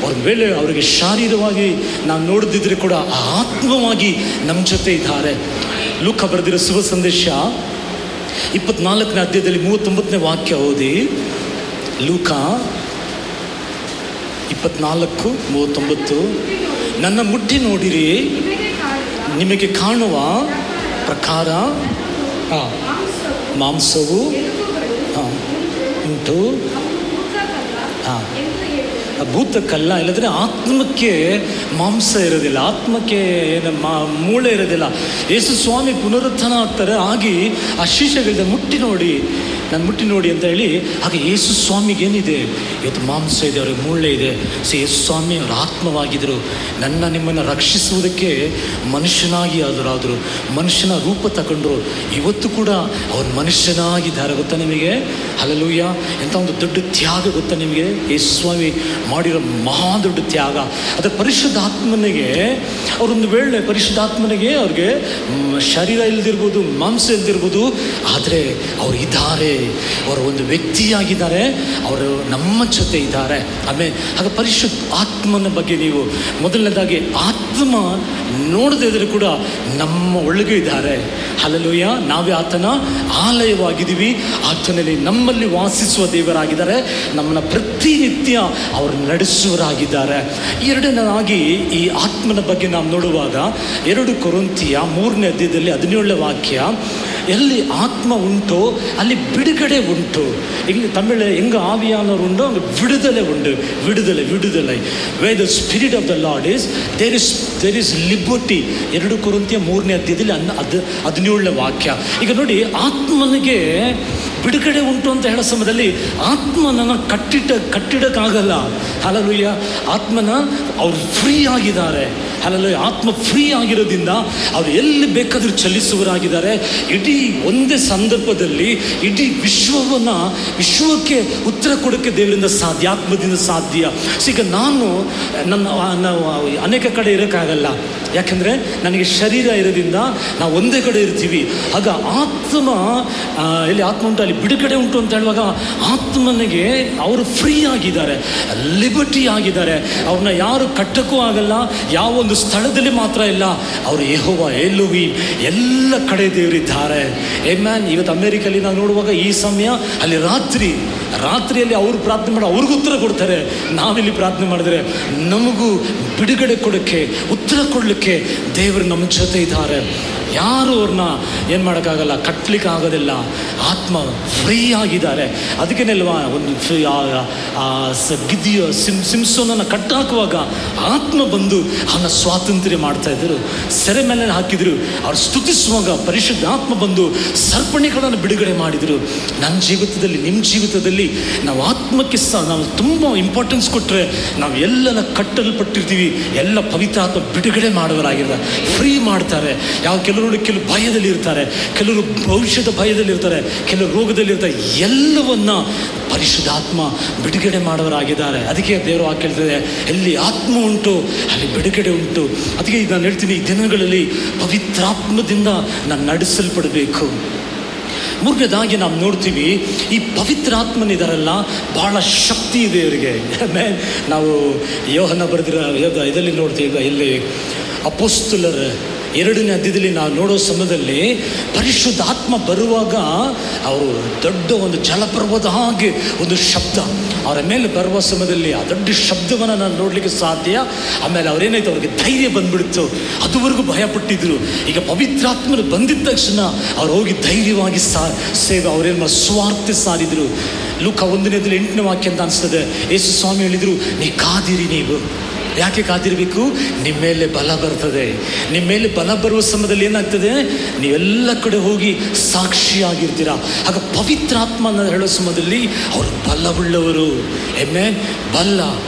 ಒಂದು ವೇಳೆ ಅವರಿಗೆ ಶಾರೀರವಾಗಿ ನಾವು ನೋಡದಿದ್ರೆ ಕೂಡ ಆ ಆತ್ಮವಾಗಿ ನಮ್ಮ ಜೊತೆ ಇದ್ದಾರೆ. ಲೂಕ ಬರೆದಿರೋ ಶುಭ ಸಂದೇಶ 24ನೇ ಅಧ್ಯಾಯದಲ್ಲಿ 39ನೇ ವಾಕ್ಯ ಓದಿ. ಲೂಕ 24:39. ನನ್ನ ಮುಟ್ಟಿ ನೋಡಿರಿ, ನಿಮಗೆ ಕಾಣುವ ಪ್ರಕಾರ ಮಾಂಸವು ಉಂಟು. ಭೂತಕ್ಕಲ್ಲ, ಇಲ್ಲದ್ರೆ ಆತ್ಮಕ್ಕೆ ಮಾಂಸ ಇರೋದಿಲ್ಲ, ಆತ್ಮಕ್ಕೆ ಮೂಳೆ ಇರೋದಿಲ್ಲ. ಯೇಸು ಸ್ವಾಮಿ ಪುನರುತ್ಥಾನ ಆಗ್ತಾರೆ. ಆಗಿ ಆ ಶಿಷ್ಯಗಳಿಂದ ಮುಟ್ಟಿ ನೋಡಿ, ನಾನು ಮುಟ್ಟಿ ನೋಡಿ ಅಂತ ಹೇಳಿ. ಹಾಗೆ ಯೇಸು ಸ್ವಾಮಿಗೆ ಏನಿದೆ? ಇವತ್ತು ಮಾಂಸ ಇದೆ, ಅವ್ರಿಗೆ ಮೂಳೆ ಇದೆ. ಯೇಸು ಸ್ವಾಮಿ ಅವರು ಆತ್ಮವಾಗಿದ್ದರು. ನಿಮ್ಮನ್ನು ರಕ್ಷಿಸುವುದಕ್ಕೆ ಮನುಷ್ಯನಾಗಿ ಆದರು, ಮನುಷ್ಯನ ರೂಪ ತಗೊಂಡ್ರು. ಇವತ್ತು ಕೂಡ ಅವ್ರು ಮನುಷ್ಯನಾಗಿದ್ದಾರೆ. ಗೊತ್ತಾ ನಿಮಗೆ? ಹಲ್ಲೆಲೂಯಾ. ಎಂಥ ಒಂದು ದೊಡ್ಡ ತ್ಯಾಗ ಗೊತ್ತಾ ನಿಮಗೆ? ಯೇಸು ಸ್ವಾಮಿ ಮಾಡಿರೋ ಮಹಾ ದೊಡ್ಡ ತ್ಯಾಗ. ಅದರ ಪರಿಶುದ್ಧಾತ್ಮನಿಗೆ, ಅವರೊಂದು ವೇಳೆ ಪರಿಶುದ್ಧಾತ್ಮನಿಗೆ ಅವ್ರಿಗೆ ಶರೀರ ಇಲ್ದಿರ್ಬೋದು, ಮಾಂಸ ಇಲ್ದಿರ್ಬೋದು, ಆದರೆ ಅವರು ಇದ್ದಾರೆ, ಅವರು ಒಂದು ವ್ಯಕ್ತಿಯಾಗಿದ್ದಾರೆ, ಅವರು ನಮ್ಮ ಜೊತೆ ಇದ್ದಾರೆ. ಆಮೇಲೆ ಹಾಗೆ ಪರಿಶುದ್ಧ ಆತ್ಮನ ಬಗ್ಗೆ ನೀವು ಮೊದಲನೇದಾಗಿ, ಆತ್ಮ ನೋಡದೇ ಇದ್ರೂ ಕೂಡ ನಮ್ಮ ಒಳಗೆ ಇದ್ದಾರೆ. ಹಲ್ಲೆಲೂಯಾ. ನಾವೇ ಆತನ ಆಲಯವಾಗಿದ್ದೀವಿ. ಆತನಲ್ಲಿ ನಮ್ಮಲ್ಲಿ ವಾಸಿಸುವ ದೇವರಾಗಿದ್ದಾರೆ. ನಮ್ಮನ್ನು ಪ್ರತಿನಿತ್ಯ ಅವರು ನಡೆಸುವರಾಗಿದ್ದಾರೆ. ಎರಡನೇದಾಗಿ ಈ ಆತ್ಮನ ಬಗ್ಗೆ ನಾವು ನೋಡುವಾಗ 2 ಕೊರಿಂಥಿಯ 3ನೇ ಅಧ್ಯಾಯದಲ್ಲಿ 17ನೇ ವಾಕ್ಯ, ಎಲ್ಲಿ ಆತ್ಮ ಉಂಟು ಅಲ್ಲಿ ಬಿಡುಗಡೆ ಉಂಟು. ಇಲ್ಲಿ ತಮಿಳು ಹೆಂಗೆ ಆವಿಯಾನವರು ಉಂಟು ಹಂಗೆ ವಿಡುದಲೆ ಉಂಟು. ವಿಡುದಲೆ where the spirit of the Lord is there is liberty. 2 ಕೊರಿಂಥಿಯ 3ನೇ ಅಧ್ಯಾಯದಲ್ಲಿ 17ನೇ ವಾಕ್ಯ. ಈಗ ನೋಡಿ, ಆತ್ಮನಿಗೆ ಬಿಡುಗಡೆ ಉಂಟು ಅಂತ ಹೇಳೋ ಸಮಯದಲ್ಲಿ ಆತ್ಮನನ್ನು ಕಟ್ಟಿಡಕ್ಕಾಗಲ್ಲ. ಹಲ್ಲೆಲೂಯಾ. ಆತ್ಮನ ಅವ್ರು ಫ್ರೀ ಆಗಿದ್ದಾರೆ. ಹಲ್ಲೆಲೂಯಾ. ಆತ್ಮ ಫ್ರೀ ಆಗಿರೋದ್ರಿಂದ ಅವರು ಎಲ್ಲಿ ಬೇಕಾದರೂ ಚಲಿಸುವರಾಗಿದ್ದಾರೆ. ಇಡೀ ಒಂದೇ ಸಂದರ್ಭದಲ್ಲಿ ಇಡೀ ವಿಶ್ವಕ್ಕೆ ಉತ್ತರ ಕೊಡೋಕ್ಕೆ ದೇವರಿಂದ ಸಾಧ್ಯ, ಆತ್ಮದಿಂದ ಸಾಧ್ಯ. ಈಗ ನನ್ನ ಅನೇಕ ಕಡೆ ಇರೋಕ್ಕಾಗಲ್ಲ. ಯಾಕೆಂದರೆ ನನಗೆ ಶರೀರ ಇರೋದ್ರಿಂದ ನಾವು ಒಂದೇ ಕಡೆ ಇರ್ತೀವಿ. ಆಗ ಎಲ್ಲಿ ಆತ್ಮ ಉಂಟು ಅಲ್ಲಿ ಬಿಡುಗಡೆ ಉಂಟು ಅಂತ ಹೇಳುವಾಗ ಆತ್ಮನಿಗೆ ಅವರು ಫ್ರೀ ಆಗಿದ್ದಾರೆ, ಲಿಬರ್ಟಿ ಆಗಿದ್ದಾರೆ. ಅವ್ರನ್ನ ಯಾರು ಕಟ್ಟಕ್ಕೂ ಆಗಲ್ಲ. ಯಾವ ಒಂದು ಸ್ಥಳದಲ್ಲಿ ಮಾತ್ರ ಇಲ್ಲ, ಅವರು ಯೆಹೋವ ಎಲೋಹೀಮ್ ಎಲ್ಲ ಕಡೆ ದೇವರಿದ್ದಾರೆ. ಆಮೆನ್. ಇವತ್ತು ಅಮೇರಿಕಲ್ಲಿ ನಾವು ನೋಡುವಾಗ ಈ ಸಮಯ ಅಲ್ಲಿ ರಾತ್ರಿಯಲ್ಲಿ ಅವರು ಪ್ರಾರ್ಥನೆ ಮಾಡಿ ಅವ್ರಿಗೂ ಉತ್ತರ ಕೊಡ್ತಾರೆ. ನಾವಿಲ್ಲಿ ಪ್ರಾರ್ಥನೆ ಮಾಡಿದ್ರೆ ನಮಗೂ ಬಿಡುಗಡೆ ಕೊಡೋಕ್ಕೆ, ಉತ್ತರ ಕೊಡಲಿಕ್ಕೆ ದೇವರು ನಮ್ಮ ಜೊತೆ ಇದ್ದಾರೆ. ಯಾರು ಅವ್ರನ್ನ ಏನು ಮಾಡೋಕ್ಕಾಗಲ್ಲ, ಕಟ್ಟಲಿಕ್ಕೆ ಆಗೋದಿಲ್ಲ. ಆತ್ಮ ಫ್ರೀ ಆಗಿದ್ದಾರೆ. ಅದಕ್ಕೇನಲ್ವಾ ಒಂದು ಸಿಂಸೋನನ್ನು ಕಟ್ಟಾಕುವಾಗ ಆತ್ಮ ಬಂದು ಅವನ ಸ್ವಾತಂತ್ರ್ಯ ಮಾಡ್ತಾಯಿದ್ರು, ಸೆರೆ ಮೇಲೆ ಹಾಕಿದ್ರು. ಅವ್ರು ಸ್ತುತಿಸುವಾಗ ಪರಿಶುದ್ಧ ಆತ್ಮ ಬಂದು ಸರ್ಪಣಿಗಳನ್ನು ಬಿಡುಗಡೆ ಮಾಡಿದರು. ನನ್ನ ಜೀವಿತದಲ್ಲಿ, ನಿಮ್ಮ ಜೀವಿತದಲ್ಲಿ ನಾವು ಆತ್ಮಕ್ಕೆ ನಾವು ತುಂಬ ಇಂಪಾರ್ಟೆನ್ಸ್ ಕೊಟ್ಟರೆ ನಾವು ಎಲ್ಲನ ಕಟ್ಟಲ್ಪಟ್ಟಿರ್ತೀವಿ. ಎಲ್ಲ ಪವಿತ್ರ ಆತ್ಮ ಬಿಡುಗಡೆ ಮಾಡುವರಾಗಿರ್ತಾರೆ, ಫ್ರೀ ಮಾಡ್ತಾರೆ. ಕೆಲವರು ಭಯದಲ್ಲಿ ಇರ್ತಾರೆ, ಕೆಲವರು ಭವಿಷ್ಯದ ಭಯದಲ್ಲಿ ಇರ್ತಾರೆ, ಕೆಲವರು ರೋಗದಲ್ಲಿ ಇರ್ತಾರೆ. ಎಲ್ಲವನ್ನ ಪರಿಶುದ್ಧಾತ್ಮ ಬಿಡುಗಡೆ ಮಾಡುವರಾಗಿದ್ದಾರೆ. ಅದಕ್ಕೆ ದೇವರು ಕೇಳ್ತದೆ, ಎಲ್ಲಿ ಆತ್ಮ ಉಂಟು ಅಲ್ಲಿ ಬಿಡುಗಡೆ ಉಂಟು. ಅದಕ್ಕೆ ನಾನು ಹೇಳ್ತೀನಿ, ಈ ದಿನಗಳಲ್ಲಿ ಪವಿತ್ರಾತ್ಮದಿಂದ ನಾನು ನಡೆಸಲ್ಪಡಬೇಕು. ಮೂರನೇದಾಗಿ ನಾವು ನೋಡ್ತೀವಿ, ಈ ಪವಿತ್ರಾತ್ಮನಿದಾರಲ್ಲ ಬಹಳ ಶಕ್ತಿ ಇದೆ ಇವರಿಗೆ. ನಾವು ಯೋಹನ ಬರೆದಿರೋ ಇದರಲ್ಲಿ ನೋಡ್ತೀವಿ, ಇಲ್ಲಿ ಅಪೊಸ್ತಲರ 2ನೇ ಅಧ್ಯಾಯದಲ್ಲಿ ನಾವು ನೋಡೋ ಸಮಯದಲ್ಲಿ ಪರಿಶುದ್ಧ ಆತ್ಮ ಬರುವಾಗ ಅವರು ದೊಡ್ಡ ಒಂದು ಜಲಪರ್ವತ ಹಾಗೆ ಒಂದು ಶಬ್ದ ಅವರ ಮೇಲೆ ಬರುವ ಸಮಯದಲ್ಲಿ ಆ ದೊಡ್ಡ ಶಬ್ದವನ್ನು ನಾನು ನೋಡಲಿಕ್ಕೆ ಸಾಧ್ಯ. ಆಮೇಲೆ ಅವರೇನಾಯ್ತು, ಅವ್ರಿಗೆ ಧೈರ್ಯ ಬಂದ್ಬಿಡ್ತು. ಅದುವರೆಗೂ ಭಯಪಟ್ಟಿದ್ರು. ಈಗ ಪವಿತ್ರಾತ್ಮರು ಬಂದಿದ್ದ ತಕ್ಷಣ ಅವ್ರು ಹೋಗಿ ಧೈರ್ಯವಾಗಿ ಸೇವೆ ಅವರೇನು ಸ್ವಾರ್ಥ ಸಾರಿದ್ರು. ಲೂಕ 1ನೇ ಅಧ್ಯಾಯದಲ್ಲಿ 8ನೇ ವಾಕ್ಯ ಅಂತ ಅನಿಸ್ತದೆ. ಯೇಸು ಸ್ವಾಮಿ ಹೇಳಿದರು, ಕಾದಿರಿ. ನೀವು ಯಾಕೆ ಕಾದಿರಬೇಕು? ನಿಮ್ಮ ಮೇಲೆ ಬಲ ಬರ್ತದೆ. ನಿಮ್ಮ ಮೇಲೆ ಬಲ ಬರುವ ಸಮಯದಲ್ಲಿ ಏನಾಗ್ತದೆ, ನೀವೆಲ್ಲ ಕಡೆ ಹೋಗಿ ಸಾಕ್ಷಿಯಾಗಿರ್ತೀರ. ಆಗ ಪವಿತ್ರಾತ್ಮ ಅನ್ನೋ ಹೇಳೋ ಸಮಯದಲ್ಲಿ ಅವರು ಬಲವುಳ್ಳವರು. ಬಲ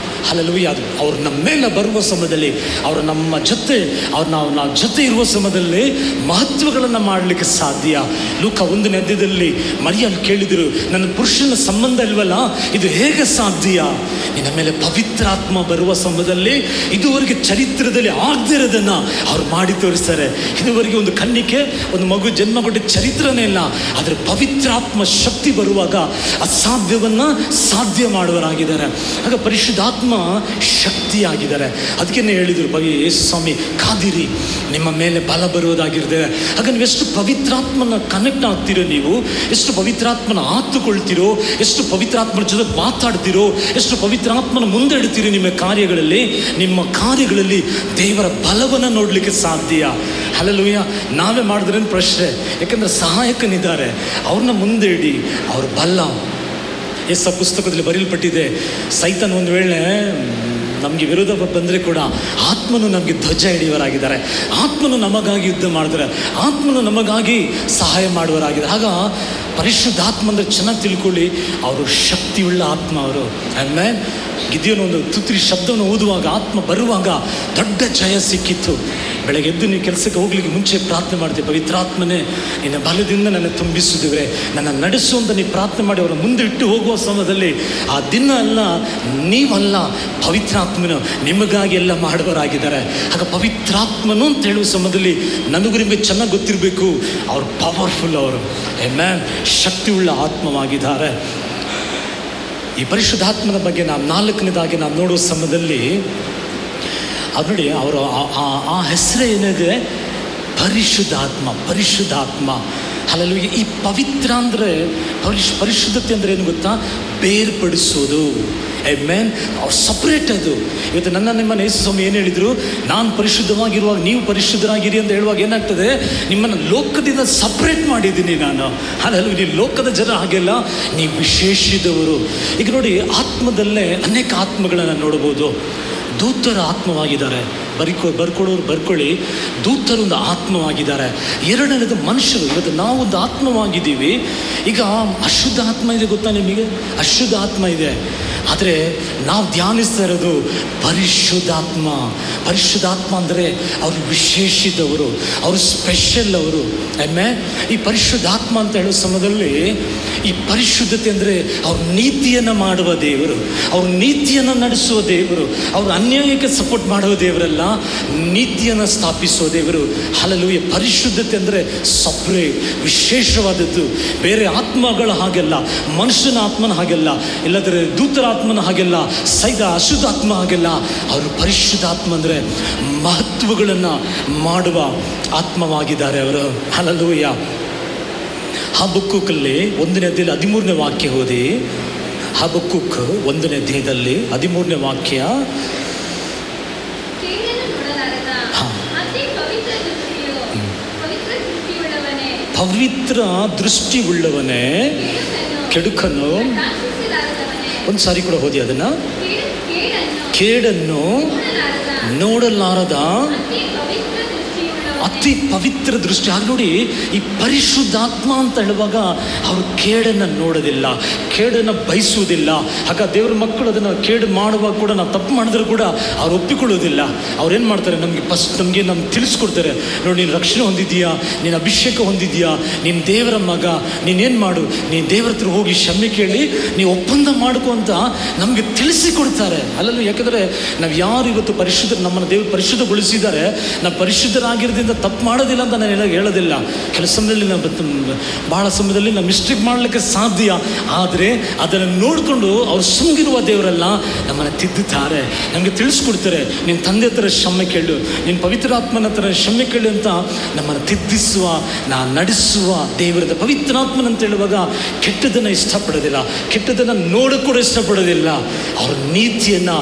ಹಲ್ಲೆಲೂಯಾ. ಅದು ಅವ್ರು ನಮ್ಮ ಮೇಲೆ ಬರುವ ಸಮಯದಲ್ಲಿ, ಅವರು ನಮ್ಮ ಜೊತೆ ನಾವು ಜೊತೆ ಇರುವ ಸಮಯದಲ್ಲಿ ಮಹತ್ವಗಳನ್ನು ಮಾಡಲಿಕ್ಕೆ ಸಾಧ್ಯ. ಲೂಕ 1ನೇ ಅಧ್ಯಾಯದಲ್ಲಿ ಮರಿಯಲ್ ಕೇಳಿದರು, ನನ್ನ ಪುರುಷನ ಸಂಬಂಧ ಇಲ್ವಲ್ಲ, ಇದು ಹೇಗೆ ಸಾಧ್ಯ? ನಿನ್ನ ಮೇಲೆ ಪವಿತ್ರಾತ್ಮ ಬರುವ ಸಮಯದಲ್ಲಿ ಇದುವರೆಗೆ ಚರಿತ್ರದಲ್ಲಿ ಆಗದಿರೋದನ್ನು ಅವ್ರು ಮಾಡಿ ತೋರಿಸ್ತಾರೆ. ಇದುವರೆಗೆ ಒಂದು ಕನ್ನಿಕೆ, ಒಂದು ಮಗು ಜನ್ಮ ಕೊಟ್ಟ ಚರಿತ್ರನೇ ಇಲ್ಲ. ಆದರೆ ಪವಿತ್ರಾತ್ಮ ಶಕ್ತಿ ಬರುವಾಗ ಅಸಾಧ್ಯವನ್ನು ಸಾಧ್ಯ ಮಾಡುವರಾಗಿದ್ದಾರೆ. ಆಗ ಪರಿಶುದ್ಧಾತ್ಮ ಶಕ್ತಿಯಾಗಿದ್ದಾರೆ. ಅದಕ್ಕೇನೆ ಹೇಳಿದರು ಯೇಸು ಸ್ವಾಮಿ, ಕಾದಿರಿ, ನಿಮ್ಮ ಮೇಲೆ ಬಲ ಬರುವುದಾಗಿರ್ತಾರೆ. ಆಗ ನೀವು ಎಷ್ಟು ಪವಿತ್ರಾತ್ಮನ ಕನೆಕ್ಟ್ ಆಗ್ತೀರೋ, ನೀವು ಎಷ್ಟು ಪವಿತ್ರಾತ್ಮನ ಆತುಕೊಳ್ತೀರೋ, ಎಷ್ಟು ಪವಿತ್ರಾತ್ಮನ ಜೊತೆ ಮಾತಾಡ್ತೀರೋ, ಎಷ್ಟು ಪವಿತ್ರಾತ್ಮನ ಮುಂದೆ ಇಡ್ತೀರೋ ನಿಮ್ಮ ಕಾರ್ಯಗಳಲ್ಲಿ ದೇವರ ಬಲವನ್ನು ನೋಡಲಿಕ್ಕೆ ಸಾಧ್ಯ. ಹಲ್ಲೆಲೂಯಾ. ನಾವೇ ಮಾಡಿದ್ರೇನು ಪ್ರಶ್ನೆ, ಯಾಕಂದರೆ ಸಹಾಯಕನಿದ್ದಾರೆ, ಅವ್ರನ್ನ ಮುಂದೆ ಇಡಿ. ಅವ್ರ ಬಲ ಯೇಸು ಪುಸ್ತಕದಲ್ಲಿ ಬರೆಯಲ್ಪಟ್ಟಿದೆ, ಸೈತಾನ್ ಒಂದು ವೇಳೆ ನಮಗೆ ವಿರೋಧ ಬಂದರೆ ಕೂಡ ಆತ್ಮನು ನಮಗೆ ಧ್ವಜ ಹಿಡಿಯವರಾಗಿದ್ದಾರೆ. ಆತ್ಮನು ನಮಗಾಗಿ ಯುದ್ಧ ಮಾಡಿದರೆ, ಆತ್ಮನು ನಮಗಾಗಿ ಸಹಾಯ ಮಾಡುವರಾಗಿದ್ದಾರೆ. ಆಗ ಪರಿಶುದ್ಧಾತ್ಮ ಅಂದರೆ ಚೆನ್ನಾಗಿ ತಿಳ್ಕೊಳ್ಳಿ, ಅವರು ಶಕ್ತಿಯುಳ್ಳ ಆತ್ಮ. ಅವರು ಆಮೇಲೆ ಗಿದ್ಯೋನು ಒಂದು ತುತ್ರಿ ಶಬ್ದವನ್ನು ಓದುವಾಗ, ಆತ್ಮ ಬರುವಾಗ ದೊಡ್ಡ ಜಯ ಸಿಕ್ಕಿತ್ತು. ಬೆಳಗ್ಗೆ ಎದ್ದು ನೀವು ಕೆಲಸಕ್ಕೆ ಹೋಗ್ಲಿಕ್ಕೆ ಮುಂಚೆ ಪ್ರಾರ್ಥನೆ ಮಾಡ್ತೀವಿ, ಪವಿತ್ರಾತ್ಮನೇ ನಿನ್ನ ಬಲದಿಂದ ನನ್ನ ತುಂಬಿಸಿದ್ರೆ ನನ್ನ ನಡೆಸುವಂತ ನೀವು ಪ್ರಾರ್ಥನೆ ಮಾಡಿ ಅವರ ಮುಂದೆ ಇಟ್ಟು ಹೋಗುವ ಸಮಯದಲ್ಲಿ ಆ ದಿನ ಅಲ್ಲ, ನೀವಲ್ಲ, ಪವಿತ್ರಾತ್ಮನು ನಿಮಗಾಗಿ ಎಲ್ಲ ಮಾಡುವರಾಗಿದ್ದಾರೆ. ಆಗ ಪವಿತ್ರಾತ್ಮನು ಅಂತ ಹೇಳುವ ಸಮಯದಲ್ಲಿ ನನಗೂ ನಿಮಗೆ ಚೆನ್ನಾಗಿ ಗೊತ್ತಿರಬೇಕು, ಅವರು ಪವರ್ಫುಲ್, ಅವರು ಶಕ್ತಿಯುಳ್ಳ ಆತ್ಮವಾಗಿದ್ದಾರೆ. ಈ ಪರಿಶುದ್ಧಾತ್ಮನ ಬಗ್ಗೆ ನಾವು 4ನೇದಾಗಿ ನಾವು ನೋಡುವ ಸಮಯದಲ್ಲಿ ಅದು ನೋಡಿ, ಅವರು ಆ ಹೆಸರೇ ಏನಿದೆ, ಪರಿಶುದ್ಧಾತ್ಮ, ಪರಿಶುದ್ಧಾತ್ಮ. ಹಲ್ಲೆಲೂಯಾ. ಈ ಪವಿತ್ರ ಅಂದರೆ ಪರಿಶುದ್ಧತೆ ಅಂದರೆ ಏನು ಗೊತ್ತಾ? ಬೇರ್ಪಡಿಸೋದು. ಆಮೆನ್. ಅವ್ರು ಸಪ್ರೇಟ್. ಅದು ಇವತ್ತು ನಿಮ್ಮನ್ನು ಯೇಸು ಸ್ವಾಮಿ ಏನು ಹೇಳಿದರು? ನಾನು ಪರಿಶುದ್ಧವಾಗಿರುವಾಗ ನೀವು ಪರಿಶುದ್ಧರಾಗಿರಿ ಅಂತ ಹೇಳುವಾಗ ಏನಾಗ್ತದೆ? ನಿಮ್ಮನ್ನು ಲೋಕದಿಂದ ಸಪ್ರೇಟ್ ಮಾಡಿದ್ದೀನಿ ನಾನು. ಹಲ್ಲೆಲೂಯಾ. ನೀವು ಲೋಕದ ಜನ ಹಾಗೆಲ್ಲ, ನೀವು ವಿಶೇಷಿದವರು. ಈಗ ನೋಡಿ, ಆತ್ಮದಲ್ಲೇ ಅನೇಕ ಆತ್ಮಗಳನ್ನು ನೋಡ್ಬೋದು. ದೂತರ ಆತ್ಮವಾಗಿದ್ದಾರೆ. ಬರ್ಕೊಳ್ಳೋರು ಬರ್ಕೊಳ್ಳಿ. ದೂತರೊಂದು ಆತ್ಮವಾಗಿದ್ದಾರೆ. ಎರಡನೇದು ಮನುಷ್ಯರು. ಇವತ್ತು ನಾವೊಂದು ಆತ್ಮವಾಗಿದ್ದೀವಿ. ಈಗ ಅಶುದ್ಧ ಆತ್ಮ ಇದೆ, ಗೊತ್ತಾ ನಿಮಗೆ? ಅಶುದ್ಧ ಆತ್ಮ ಇದೆ. ಆದರೆ ನಾವು ಧ್ಯಾನಿಸ್ತಾ ಇರೋದು ಪರಿಶುದ್ಧಾತ್ಮ. ಪರಿಶುದ್ಧಾತ್ಮ ಅಂದರೆ ಅವರು ವಿಶೇಷಿದವರು, ಅವರು ಸ್ಪೆಷಲ್ ಅವರು. ಈ ಪರಿಶುದ್ಧಾತ್ಮ ಅಂತ ಹೇಳೋ ಸಮಯದಲ್ಲಿ ಈ ಪರಿಶುದ್ಧತೆ ಅಂದರೆ ಅವ್ರ ನೀತಿಯನ್ನು ಮಾಡುವ ದೇವರು, ಅವ್ರ ನೀತಿಯನ್ನು ನಡೆಸುವ ದೇವರು. ಅವರು ಅನ್ಯಾಯಕ್ಕೆ ಸಪೋರ್ಟ್ ಮಾಡುವ ದೇವರಲ್ಲ, ನೀತಿಯನ್ನು ಸ್ಥಾಪಿಸುವ ದೇವರು. ಹಲ್ಲೆಲೂಯಾ. ಪರಿಶುದ್ಧತೆ ಅಂದರೆ ಸಪ್ರೇಟ್, ವಿಶೇಷವಾದದ್ದು. ಬೇರೆ ಆತ್ಮಗಳ ಹಾಗೆಲ್ಲ, ಮನುಷ್ಯನ ಆತ್ಮನ ಹಾಗೆಲ್ಲ, ಇಲ್ಲದ್ರೆ ದೂತರ ಆತ್ಮನ ಹಾಗೆಲ್ಲ, ಅಶುದ್ಧ ಆತ್ಮ ಹಾಗೆಲ್ಲ. ಅವರು ಪರಿಶುದ್ಧಾತ್ಮ ಅಂದರೆ ಮಹತ್ವಗಳನ್ನು ಮಾಡುವ ಆತ್ಮವಾಗಿದ್ದಾರೆ ಅವರು. ಹಲ್ಲೆಲೂಯಾ. ಹಬಕ್ಕೂಕಲ್ಲಿ 1ನೇ ಅಧ್ಯಾಯದಲ್ಲಿ 13ನೇ ವಾಕ್ಯ ಓದಿ. ಹಬಕ್ಕೂಕ್ 1ನೇ ಅಧ್ಯಾಯದಲ್ಲಿ 13ನೇ ವಾಕ್ಯ. ಪವಿತ್ರ ದೃಷ್ಟಿ ಉಳ್ಳವನೇ, ಕೆಡುಕನ್ನು ಒಂದು ಸಾರಿ ಕೂಡ ಓದಿ ಅದನ್ನು. ಕೇಡನ್ನು ನೋಡಲಾರದ ಅತಿ ಪವಿತ್ರ ದೃಷ್ಟಿ. ಆಗ ನೋಡಿ, ಈ ಪರಿಶುದ್ಧಾತ್ಮ ಅಂತ ಹೇಳುವಾಗ ಅವರು ಕೇಡನ್ನು ನೋಡೋದಿಲ್ಲ, ಕೇಡನ್ನು ಬಯಸುವುದಿಲ್ಲ. ಆಗ ದೇವರ ಮಕ್ಕಳು ಅದನ್ನು ಕೇಡು ಮಾಡುವಾಗ ಕೂಡ, ನಾವು ತಪ್ಪು ಮಾಡಿದ್ರು ಕೂಡ ಅವ್ರು ಒಪ್ಪಿಕೊಳ್ಳೋದಿಲ್ಲ. ಅವ್ರೇನು ಮಾಡ್ತಾರೆ? ನಮಗೆ ತಿಳಿಸ್ಕೊಡ್ತಾರೆ. ನೋಡಿ, ನೀನು ರಕ್ಷಣೆ ಹೊಂದಿದ್ದೀಯಾ, ನೀನು ಅಭಿಷೇಕ ಹೊಂದಿದ್ದೀಯಾ, ನೀನು ದೇವರ ಮಗ, ನೀನೇನು ಮಾಡು, ನೀನು ದೇವರ ಹತ್ರ ಹೋಗಿ ಕ್ಷಮೆ ಕೇಳಿ ನೀವು ಒಪ್ಪಂದ ಮಾಡ್ಕೊ ಅಂತ ನಮಗೆ ತಿಳಿಸಿಕೊಡ್ತಾರೆ. ಅಲ್ಲೂ ಯಾಕಂದರೆ ನಾವು ಯಾರು ಇವತ್ತು ನಮ್ಮನ್ನು ದೇವರು ಪರಿಶುದ್ಧಗೊಳಿಸಿದ್ದಾರೆ, ನಾವು ಪರಿಶುದ್ಧರಾಗಿರೋದ್ರಿಂದ ತಪ್ಪು ಮಾಡೋದಿಲ್ಲ ಅಂತ ನಾನು ಹೇಳೋದಿಲ್ಲ. ಕೆಲವು ಸಮಯದಲ್ಲಿ ಭಾಳ ಸಮಯದಲ್ಲಿ ನಾವು ಮಿಸ್ಟೇಕ್ ಮಾಡಲಿಕ್ಕೆ ಸಾಧ್ಯ. ಆದರೆ ಅದನ್ನು ನೋಡಿಕೊಂಡು ಅವ್ರು ಸುಮ್ಗಿರುವ ದೇವರೆಲ್ಲ ನಮ್ಮನ್ನು ತಿದ್ದುತ್ತಾರೆ, ನಮಗೆ ತಿಳಿಸ್ಕೊಡ್ತಾರೆ. ನಿನ್ನ ತಂದೆ ಹತ್ರ ಕ್ಷಮೆ ಕೇಳು, ನಿನ್ನ ಪವಿತ್ರಾತ್ಮನ ಹತ್ರ ಕ್ಷಮೆ ಕೇಳು ಅಂತ ನಮ್ಮನ್ನು ತಿದ್ದಿಸುವ, ನಡೆಸುವ ದೇವರದ ಪವಿತ್ರಾತ್ಮನಂತ ಹೇಳುವಾಗ ಕೆಟ್ಟದನ್ನು ಇಷ್ಟಪಡೋದಿಲ್ಲ, ಕೆಟ್ಟದನ್ನು ನೋಡೋಕೆ ಕೂಡ ಇಷ್ಟಪಡೋದಿಲ್ಲ. ಅವ್ರ ನೀತಿಯನ್ನು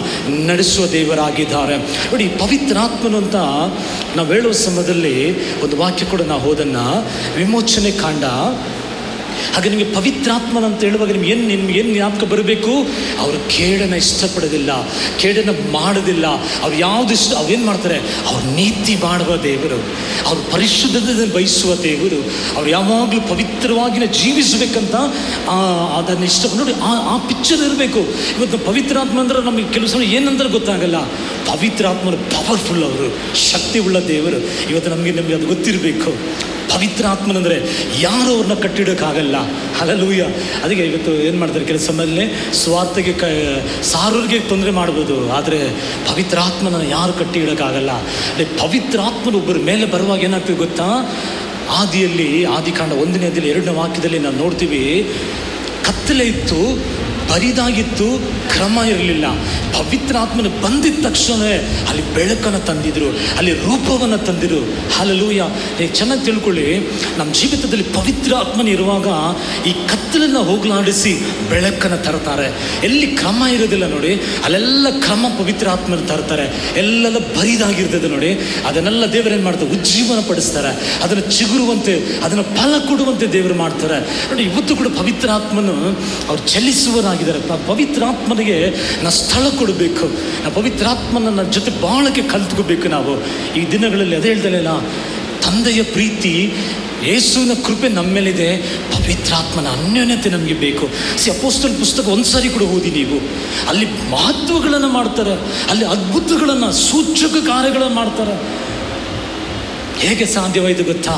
ನಡೆಸುವ ದೇವರಾಗಿದ್ದಾರೆ. ನೋಡಿ, ಪವಿತ್ರಾತ್ಮನು ಅಂತ ನಾವು ಹೇಳುವ ಸಮಯದಲ್ಲಿ ಒಂದು ವಾಕ್ಯ ಕೂಡ ನಾವು ಹೋದನ್ನ ವಿಮೋಚನೆ ಕಾಂಡ. ಹಾಗೆ ನಿಮಗೆ ಪವಿತ್ರಾತ್ಮನ ಅಂತ ಹೇಳುವಾಗ ನಿಮ್ಗೆ ಏನು ಜ್ಞಾಪಕ ಬರಬೇಕು? ಅವರು ಕೇಡನ್ನು ಇಷ್ಟಪಡೋದಿಲ್ಲ, ಕೇಡನ್ನು ಮಾಡೋದಿಲ್ಲ. ಅವ್ರು ಅವ್ರೇನು ಮಾಡ್ತಾರೆ? ಅವ್ರು ನೀತಿ ಮಾಡುವ ದೇವರು, ಅವ್ರು ಪರಿಶುದ್ಧತೆ ಬಯಸುವ ದೇವರು. ಅವ್ರು ಯಾವಾಗಲೂ ಪವಿತ್ರವಾಗಿ ಜೀವಿಸಬೇಕಂತ ಅದನ್ನು ಇಷ್ಟಪಟ್ಟು ನೋಡಿ, ಆ ಪಿಕ್ಚರ್ ಇರಬೇಕು. ಇವತ್ತು ಪವಿತ್ರಾತ್ಮ ಅಂದ್ರೆ ನಮಗೆ ಕೆಲವು ಸಲ ಏನಂದ್ರೆ ಗೊತ್ತಾಗಲ್ಲ. ಪವಿತ್ರಾತ್ಮರು ಪವರ್ಫುಲ್, ಅವರು ಶಕ್ತಿ ಉಳ್ಳ ದೇವರು. ಇವತ್ತು ನಮಗೆ ಅದು ಗೊತ್ತಿರಬೇಕು. ಪವಿತ್ರಾತ್ಮನಂದರೆ ಯಾರು ಅವ್ರನ್ನ ಕಟ್ಟಿಡೋಕ್ಕಾಗಲ್ಲ. ಹಲ್ಲೆಲೂಯಾ. ಅದಕ್ಕೆ ಇವತ್ತು ಏನು ಮಾಡ್ತಾರೆ? ಕೆಲಸ ಸಮಯದಲ್ಲಿ ಸ್ವಾರ್ಥಕ್ಕೆ ಸಾರೂರಿಗೆ ತೊಂದರೆ ಮಾಡ್ಬೋದು, ಆದರೆ ಪವಿತ್ರಾತ್ಮನ ಯಾರು ಕಟ್ಟಿ ಇಡೋಕ್ಕಾಗಲ್ಲ. ಪವಿತ್ರಾತ್ಮನ ಒಬ್ಬರ ಮೇಲೆ ಬರುವಾಗ ಏನಾಗ್ತದೆ ಗೊತ್ತಾ? ಆದಿಕಾಂಡ 1ನೇ ಅಧ್ಯಾಯ 2ನೇ ವಾಕ್ಯದಲ್ಲಿ ನಾವು ನೋಡ್ತೀವಿ, ಕತ್ತಲೆ ಇತ್ತು, ಬರಿದಾಗಿತ್ತು, ಕ್ರಮ ಇರಲಿಲ್ಲ. ಪವಿತ್ರಾತ್ಮನ ಬಂದಿದ್ದ ತಕ್ಷಣವೇ ಅಲ್ಲಿ ಬೆಳಕನ್ನು ತಂದಿದ್ರು, ಅಲ್ಲಿ ರೂಪವನ್ನು ತಂದಿರು. ಹಲ್ಲೆಲೂಯಾ. ಚೆನ್ನಾಗಿ ತಿಳ್ಕೊಳ್ಳಿ, ನಮ್ಮ ಜೀವಿತದಲ್ಲಿ ಪವಿತ್ರ ಆತ್ಮನ ಇರುವಾಗ ಈ ಕತ್ತಲನ್ನು ಹೋಗಲಾಡಿಸಿ ಬೆಳಕನ್ನು ತರ್ತಾರೆ. ಎಲ್ಲಿ ಕ್ರಮ ಇರೋದಿಲ್ಲ ನೋಡಿ, ಅಲ್ಲೆಲ್ಲ ಕ್ರಮ ಪವಿತ್ರ ಆತ್ಮನ ತರ್ತಾರೆ. ಎಲ್ಲೆಲ್ಲ ಬರಿದಾಗಿರ್ತದೆ ನೋಡಿ, ಅದನ್ನೆಲ್ಲ ದೇವರೇನು ಮಾಡ್ತಾರೆ? ಉಜ್ಜೀವನ ಪಡಿಸ್ತಾರೆ. ಅದನ್ನು ಚಿಗುರುವಂತೆ, ಅದನ್ನು ಫಲ ಕೊಡುವಂತೆ ದೇವರು ಮಾಡ್ತಾರೆ. ನೋಡಿ, ಇವತ್ತು ಕೂಡ ಪವಿತ್ರ ಆತ್ಮನು ಅವ್ರು ಚಲಿಸುವರಾಗಿದ್ದಾರೆ. ಪವಿತ್ರಾತ್ಮನಿಗೆ ನಾವು ಸ್ಥಳ ಕೊಡಬೇಕು. ನಾವು ಪವಿತ್ರಾತ್ಮನ ಜೊತೆ ಬಾಳಕ್ಕೆ ಕಲ್ತ್ಕೋಬೇಕು. ನಾವು ಈ ದಿನಗಳಲ್ಲಿ ಅದೇ ಹೇಳ್ದಲ್ಲ, ತಂದೆಯ ಪ್ರೀತಿ, ಯೇಸುವಿನ ಕೃಪೆ ನಮ್ಮ ಮೇಲಿದೆ, ಪವಿತ್ರಾತ್ಮನ ಅನ್ಯೋನ್ಯತೆ ನಮಗೆ ಬೇಕು. ಅಪೊಸ್ತಲ ಪುಸ್ತಕ ಒಂದ್ಸಾರಿ ಕೂಡ ಓದಿ ನೀವು, ಅಲ್ಲಿ ಮಹತ್ವಗಳನ್ನು ಮಾಡ್ತಾರೆ, ಅಲ್ಲಿ ಅದ್ಭುತಗಳನ್ನು, ಸೂಚಕ ಕಾರ್ಯಗಳನ್ನು ಮಾಡ್ತಾರೆ. ಹೇಗೆ ಸಾಧ್ಯವಾಯಿತು ಗೊತ್ತಾ?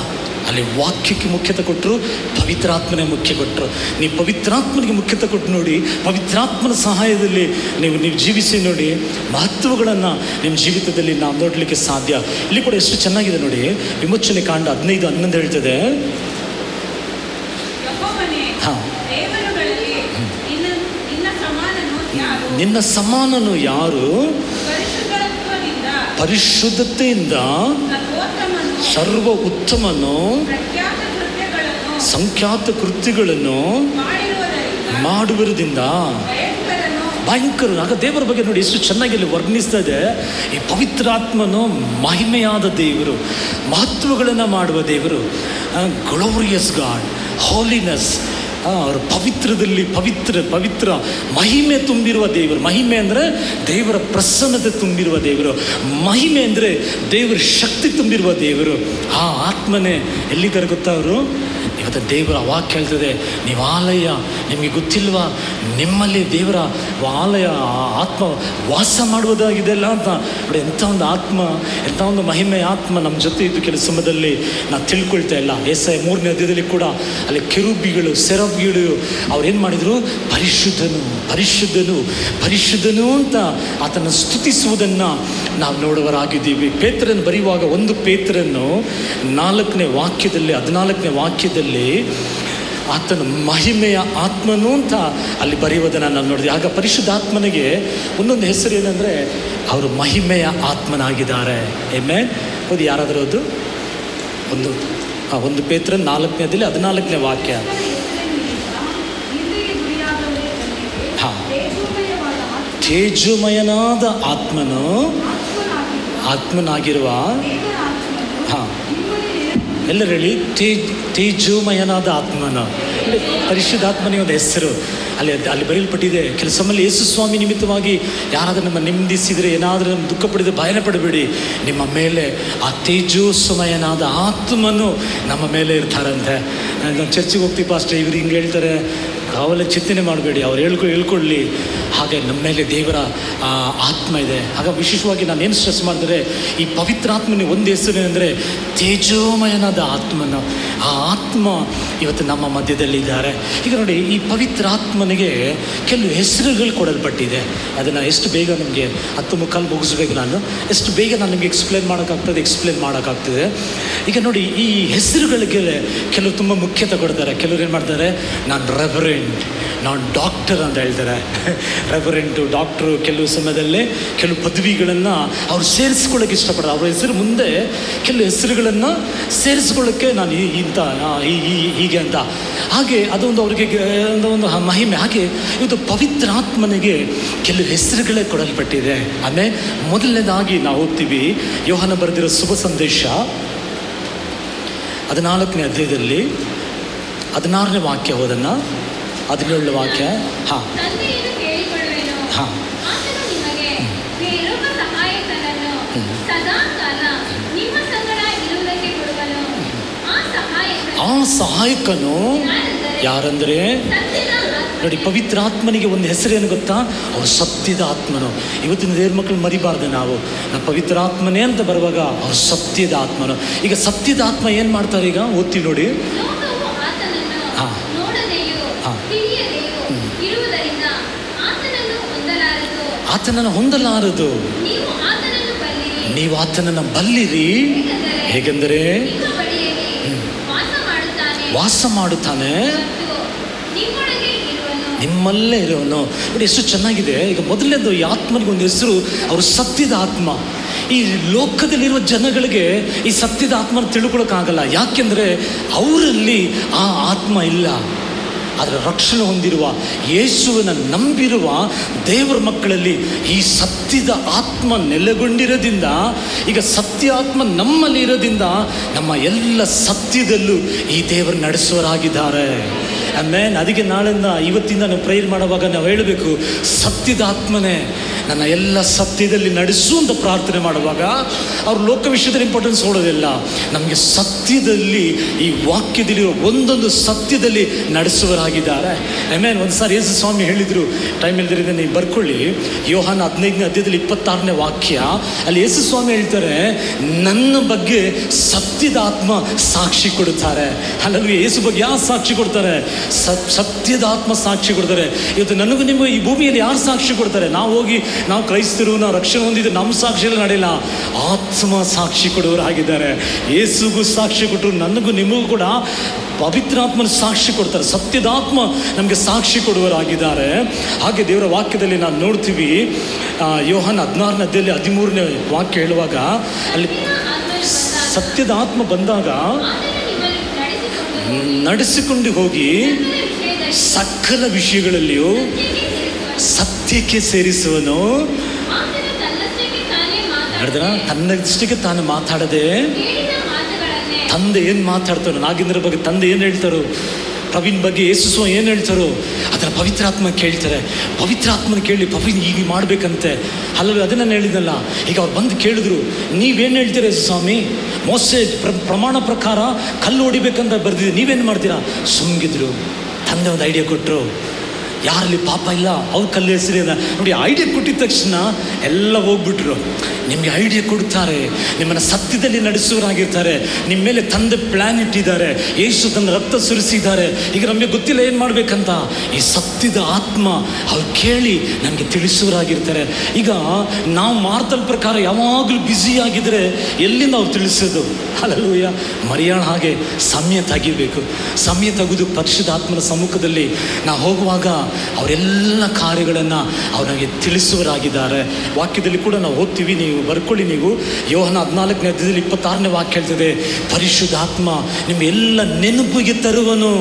ಅಲ್ಲಿ ವಾಕ್ಯಕ್ಕೆ ಮುಖ್ಯತೆ ಕೊಟ್ಟರು, ಪವಿತ್ರಾತ್ಮನೇ ಮುಖ್ಯ ಕೊಟ್ಟರು. ನೀವು ಪವಿತ್ರಾತ್ಮನಿಗೆ ಮುಖ್ಯತೆ ಕೊಟ್ಟು ನೋಡಿ, ಪವಿತ್ರಾತ್ಮನ ಸಹಾಯದಲ್ಲಿ ನೀವು ಜೀವಿಸಿ ನೋಡಿ, ಮಹತ್ವಗಳನ್ನು ನಿಮ್ಮ ಜೀವಿತದಲ್ಲಿ ನಾವು ನೋಡಲಿಕ್ಕೆ ಸಾಧ್ಯ. ಇಲ್ಲಿ ಕೂಡ ಎಷ್ಟು ಚೆನ್ನಾಗಿದೆ ನೋಡಿ, ವಿಮೋಚನೆ ಕಾಂಡ 15:11 ಹೇಳ್ತದೆ, ನಿನ್ನ ಸಮಾನನು ಯಾರು? ಪರಿಶುದ್ಧತೆಯಿಂದ ಸರ್ವ ಉತ್ತಮನು ಸಂಖ್ಯಾತ ಕೃತ್ಯಗಳನ್ನು ಮಾಡುವುದರಿಂದ ಭಯಂಕರ. ಆಗ ದೇವರ ಬಗ್ಗೆ ನೋಡಿ ಎಷ್ಟು ಚೆನ್ನಾಗಿ ಇಲ್ಲಿ ವರ್ಣಿಸ್ತಾ ಇದೆ. ಈ ಪವಿತ್ರಾತ್ಮನು ಮಹಿಮೆಯಾದ ದೇವರು, ಮಹತ್ವಗಳನ್ನು ಮಾಡುವ ದೇವರು, ಗ್ಲೋರಿಯಸ್ ಗಾಡ್, ಹೋಲಿನೆಸ್, ಅವರು ಪವಿತ್ರದಲ್ಲಿ ಪವಿತ್ರ ಮಹಿಮೆ ತುಂಬಿರುವ ದೇವರು. ಮಹಿಮೆ ಅಂದರೆ ದೇವರ ಪ್ರಸನ್ನತೆ ತುಂಬಿರುವ ದೇವರು. ಮಹಿಮೆ ಅಂದರೆ ದೇವರ ಶಕ್ತಿ ತುಂಬಿರುವ ದೇವರು. ಆ ಆತ್ಮನೇ ಎಲ್ಲಿದ್ದಾರೆ ಗೊತ್ತಾ? ಅವರು ಇವತ್ತು ದೇವರ ವಾಕ್ಯ ಹೇಳ್ತದೆ, ನೀವು ಆಲಯ, ನಿಮಗೆ ಗೊತ್ತಿಲ್ವಾ ನಿಮ್ಮಲ್ಲಿ ದೇವರ ಆಲಯ, ಆತ್ಮ ವಾಸ ಮಾಡುವುದಾಗಿದೆಲ್ಲ ಅಂತ ನೋಡಿ. ಎಂಥ ಒಂದು ಆತ್ಮ, ಎಂಥ ಒಂದು ಮಹಿಮೆ ಆತ್ಮ ನಮ್ಮ ಜೊತೆ ಇದ್ದು ಕೆಲವು ಸಮಯದಲ್ಲಿ ನಾವು ತಿಳ್ಕೊಳ್ತಾ ಇಲ್ಲ. ಯೆಶಾಯ 3ನೇ ಅಧ್ಯಾಯದಲ್ಲಿ ಕೂಡ ಅಲ್ಲಿ ಕೆರೂಬಿಗಳು, ಸೆರಬ್ಗಳು ಅವ್ರೇನು ಮಾಡಿದರು? ಪರಿಶುದ್ಧನು ಪರಿಶುದ್ಧನು ಪರಿಶುದ್ಧನು ಅಂತ ಆತನ ಸ್ತುತಿಸುವುದನ್ನು ನಾವು ನೋಡುವರಾಗಿದ್ದೀವಿ. ಪೇತ್ರನು ಬರೆಯುವಾಗ 1 ಪೇತ್ರನು 4ನೇ ವಾಕ್ಯದಲ್ಲಿ 14ನೇ ವಾಕ್ಯದಲ್ಲಿ ಆತನ ಮಹಿಮೆಯ ಆತ್ಮನು ಅಂತ ಅಲ್ಲಿ ಬರೆಯುವುದನ್ನು ನಾನು ನೋಡಿದೆ. ಆಗ ಪರಿಶುದ್ಧಾತ್ಮನಿಗೆ ಒಂದೊಂದು ಹೆಸರು ಏನಂದರೆ ಅವರು ಮಹಿಮೆಯ ಆತ್ಮನಾಗಿದ್ದಾರೆ. ಆಮೆನ್. ಹೌದು, ಯಾರಾದರೂ ಅದು 1 ಪೇತ್ರ 4ನೇದಲ್ಲಿ 14ನೇ ವಾಕ್ಯ. ಹಾಂ, ತೇಜೋಮಯನಾದ ಆತ್ಮನಾಗಿರುವ, ಹಾಂ ಎಲ್ಲರೂ ಹೇಳಿ, ತೇಜೋಮಯನಾದ ಆತ್ಮನ. ಪರಿಶುದ್ಧಾತ್ಮನೇ ಒಂದು ಹೆಸರು ಅಲ್ಲಿ ಬರೆಯಲ್ಪಟ್ಟಿದೆ. ಕೆಲಸಮಲ್ಲಿ ಯೇಸು ಸ್ವಾಮಿ ನಿಮಿತ್ತವಾಗಿ ಯಾರಾದರೂ ನಮ್ಮ ನಿಂದಿಸಿದರೆ, ಏನಾದರೂ ನಮ್ಮ ದುಃಖ ಪಡಿದರೆ ಭಯನ ಪಡಬೇಡಿ, ನಿಮ್ಮ ಮೇಲೆ ಆ ತೇಜೋಮಯನಾದ ಆತ್ಮನು ನಮ್ಮ ಮೇಲೆ ಇರ್ತಾರಂತೆ. ನಾನು ಚರ್ಚಿಗೆ ಹೋಗ್ತೀವಿ ಪಾಸ್ಟರ್, ಇವರು ಹಿಂಗೆ ಹೇಳ್ತಾರೆ, ಕಾವಲ ಚಿಂತನೆ ಮಾಡಬೇಡಿ, ಅವ್ರು ಹೇಳ್ಕೊಳ್ಳಿ. ಹಾಗೆ ನಮ್ಮ ಮೇಲೆ ದೇವರ ಆತ್ಮ ಇದೆ. ಆಗ ವಿಶೇಷವಾಗಿ ನಾನು ಏನು ಸ್ಟ್ರೆಸ್ ಮಾಡಿದ್ರೆ, ಈ ಪವಿತ್ರಾತ್ಮನಿಗೆ ಒಂದು ಹೆಸರು ಏನಂದರೆ ತೇಜೋಮಯನಾದ ಆತ್ಮನ. ಆ ಆತ್ಮ ಇವತ್ತು ನಮ್ಮ ಮಧ್ಯದಲ್ಲಿದ್ದಾರೆ. ಈಗ ನೋಡಿ, ಈ ಪವಿತ್ರಾತ್ಮನಿಗೆ ಕೆಲವು ಹೆಸರುಗಳು ಕೊಡಲ್ಪಟ್ಟಿದೆ. ಅದನ್ನು ಎಷ್ಟು ಬೇಗ ನಮಗೆ 10:15 ಮುಗಿಸ್ಬೇಕು. ನಾನು ಎಷ್ಟು ಬೇಗ ನಾನು ನಿಮಗೆ ಎಕ್ಸ್ಪ್ಲೇನ್ ಮಾಡೋಕ್ಕಾಗ್ತದೆ. ಈಗ ನೋಡಿ, ಈ ಹೆಸರುಗಳಿಗೆ ಕೆಲವು ತುಂಬ ಮುಖ್ಯತೆ ಕೊಡ್ತಾರೆ. ಕೆಲವರು ಏನು ಮಾಡ್ತಾರೆ, ನಾನು ರೆವರೆಂಟ್, ನಾನು ಡಾಕ್ಟರ್ ಅಂತ ಹೇಳ್ತಾರೆ. ರೆವರೆಂಟು, ಡಾಕ್ಟ್ರು ಕೆಲವು ಸಮಯದಲ್ಲಿ ಕೆಲವು ಪದವಿಗಳನ್ನು ಅವ್ರು ಸೇರಿಸ್ಕೊಳ್ಳೋಕೆ ಇಷ್ಟಪಡ್ತಾರೆ. ಅವ್ರ ಹೆಸರು ಮುಂದೆ ಕೆಲವು ಹೆಸರುಗಳನ್ನು ಸೇರಿಸ್ಕೊಳ್ಳೋಕ್ಕೆ ನಾನು ಇಂಥ ಹೀಗೆ ಅಂತ. ಹಾಗೆ ಅದೊಂದು ಅವರಿಗೆ ಒಂದು ಮಹಿಮೆ. ಹಾಗೆ ಇವತ್ತು ಪವಿತ್ರಾತ್ಮನಿಗೆ ಕೆಲವು ಹೆಸರುಗಳೇ ಕೊಡಲ್ಪಟ್ಟಿದೆ. ಆಮೇಲೆ ಮೊದಲನೇದಾಗಿ ನಾವು ಓದ್ತೀವಿ ಯೋಹಾನ ಬರೆದಿರೋ ಶುಭ ಸಂದೇಶ 14ನೇ ಅಧ್ಯಾಯದಲ್ಲಿ 16ನೇ ವಾಕ್ಯ, ಹೋದನ್ನು 17ನೇ ವಾಕ್ಯ. ಹಾಂ ಹಾಂ ಆ ಸಹಾಯಕನು ಯಾರಂದರೆ ನೋಡಿ, ಪವಿತ್ರಾತ್ಮನಿಗೆ ಒಂದು ಹೆಸರೇನು ಗೊತ್ತಾ? ಅವ್ರು ಸತ್ಯದ ಆತ್ಮನು. ಇವತ್ತಿನ ದೇವ್ರ ಮಕ್ಕಳು ಮರಿಬಾರ್ದು ನಾವು ಪವಿತ್ರಾತ್ಮನೇ ಅಂತ ಬರುವಾಗ ಅವ್ರು ಸತ್ಯದ ಆತ್ಮನು. ಈಗ ಸತ್ಯದ ಆತ್ಮ ಏನು ಮಾಡ್ತಾರೆ? ಈಗ ಓದ್ತೀವಿ ನೋಡಿ. ಹಾಂ ಹಾಂ ಆತನನ್ನು ಹೊಂದಲಾರದು, ನೀವು ಆತನನ್ನು ಬಲ್ಲಿರಿ, ಹೇಗೆಂದರೆ ವಾಸ ಮಾಡುತ್ತಾನೆ, ನಿಮ್ಮಲ್ಲೇ ಇರೋನು. ನೋಡಿ ಎಷ್ಟು ಚೆನ್ನಾಗಿದೆ. ಈಗ ಮೊದಲನೇದು ಈ ಆತ್ಮನಿಗೆ ಒಂದು ಹೆಸರು, ಅವರು ಸತ್ಯದ ಆತ್ಮ. ಈ ಲೋಕದಲ್ಲಿರುವ ಜನಗಳಿಗೆ ಈ ಸತ್ಯದ ಆತ್ಮನ ತಿಳ್ಕೊಳ್ಳೋಕ್ಕಾಗಲ್ಲ. ಯಾಕೆಂದರೆ ಅವರಲ್ಲಿ ಆ ಆತ್ಮ ಇಲ್ಲ. ಆದರೆ ರಕ್ಷಣೆ ಹೊಂದಿರುವ ಯೇಸುವನ್ನು ನಂಬಿರುವ ದೇವರ ಮಕ್ಕಳಲ್ಲಿ ಈ ಸತ್ಯದ ಆತ್ಮ ನೆಲೆಗೊಂಡಿರೋದ್ರಿಂದ, ಈಗ ಸತ್ಯ ಆತ್ಮ ನಮ್ಮಲ್ಲಿ ಇರೋದ್ರಿಂದ ನಮ್ಮ ಎಲ್ಲ ಸತ್ಯದಲ್ಲೂ ಈ ದೇವರು ನಡೆಸುವರಾಗಿದ್ದಾರೆ. ಆಮೇನ್. ಅದಕ್ಕೆ ನಾಳೆಯಿಂದ ಇವತ್ತಿಂದ ನಾವು ಪ್ರೇಯರ್ ಮಾಡುವಾಗ ನಾವು ಹೇಳಬೇಕು, ಸತ್ಯದ ಆತ್ಮನೇ ನನ್ನ ಎಲ್ಲ ಸತ್ಯದಲ್ಲಿ ನಡೆಸು ಅಂತ ಪ್ರಾರ್ಥನೆ ಮಾಡುವಾಗ ಅವ್ರು ಲೋಕ ವಿಷಯದಲ್ಲಿ ಇಂಪಾರ್ಟೆನ್ಸ್ ಕೊಡೋದಿಲ್ಲ. ನಮಗೆ ಸತ್ಯದಲ್ಲಿ, ಈ ವಾಕ್ಯದಲ್ಲಿರೋ ಒಂದೊಂದು ಸತ್ಯದಲ್ಲಿ ನಡೆಸುವರಾಗಿದ್ದಾರೆ. ಆಮೇನ್. ಒಂದು ಸಾರಿ ಯೇಸು ಸ್ವಾಮಿ ಹೇಳಿದರು, ಟೈಮ್ ಇಲ್ದಿರೋದೇ ನೀವು ಬರ್ಕೊಳ್ಳಿ, ಯೋಹಾನ 15ನೇ ಅಧ್ಯಾಯದಲ್ಲಿ 26ನೇ ವಾಕ್ಯ. ಅಲ್ಲಿ ಯೇಸು ಸ್ವಾಮಿ ಹೇಳ್ತಾರೆ, ನನ್ನ ಬಗ್ಗೆ ಸತ್ಯದ ಆತ್ಮ ಸಾಕ್ಷಿ ಕೊಡುತ್ತಾರೆ. ಅಲ್ಲೂ ಯೇಸು ಬಗ್ಗೆ ಯಾರು ಸಾಕ್ಷಿ ಕೊಡ್ತಾರೆ? ಸತ್ಯದ ಆತ್ಮ ಸಾಕ್ಷಿ ಕೊಡ್ತಾರೆ. ಇವತ್ತು ನನಗೂ ನಿಮಗೆ ಈ ಭೂಮಿಯಲ್ಲಿ ಯಾರು ಸಾಕ್ಷಿ ಕೊಡ್ತಾರೆ? ನಾವು ಕ್ರೈಸ್ತರು, ನಾವು ರಕ್ಷಣೆ ಹೊಂದಿದ್ದು ನಮ್ಮ ಸಾಕ್ಷಿಯಲ್ಲಿ ನಡೆಯಲ್ಲ. ಆತ್ಮ ಸಾಕ್ಷಿ ಕೊಡುವರಾಗಿದ್ದಾರೆ. ಯೇಸುಗೂ ಸಾಕ್ಷಿ ಕೊಟ್ಟರು, ನನಗೂ ನಿಮಗೂ ಕೂಡ ಪವಿತ್ರಾತ್ಮನ ಸಾಕ್ಷಿ ಕೊಡ್ತಾರೆ. ಸತ್ಯದಾತ್ಮ ನಮಗೆ ಸಾಕ್ಷಿ ಕೊಡುವರಾಗಿದ್ದಾರೆ. ಹಾಗೆ ದೇವರ ವಾಕ್ಯದಲ್ಲಿ ನಾವು ನೋಡ್ತೀವಿ, ಯೋಹಾನ 16ನೇ ಅಧ್ಯಾಯದಲ್ಲಿ 13ನೇ ವಾಕ್ಯ ಹೇಳುವಾಗ ಅಲ್ಲಿ ಸತ್ಯದ ಆತ್ಮ ಬಂದಾಗ ನಡೆಸಿಕೊಂಡು ಹೋಗಿ ಸಕಲ ವಿಷಯಗಳಲ್ಲಿಯೂ ಸತ್ಯಕ್ಕೆ ಸೇರಿಸುವನು. ನೋಡಿದ್ರ, ತನ್ನಷ್ಟಕ್ಕೆ ತಾನು ಮಾತಾಡದೆ ತಂದೆ ಏನು ಮಾತಾಡ್ತಾರೋ, ನಾಗೇಂದ್ರ ಬಗ್ಗೆ ತಂದೆ ಏನು ಹೇಳ್ತಾರೋ, ಪ್ರವೀಣ್ ಬಗ್ಗೆ ಯೇಸು ಏನು ಹೇಳ್ತಾರೋ ಅದರ ಪವಿತ್ರಾತ್ಮ ಕೇಳ್ತಾರೆ. ಪವಿತ್ರಾತ್ಮನ ಕೇಳಿ ಪ್ರವೀಣ್ ಈಗ ಮಾಡಬೇಕಂತೆ ಅಲ್ಲವೇ, ಅದನ್ನು ಹೇಳಿದ್ನಲ್ಲ. ಈಗ ಅವ್ರು ಬಂದು ಕೇಳಿದ್ರು, ನೀವೇನು ಹೇಳ್ತೀರ ಸ್ವಾಮಿ, ಮೋಸೆ ಪ್ರಮಾಣ ಪ್ರಕಾರ ಕಲ್ಲು ಹೊಡಿಬೇಕಂತ ಬರ್ದಿದೆ, ನೀವೇನು ಮಾಡ್ತೀರಾ? ಸುಮ್ಗಿದ್ರು. ತಂದೆ ಒಂದು ಐಡಿಯಾ ಕೊಟ್ಟರು, ಯಾರಲ್ಲಿ ಪಾಪ ಇಲ್ಲ ಅವ್ರು ಕಲ್ಲು ಹೆಸರಿಲ್ಲ ನೋಡಿ. ಐಡಿಯಾ ಕೊಟ್ಟಿದ ತಕ್ಷಣ ಎಲ್ಲ ಹೋಗ್ಬಿಟ್ರು. ನಿಮಗೆ ಐಡಿಯಾ ಕೊಡ್ತಾರೆ, ನಿಮ್ಮನ್ನು ಸತ್ಯದಲ್ಲಿ ನಡೆಸುವರಾಗಿರ್ತಾರೆ, ನಿಮ್ಮ ಮೇಲೆ ತಂದೆ ಪ್ಲ್ಯಾನ್ ಇಟ್ಟಿದ್ದಾರೆ, ಯೇಸು ತನ್ನ ರಕ್ತ ಸುರಿಸಿದ್ದಾರೆ. ಈಗ ನಮಗೆ ಗೊತ್ತಿಲ್ಲ ಏನು ಮಾಡಬೇಕಂತ, ಈ ಸತ್ಯದ ಆತ್ಮ ಅವ್ರು ಕೇಳಿ ನನಗೆ ತಿಳಿಸುವರಾಗಿರ್ತಾರೆ. ಈಗ ನಾವು ಮಾರ್ತಲ್ ಪ್ರಕಾರ ಯಾವಾಗಲೂ ಬ್ಯುಸಿಯಾಗಿದ್ದರೆ ಎಲ್ಲಿಂದ ಅವ್ರು ತಿಳಿಸೋದು? ಹಲ್ಲೆಲೂಯಾ. ಮರಿಯಾಳ ಹಾಗೆ ಸಮಯ ತೆಗಿಬೇಕು. ಸಮಯ ತೆಗೆದು ಪರಿಶುದ್ಧ ಆತ್ಮನ ಸಮ್ಮುಖದಲ್ಲಿ ನಾವು ಹೋಗುವಾಗ ಅವರೆಲ್ಲ ಕಾರ್ಯಗಳನ್ನು ಅವ್ರು ನಮಗೆ ತಿಳಿಸುವರಾಗಿದ್ದಾರೆ. ವಾಕ್ಯದಲ್ಲಿ ಕೂಡ ನಾವು ಓದ್ತೀವಿ, ನೀವು ಬರ್ಕೊಳ್ಳಿ. ನೀವು ಯೋಹನ 14ನೇ ಅಧ್ಯಾಯದಲ್ಲಿ 26ನೇ ವಾಕ್ಯ ಹೇಳ್ತದೆ, ಪರಿಶುದ್ಧಾತ್ಮ ನಿಮ್ಮ ಎಲ್ಲ ನೆನಪಿಗೆ ತರುವನು.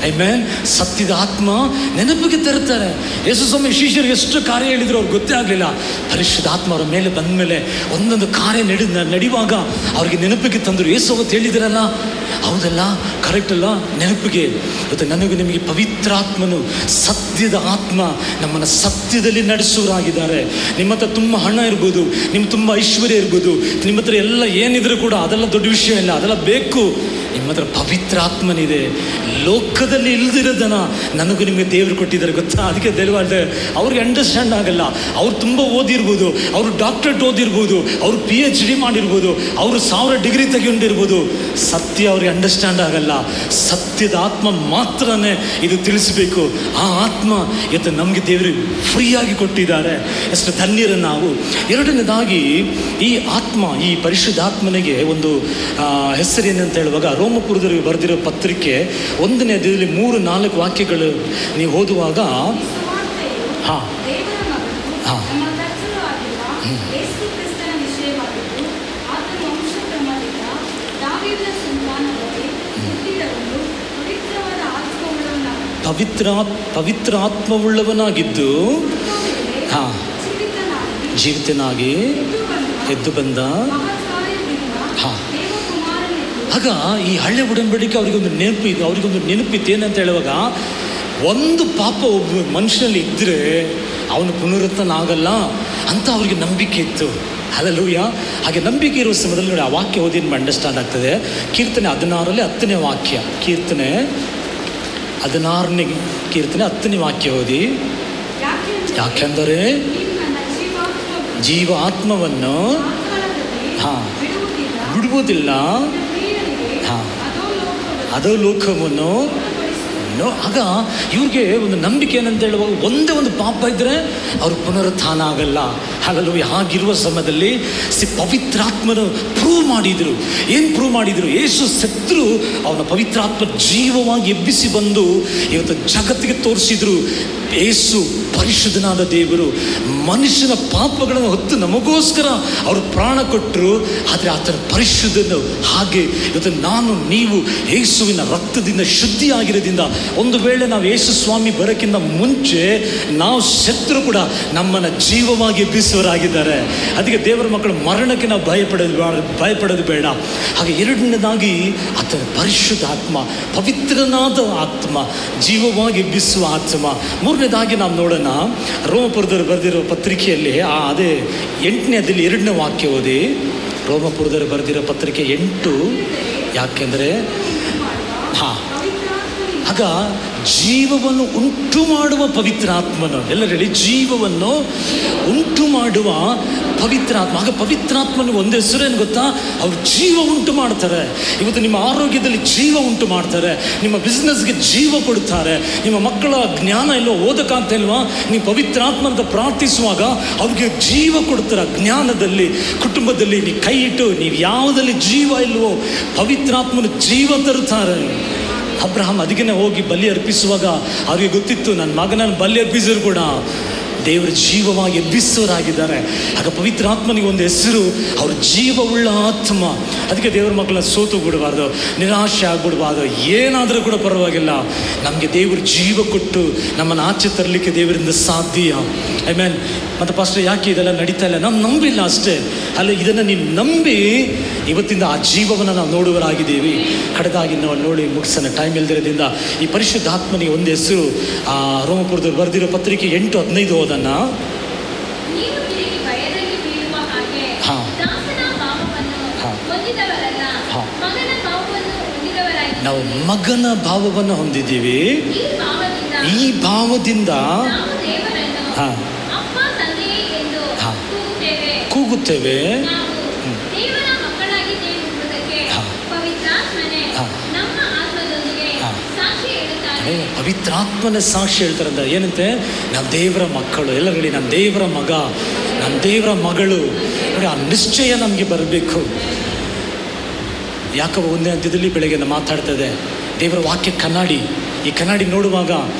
ಆಮೆನ್. ಸತ್ಯದ ಆತ್ಮ ನೆನಪಿಗೆ ತರುತ್ತಾರೆ. ಯೇಸು ಸ್ವಾಮಿ ಶಿಷ್ಯರು ಎಷ್ಟು ಕಾರ್ಯ ಹೇಳಿದ್ರು ಅವ್ರಿಗೆ ಗೊತ್ತೇ ಆಗಲಿಲ್ಲ. ಪರಿಶುದ್ಧ ಆತ್ಮ ಅವರ ಮೇಲೆ ಬಂದ ಮೇಲೆ ಒಂದೊಂದು ಕಾರ್ಯ ನಡೆಯುವಾಗ ಅವ್ರಿಗೆ ನೆನಪಿಗೆ ತಂದರು. ಯೇಸು ಅವತ್ತು ಹೇಳಿದ್ರಲ್ಲ, ಹೌದಲ್ಲ, ಕರೆಕ್ಟ್ ಅಲ್ಲ, ನೆನಪಿಗೆ. ಮತ್ತು ನನಗೂ ನಿಮಗೆ ಪವಿತ್ರಾತ್ಮನು, ಸತ್ಯದ ಆತ್ಮ ನಮ್ಮನ್ನು ಸತ್ಯದಲ್ಲಿ ನಡೆಸುವರಾಗಿದ್ದಾರೆ. ನಿಮ್ಮ ಹತ್ರ ತುಂಬ ಹಣ ಇರ್ಬೋದು, ನಿಮ್ಮ ತುಂಬ ಐಶ್ವರ್ಯ ಇರ್ಬೋದು, ನಿಮ್ಮ ಹತ್ರ ಎಲ್ಲ ಏನಿದ್ರು ಕೂಡ ಅದೆಲ್ಲ ದೊಡ್ಡ ವಿಷಯ ಇಲ್ಲ, ಅದೆಲ್ಲ ಬೇಕು. ನಿಮ್ಮ ಹತ್ರ ಪವಿತ್ರಾತ್ಮನಿದೆ. ಲೋಕದಲ್ಲಿ ಇಲ್ದಿರೋದನ್ನ ನನಗೂ ನಿಮಗೆ ದೇವರು ಕೊಟ್ಟಿದ್ದಾರೆ, ಗೊತ್ತಾ? ಅದಕ್ಕೆ ದೇವರೇ ಅವ್ರಿಗೆ ಅಂಡರ್ಸ್ಟ್ಯಾಂಡ್ ಆಗಲ್ಲ. ಅವ್ರು ತುಂಬ ಓದಿರ್ಬೋದು, ಅವರು ಡಾಕ್ಟರೇಟ್ ಓದಿರ್ಬೋದು, ಅವರು PhD ಮಾಡಿರ್ಬೋದು, ಅವರು 1000 ಡಿಗ್ರಿ ತೆಗೊಂಡಿರ್ಬೋದು. ಸತ್ಯ ಅವ್ರಿಗೆ ಅಂಡರ್ಸ್ಟ್ಯಾಂಡ್ ಆಗಲ್ಲ. ಸತ್ಯದ ಆತ್ಮ ಮಾತ್ರನೇ ಇದು ತಿಳಿಸಬೇಕು. ಆ ಆತ್ಮ ಇವತ್ತು ನಮಗೆ ದೇವರು ಫ್ರೀಯಾಗಿ ಕೊಟ್ಟಿದ್ದಾರೆ. ಎಷ್ಟು ಧನ್ಯರು ನಾವು. ಎರಡನೇದಾಗಿ ಈ ಆತ್ಮ, ಈ ಪರಿಶುದ್ಧಾತ್ಮನಿಗೆ ಒಂದು ಹೆಸರೇನಂತ ಹೇಳುವಾಗ, ರೋಮಪುರದವರಿಗೆ ಬರೆದಿರೋ ಪತ್ರಿಕೆ 1ನೇ ಅಧ್ಯಾಯದಲ್ಲಿ 3-4 ವಾಕ್ಯಗಳು ನೀವು ಓದುವಾಗ, ಪವಿತ್ರ ಆತ್ಮವುಳ್ಳವನಾಗಿದ್ದು ಜೀವಿತನಾಗಿ ಎದ್ದು ಬಂದ. ಆಗ ಈ ಹಳೆ ಉಡಂಬಡಿಕೆ ಅವರಿಗೊಂದು ನೆನಪಿತ್ತು. ಏನಂತ ಹೇಳುವಾಗ, ಒಂದು ಪಾಪ ಒಬ್ಬ ಮನುಷ್ಯನಲ್ಲಿ ಇದ್ದರೆ ಅವನು ಪುನರುತ್ಥಾನ ಆಗಲ್ಲ ಅಂತ ಅವ್ರಿಗೆ ನಂಬಿಕೆ ಇತ್ತು. ಹಲ್ಲೆಲೂಯಾ. ಹಾಗೆ ನಂಬಿಕೆ ಇರುವ ಸಮಯದಲ್ಲಿ ನೋಡಿ, ಆ ವಾಕ್ಯ ಓದಿ ನಿಮ್ಗೆ ಅಂಡರ್ಸ್ಟ್ಯಾಂಡ್ ಆಗ್ತದೆ. ಕೀರ್ತನೆ 16ರಲ್ಲಿ 10ನೇ ವಾಕ್ಯ, ಕೀರ್ತನೆ 16ನೇ ಕೀರ್ತನೆ 10ನೇ ವಾಕ್ಯ ಓದಿ. ಯಾಕೆಂದರೆ ಜೀವ ಆತ್ಮವನ್ನು ಬಿಡುವುದಿಲ್ಲ, ಅದೋ ಲೋಕವನ್ನು. ಆಗ ಇವ್ರಿಗೆ ಒಂದು ನಂಬಿಕೆ ಏನಂತ ಹೇಳುವಾಗ, ಒಂದೇ ಒಂದು ಪಾಪ ಇದ್ದರೆ ಅವ್ರು ಪುನರುತ್ಥಾನ ಆಗಲ್ಲ. ಹಲ್ಲೆಲೂಯಾ. ಹಾಗಿರುವ ಸಮಯದಲ್ಲಿ ಪವಿತ್ರಾತ್ಮನು ಪ್ರೂವ್ ಮಾಡಿದರು. ಏನು ಪ್ರೂವ್ ಮಾಡಿದರು? ಯೇಸು ಸತ್ರು ಅವನ ಪವಿತ್ರಾತ್ಮ ಜೀವವಾಗಿ ಎಬ್ಬಿಸಿ ಬಂದು ಇವತ್ತು ಜಗತ್ತಿಗೆ ತೋರಿಸಿದ್ರು. ಯೇಸು ಪರಿಶುದ್ಧನಾದ ದೇವರು, ಮನುಷ್ಯನ ಪಾಪಗಳನ್ನು ಹೊತ್ತು ನಮಗೋಸ್ಕರ ಅವರು ಪ್ರಾಣ ಕೊಟ್ಟರು. ಆದರೆ ಆತನ ಪರಿಶುದ್ಧನು ಹಾಗೆ ಇವತ್ತು ನಾನು ನೀವು ಯೇಸುವಿನ ರಕ್ತದಿಂದ ಶುದ್ಧಿಯಾಗಿರೋದ್ರಿಂದ, ಒಂದು ವೇಳೆ ನಾವು ಯೇಸು ಸ್ವಾಮಿ ಬರೋಕ್ಕಿಂತ ಮುಂಚೆ ನಾವು ಸತ್ರು ಕೂಡ ನಮ್ಮನ್ನು ಜೀವವಾಗಿ ಎಬ್ಬಿಸುವರಾಗಿದ್ದಾರೆ. ಅದಕ್ಕೆ ದೇವರ ಮಕ್ಕಳು ಮರಣಕ್ಕೆ ನಾವು ಭಯಪಡೋದು ಬೇಡ. ಹಾಗೆ ಎರಡನೇದಾಗಿ ಆತನ ಪರಿಶುದ್ಧ ಆತ್ಮ, ಪವಿತ್ರನಾದ ಆತ್ಮ, ಜೀವವಾಗಿ ಎಬ್ಬಿಸುವ ಆತ್ಮ. ಮೂರನೇದಾಗಿ ನಾವು ನೋಡೋಣ, ರೋಮಪುರದವರು ಬರೆದಿರೋ ಪತ್ರಿಕೆಯಲ್ಲಿ ಅದೇ 8ನೇ ಅಧ್ಯಾಯದಲ್ಲಿ 2ನೇ ವಾಕ್ಯ ಓದಿ. ರೋಮಪುರದವರು ಬರೆದಿರೋ ಪತ್ರಿಕೆ 8. ಯಾಕೆಂದರೆ ಆಗ ಜೀವವನ್ನು ಉಂಟು ಮಾಡುವ ಪವಿತ್ರ ಆತ್ಮನು, ಎಲ್ಲರೂ ಹೇಳಿ, ಜೀವವನ್ನು ಉಂಟು ಮಾಡುವ ಪವಿತ್ರ ಆತ್ಮ. ಆಗ ಪವಿತ್ರಾತ್ಮನ ಒಂದು ಹೆಸರೇನು ಗೊತ್ತಾ? ಅವರು ಜೀವ ಉಂಟು ಮಾಡ್ತಾರೆ. ಇವತ್ತು ನಿಮ್ಮ ಆರೋಗ್ಯದಲ್ಲಿ ಜೀವ ಉಂಟು ಮಾಡ್ತಾರೆ, ನಿಮ್ಮ ಬಿಸ್ನೆಸ್ಗೆ ಜೀವ ಕೊಡ್ತಾರೆ, ನಿಮ್ಮ ಮಕ್ಕಳ ಜ್ಞಾನ ಇಲ್ವೋ, ಓದಕ್ಕಾಗ್ತಾ ಇಲ್ವಾ, ನೀವು ಪವಿತ್ರಾತ್ಮ ಅಂತ ಪ್ರಾರ್ಥಿಸುವಾಗ ಅವ್ರಿಗೆ ಜೀವ ಕೊಡ್ತಾರೆ. ಜ್ಞಾನದಲ್ಲಿ, ಕುಟುಂಬದಲ್ಲಿ ನೀವು ಕೈ ಇಟ್ಟು ನೀವು ಯಾವುದಲ್ಲಿ ಜೀವ ಇಲ್ವೋ ಪವಿತ್ರಾತ್ಮನ ಜೀವ ತರುತ್ತಾರೆ. ಅಬ್ರಹಾಂ ಅದಕ್ಕೆ ಹೋಗಿ ಬಲಿ ಅರ್ಪಿಸುವಾಗ ಅವ್ರಿಗೆ ಗೊತ್ತಿತ್ತು, ನನ್ನ ಮಗನನ್ನು ಬಲಿ ಅರ್ಪಿಸಿದ್ರು ಕೂಡ ದೇವರ ಜೀವವಾಗಿ ಎಬ್ಬಿಸೋರಾಗಿದ್ದಾರೆ. ಆಗ ಪವಿತ್ರ ಆತ್ಮನಿಗೆ ಒಂದು ಹೆಸರು, ಅವ್ರ ಜೀವವುಳ್ಳ ಆತ್ಮ. ಅದಕ್ಕೆ ದೇವರ ಮಕ್ಕಳನ್ನ ಸೋತು ಬಿಡಬಾರ್ದು, ನಿರಾಶೆ ಆಗ್ಬಿಡ್ಬಾರ್ದು. ಏನಾದರೂ ಕೂಡ ಪರವಾಗಿಲ್ಲ, ನಮಗೆ ದೇವರು ಜೀವ ಕೊಟ್ಟು ನಮ್ಮನ್ನು ಆಚೆ ತರಲಿಕ್ಕೆ ದೇವರಿಂದ ಸಾಧ್ಯ. ಆಮೇಲೆ ಮತ್ತು ಪಾಸ್ಟರ್ ಯಾಕೆ ಇದೆಲ್ಲ ನಡೀತಾ ಇಲ್ಲ? ನಾವು ನಂಬಿಲ್ಲ ಅಷ್ಟೇ. ಅಲ್ಲ, ಇದನ್ನು ನೀನು ನಂಬಿ ಇವತ್ತಿಂದ ಆ ಜೀವವನ್ನು ನಾವು ನೋಡುವರಾಗಿದ್ದೀವಿ. ಕಡೆದಾಗಿ ನಾವು ನೋಡಿ ಮುಗಿಸೋಣ, ಟೈಮ್ ಇಲ್ದಿರೋದ್ರಿಂದ. ಈ ಪರಿಶುದ್ಧಾತ್ಮನಿಗೆ ಒಂದು ಹೆಸರು, ರೋಮಪುರದವ್ರು ಬರೆದಿರೋ ಪತ್ರಿಕೆ 8:15 ಓದನ್ನು. ನಾವು ಮಗನ ಭಾವವನ್ನು ಹೊಂದಿದ್ದೀವಿ. ಈ ಭಾವದಿಂದ ಕೂಗುತ್ತೇವೆ, ಪವಿತ್ರಾತ್ಮನ ಸಾಕ್ಷಿ ಹೇಳ್ತಾರೆ. ಅಂತ ಏನಂತೆ? ನಾವು ದೇವರ ಮಕ್ಕಳು. ಎಲ್ಲ ಹೇಳಿ, ನಾನು ದೇವರ ಮಗ, ನಾನು ದೇವರ ಮಗಳು. ನೋಡಿ, ಆ ನಿಶ್ಚಯ ನಮಗೆ ಬರಬೇಕು. ಯಾಕೋ 1ನೇ ಅಧ್ಯಾಯದಲ್ಲಿ ಬೆಳಗ್ಗೆ ಮಾತಾಡ್ತದೆ ದೇವರ ವಾಕ್ಯ ಕನ್ನಡಿ. ಈ ಕನ್ನಡಿ ನೋಡುವಾಗ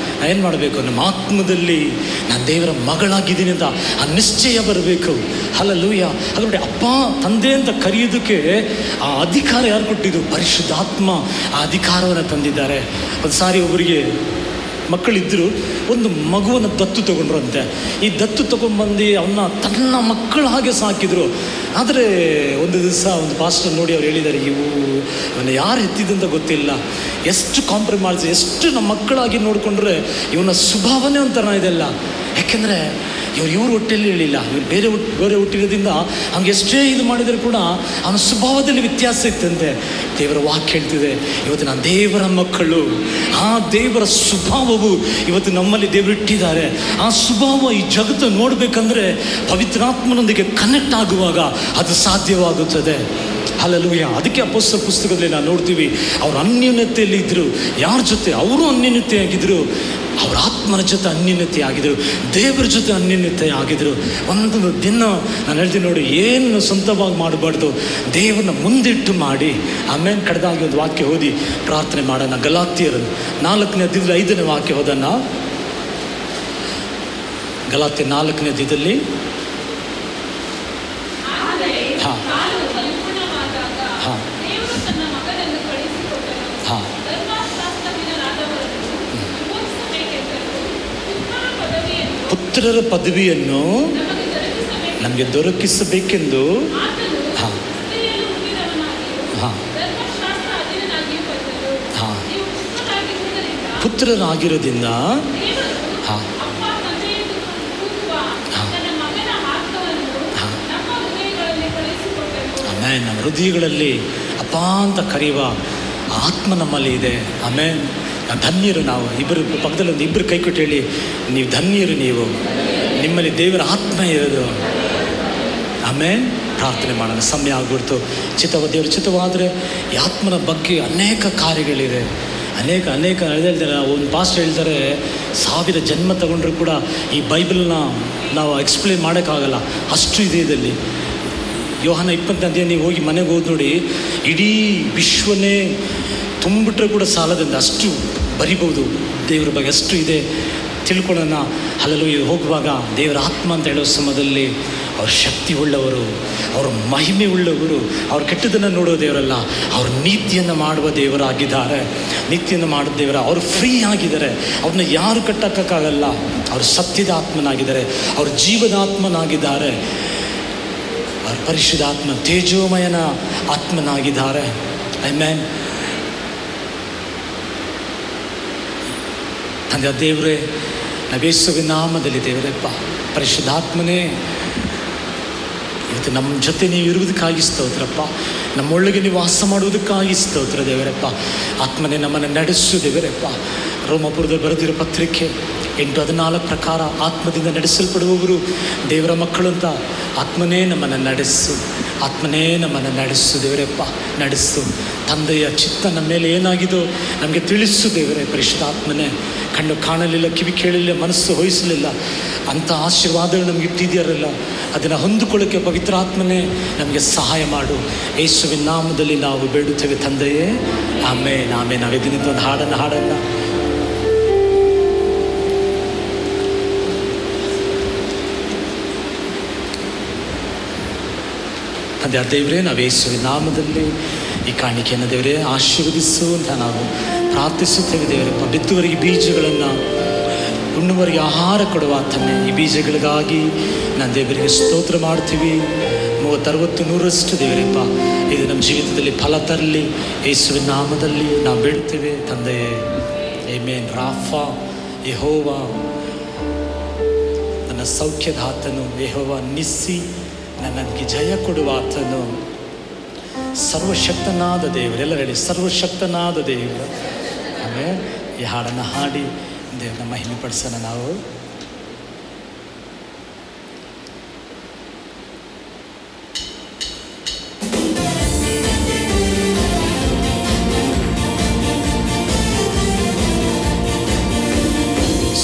ಏನು ಮಾಡಬೇಕು? ನಮ್ಮ ಆತ್ಮದಲ್ಲಿ ನಾನು ದೇವರ ಮಗಳಾಗಿದ್ದೀನಿ ಅಂತ ಆ ನಿಶ್ಚಯ ಬರಬೇಕು. ಹಲ್ಲೆಲೂಯ. ಹಾಗಾದ್ರೆ ಅಪ್ಪ ತಂದೆ ಅಂತ ಕರೆಯೋದಕ್ಕೆ ಆ ಅಧಿಕಾರ ಯಾರು ಕೊಟ್ಟಿದ್ದು? ಪರಿಶುದ್ಧಾತ್ಮ ಆ ಅಧಿಕಾರವನ್ನು ತಂದಿದ್ದಾರೆ. ಒಂದು ಸಾರಿ ಒಬ್ಬರಿಗೆ ಮಕ್ಕಳಿದ್ದರು, ಒಂದು ಮಗುವನ್ನು ದತ್ತು ತಗೊಂಡ್ರು ಅಂತೆ. ಈ ದತ್ತು ತಗೊಂಡ್ಬಂದು ಅವನ್ನ ತನ್ನ ಮಕ್ಕಳ ಹಾಗೆ ಸಾಕಿದ್ರು. ಆದರೆ ಒಂದು ದಿವಸ ಒಂದು ಪಾಸ್ಟರ್ ನೋಡಿ ಅವ್ರು ಹೇಳಿದ್ದಾರೆ, ಇವನ್ನ ಯಾರು ಎತ್ತಿದಂತ ಗೊತ್ತಿಲ್ಲ, ಎಷ್ಟು ಕಾಂಪ್ರಮೈಸ್, ಎಷ್ಟು ನಮ್ಮ ಮಕ್ಕಳಾಗಿ ನೋಡಿಕೊಂಡ್ರೆ ಇವನ ಸ್ವಭಾವನೇ ಒಂಥರ ಇದೆಲ್ಲ. ಯಾಕೆಂದರೆ ಇವ್ರ ಹೊಟ್ಟೆಯಲ್ಲಿ ಹೇಳಿಲ್ಲ, ಇವ್ರು ಬೇರೆ ಹುಟ್ಟಿರೋದ್ರಿಂದ ಅವ್ನಿಗೆ ಎಷ್ಟೇ ಇದು ಮಾಡಿದರೂ ಕೂಡ ಅವನ ಸ್ವಭಾವದಲ್ಲಿ ವ್ಯತ್ಯಾಸ ಇತ್ತಂತೆ. ದೇವರ ವಾಕ್ಯ ಹೇಳ್ತಿದೆ, ಇವತ್ತು ನಾನು ದೇವರ ಮಕ್ಕಳು. ಆ ದೇವರ ಸ್ವಭಾವವು ಇವತ್ತು ನಮ್ಮಲ್ಲಿ ದೇವರು ಇಟ್ಟಿದ್ದಾರೆ. ಆ ಸ್ವಭಾವ ಈ ಜಗತ್ತು ನೋಡಬೇಕಂದ್ರೆ ಪವಿತ್ರಾತ್ಮನೊಂದಿಗೆ ಕನೆಕ್ಟ್ ಆಗುವಾಗ ಅದು ಸಾಧ್ಯವಾಗುತ್ತದೆ. ಹಲ್ಲೆಲೂಯ. ಅದಕ್ಕೆ ಅಪೊಸ್ತಲರ ಪುಸ್ತಕದಲ್ಲಿ ನಾವು ನೋಡ್ತೀವಿ, ಅವರು ಅನ್ಯೋನ್ಯತೆಯಲ್ಲಿ ಇದ್ದರು. ಯಾರ ಜೊತೆ? ಅವರು ಅನ್ಯೋನ್ಯತೆಯಾಗಿದ್ದರು. ಅವರ ಆತ್ಮನ ಜೊತೆ ಅನ್ಯೋನ್ಯತೆ ಆಗಿದ್ರು, ದೇವರ ಜೊತೆ ಅನ್ಯೋನ್ಯತೆ ಆಗಿದ್ರು. ಒಂದೊಂದು ದಿನ ನಾನು ಹೇಳ್ತೀನಿ ನೋಡಿ, ಏನು ಸ್ವಂತವಾಗಿ ಮಾಡಬಾರ್ದು, ದೇವರನ್ನ ಮುಂದಿಟ್ಟು ಮಾಡಿ. ಆಮೇಲೆ ಕಡೆದಾಗಿ ಒಂದು ವಾಕ್ಯ ಓದಿ ಪ್ರಾರ್ಥನೆ ಮಾಡೋಣ. ಗಲಾತ್ಯರು 4ನೇ ಅಧ್ಯಾಯದಲ್ಲಿ 5ನೇ ವಾಕ್ಯ ಓದೋಣ. ಗಲಾತ್ಯ 4ನೇ ಅಧ್ಯಾಯದಲ್ಲಿ ಪುತ್ರರ ಪದವಿಯನ್ನು ನಮಗೆ ದೊರಕಿಸಬೇಕೆಂದು ಪುತ್ರರಾಗಿರೋದ್ರಿಂದ ಆಮೇಲೆ ನಮ್ಮ ಹೃದಯಗಳಲ್ಲಿ ಅಪ್ಪ ಅಂತ ಕರೆಯುವ ಆತ್ಮ ನಮ್ಮಲ್ಲಿ ಇದೆ. ಆಮೇಲೆ ಧನ್ಯರು ನಾವು. ಇಬ್ಬರು ಪಕ್ಕದಲ್ಲಿ ಒಂದು ಇಬ್ಬರು ಕೈ ಕೊಟ್ಟು ಹೇಳಿ, ನೀವು ಧನ್ಯರು, ನೀವು ನಿಮ್ಮಲ್ಲಿ ದೇವರ ಆತ್ಮ ಇರೋದು. ಆಮೇಲೆ ಪ್ರಾರ್ಥನೆ ಮಾಡೋಣ. ಸಮಯ ಆಗ್ಬಿಡ್ತು. ದೇವರು ಚಿತ್ತವಾದರೆ ಈ ಆತ್ಮನ ಬಗ್ಗೆ ಅನೇಕ ಕಾರ್ಯಗಳಿದೆ. ಅನೇಕ ಹೇಳ್ತಾರೆ. ಒಂದು ಪಾಸ್ಟ್ ಹೇಳ್ತಾರೆ, 1000 ಜನ್ಮ ತಗೊಂಡ್ರು ಕೂಡ ಈ ಬೈಬಲ್ನ ನಾವು ಎಕ್ಸ್ಪ್ಲೇನ್ ಮಾಡೋಕ್ಕಾಗಲ್ಲ, ಅಷ್ಟು ಇದೆ ಇದರಲ್ಲಿ. ಯೋಹಾನ 20ನೇ ಅಧ್ಯಾಯ ನೀವು ಹೋಗಿ ಮನೆಗೆ ಹೋಗಿ ನೋಡಿ, ಇಡೀ ವಿಶ್ವನೇ ತುಂಬಿಟ್ರೆ ಕೂಡ ಸಾಲದಿಂದ ಅಷ್ಟು ಬರಿಬೋದು ದೇವರ ಬಗ್ಗೆ, ಅಷ್ಟು ಇದೆ. ತಿಳ್ಕೊಳ್ಳೋಣ. ಹಲ್ಲೆಲೂಯ. ಹೋಗುವಾಗ ದೇವರ ಆತ್ಮ ಅಂತ ಹೇಳೋ ಸಮಯದಲ್ಲಿ ಅವ್ರ ಶಕ್ತಿ ಉಳ್ಳವರು, ಅವ್ರ ಮಹಿಮೆ ಉಳ್ಳವರು. ಅವ್ರ ಕೆಟ್ಟದನ್ನು ನೋಡೋ ದೇವರಲ್ಲ, ಅವ್ರ ನೀತಿಯನ್ನು ಮಾಡುವ ದೇವರಾಗಿದ್ದಾರೆ. ನೀತಿಯನ್ನು ಮಾಡೋ ದೇವರ. ಅವರು ಫ್ರೀ ಆಗಿದ್ದಾರೆ. ಅವ್ರನ್ನ ಯಾರು ಕಟ್ಟಕ್ಕಾಗಲ್ಲ. ಅವರು ಸತ್ಯದ ಆತ್ಮನಾಗಿದ್ದಾರೆ, ಅವ್ರ ಜೀವದ ಆತ್ಮನಾಗಿದ್ದಾರೆ. ಅವ್ರ ಪರಿಶುದ್ಧಾತ್ಮ ತೇಜೋಮಯನ ಆತ್ಮನಾಗಿದ್ದಾರೆ. ಆಮೆನ್. ತಂದೆ ದೇವರೇ, ನಾವೇಸುವಿನ ನಾಮದಲ್ಲಿ ದೇವರಪ್ಪ, ಪರಿಶುದ್ಧಾತ್ಮನೇ ಇವತ್ತು ನಮ್ಮ ಜೊತೆ ನೀವು ಇರುವುದಕ್ಕಾಗಿ ಸ್ತೋತ್ರಪ್ಪ. ನಮ್ಮೊಳಗೆ ನೀವು ವಾಸ ಮಾಡುವುದಕ್ಕಾಗಿ ಸ್ತೋತ್ರ ದೇವರಪ್ಪ. ಆತ್ಮನೇ ನಮ್ಮನ್ನು ನಡೆಸು ದೇವರಪ್ಪ. ರೋಮಪುರದಲ್ಲಿ ಬರೆದಿರೋ ಪತ್ರಿಕೆ 8:14 ಪ್ರಕಾರ ಆತ್ಮದಿಂದ ನಡೆಸಲ್ಪಡುವವರು ದೇವರ ಮಕ್ಕಳು ಅಂತ. ಆತ್ಮನೇ ನಮ್ಮನ್ನು ನಡೆಸು, ಆತ್ಮನೇ ನಮ್ಮನ್ನು ನಡೆಸು ದೇವರಪ್ಪ. ನಡೆಸು. ತಂದೆಯ ಚಿತ್ತ ನಮ್ಮ ಮೇಲೆ ಏನಾಗಿದೋ ನಮಗೆ ತಿಳಿಸು ದೇವರೇ. ಪರಿಶುದ್ಧಾತ್ಮನೇ, ಕಣ್ಣು ಕಾಣಲಿಲ್ಲ, ಕಿವಿ ಕೇಳಲಿಲ್ಲ, ಮನಸ್ಸು ಹೊಯ್ಸಲಿಲ್ಲ ಅಂಥ ಆಶೀರ್ವಾದಗಳು ನಮಗೆ ಇಟ್ಟಿದ್ದೀರಲ್ಲ, ಅದನ್ನು ಹೊಂದಿಕೊಳ್ಳೋಕ್ಕೆ ಪವಿತ್ರಾತ್ಮನೇ ನಮಗೆ ಸಹಾಯ ಮಾಡು. ಯೇಸುವಿನ ನಾಮದಲ್ಲಿ ನಾವು ಬೇಡುತ್ತೇವೆ ತಂದೆಯೇ. ಆಮೇನ್. ನಾವು ಇದರಿಂದ ಒಂದು ಹಾಡನ್ನು ತಂದೆ ದೇವರೇ, ನಾವು ಯೇಸುವಿನ ನಾಮದಲ್ಲಿ ಈ ಕಾಣಿಕೆಯನ್ನು ದೇವರೇ ಆಶೀರ್ವದಿಸು ಅಂತ ನಾವು ಪ್ರಾರ್ಥಿಸುತ್ತೇವೆ ದೇವರಪ್ಪ. ಬಿತ್ತುವರಿಗೆ ಬೀಜಗಳನ್ನು, ಉಣ್ಣುವರಿಗೆ ಆಹಾರ ಕೊಡುವ ಆತನೇ, ಈ ಬೀಜಗಳಿಗಾಗಿ ನಾನು ದೇವರಿಗೆ ಸ್ತೋತ್ರ ಮಾಡ್ತೀವಿ. 30-60-100ರಷ್ಟು ದೇವರಪ್ಪ ಇದು ನಮ್ಮ ಜೀವಿತದಲ್ಲಿ ಫಲ ತರಲಿ, ಯೇಸುವಿನ ನಾಮದಲ್ಲಿ ನಾವು ಬೇಡ್ತೇವೆ ತಂದೆಯೇ. ಆಮೆನ್. ರಾಫಾ, ಯೆಹೋವ ನನ್ನ ಸೌಖ್ಯದ ಆತನು, ಯೆಹೋವ ನಿಸ್ಸಿ ನನಗೆ ಜಯ ಕೊಡುವ ಆತನು, ಸರ್ವಶಕ್ತನಾದ ದೇವರು. ಎಲ್ಲರೂ ಹೇಳಿ, ಸರ್ವಶಕ್ತನಾದ ದೇವರು. ಆಮೇಲೆ ಈ ಹಾಡನ್ನು ಹಾಡಿ ದೇವರನ್ನ ಮಹಿಮೆ ಪಡಿಸೋಣ ನಾವು.